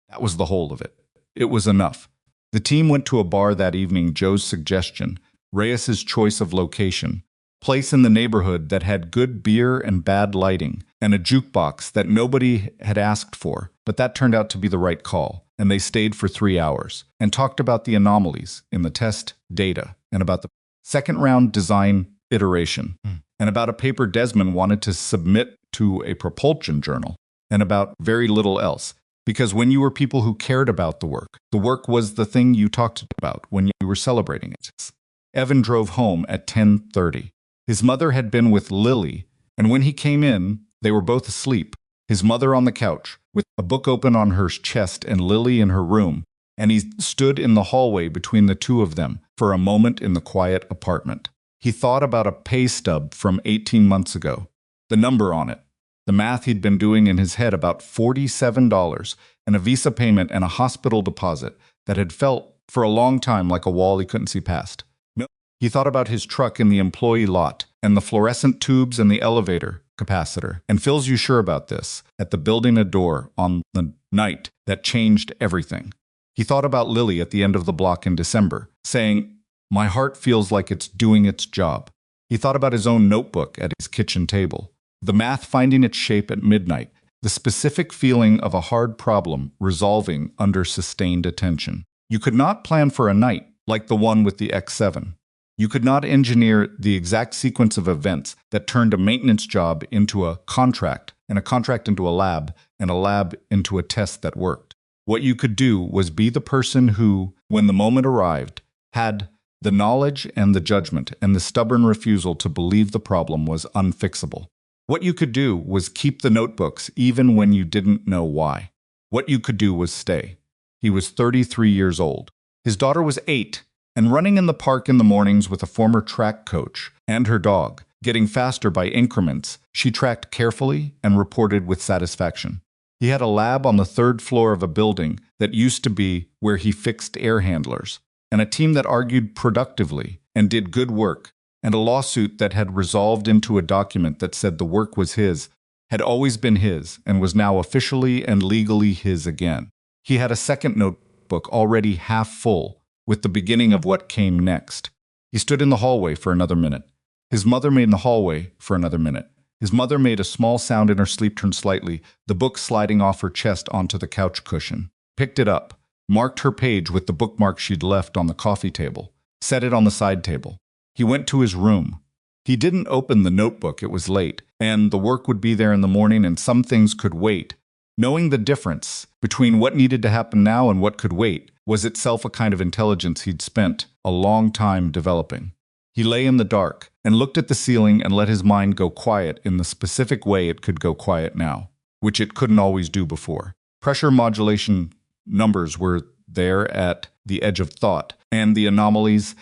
That was the whole of it. It was enough. The team went to a bar that evening. Joe's suggestion, Reyes's choice of location, place in the neighborhood that had good beer and bad lighting, and a jukebox that nobody had asked for, but that turned out to be the right call, and they stayed for 3 hours, and talked about the anomalies in the test data, and about the second-round design iteration, and about a paper Desmond wanted to submit to a propulsion journal, and about very little else. Because when you were people who cared about the work was the thing you talked about when you were celebrating it. Evan drove home at 10:30. His mother had been with Lily, and when he came in, they were both asleep. His mother on the couch, with a book open on her chest and Lily in her room, and he stood in the hallway between the two of them for a moment in the quiet apartment. He thought about a pay stub from 18 months ago, the number on it, the math he'd been doing in his head about $47, and a visa payment and a hospital deposit that had felt for a long time like a wall he couldn't see past. He thought about his truck in the employee lot, and the fluorescent tubes and the elevator capacitor. And Phil's you sure about this, at the building a door on the night that changed everything. He thought about Lily at the end of the block in December, saying, "My heart feels like it's doing its job." He thought about his own notebook at his kitchen table, the math finding its shape at midnight, the specific feeling of a hard problem resolving under sustained attention. You could not plan for a night like the one with the X7. You could not engineer the exact sequence of events that turned a maintenance job into a contract, and a contract into a lab, and a lab into a test that worked. What you could do was be the person who, when the moment arrived, had the knowledge and the judgment and the stubborn refusal to believe the problem was unfixable. What you could do was keep the notebooks even when you didn't know why. What you could do was stay. He was 33 years old. His daughter was 8, and running in the park in the mornings with a former track coach and her dog, getting faster by increments, she tracked carefully and reported with satisfaction. He had a lab on the 3rd floor of a building that used to be where he fixed air handlers, and a team that argued productively and did good work, and a lawsuit that had resolved into a document that said the work was his, had always been his, and was now officially and legally his again. He had a second notebook already half full, with the beginning of what came next. He stood in the hallway for another minute. His mother made in the hallway for another minute. His mother made a small sound in her sleep, turned slightly, the book sliding off her chest onto the couch cushion. Picked it up, marked her page with the bookmark she'd left on the coffee table, set it on the side table. He went to his room. He didn't open the notebook, it was late, and the work would be there in the morning and some things could wait. Knowing the difference between what needed to happen now and what could wait was itself a kind of intelligence he'd spent a long time developing. He lay in the dark and looked at the ceiling and let his mind go quiet in the specific way it could go quiet now, which it couldn't always do before. Pressure modulation numbers were there at the edge of thought, and the anomalies,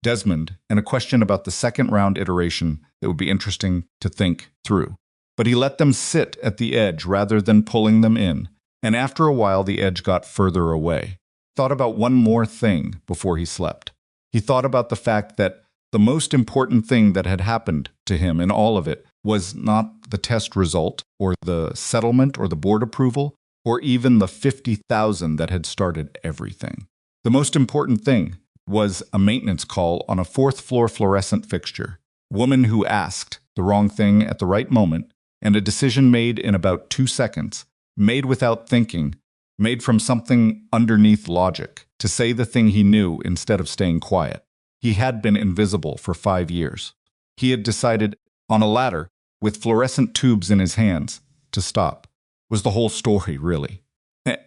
Desmond, and a question about the second round iteration that would be interesting to think through. But he let them sit at the edge rather than pulling them in, and after a while the edge got further away. Thought about one more thing before he slept. He thought about the fact that the most important thing that had happened to him in all of it was not the test result, or the settlement, or the board approval, or even the 50,000 that had started everything. The most important thing was a maintenance call on a 4th floor fluorescent fixture, woman who asked the wrong thing at the right moment, and a decision made in about 2 seconds, made without thinking, made from something underneath logic, to say the thing he knew instead of staying quiet. He had been invisible for 5 years. He had decided, on a ladder, with fluorescent tubes in his hands, to stop. Was the whole story, really.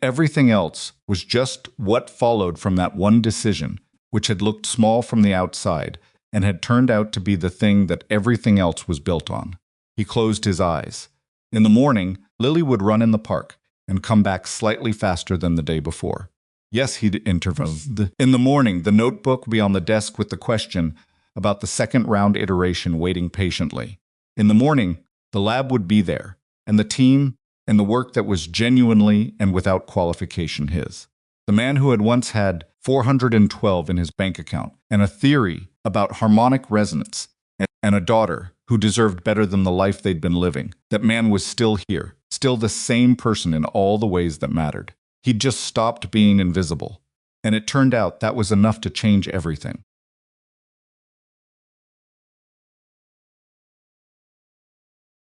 Everything else was just what followed from that one decision, which had looked small from the outside, and had turned out to be the thing that everything else was built on. He closed his eyes. In the morning, Lily would run in the park, and come back slightly faster than the day before. Yes, he'd intervened. In the morning, the notebook would be on the desk with the question about the second round iteration waiting patiently. In the morning, the lab would be there, and the team, and the work that was genuinely and without qualification his. The man who had once had 412 in his bank account, and a theory about harmonic resonance, and a daughter who deserved better than the life they'd been living. That man was still here, still the same person in all the ways that mattered. He'd just stopped being invisible. And it turned out that was enough to change everything.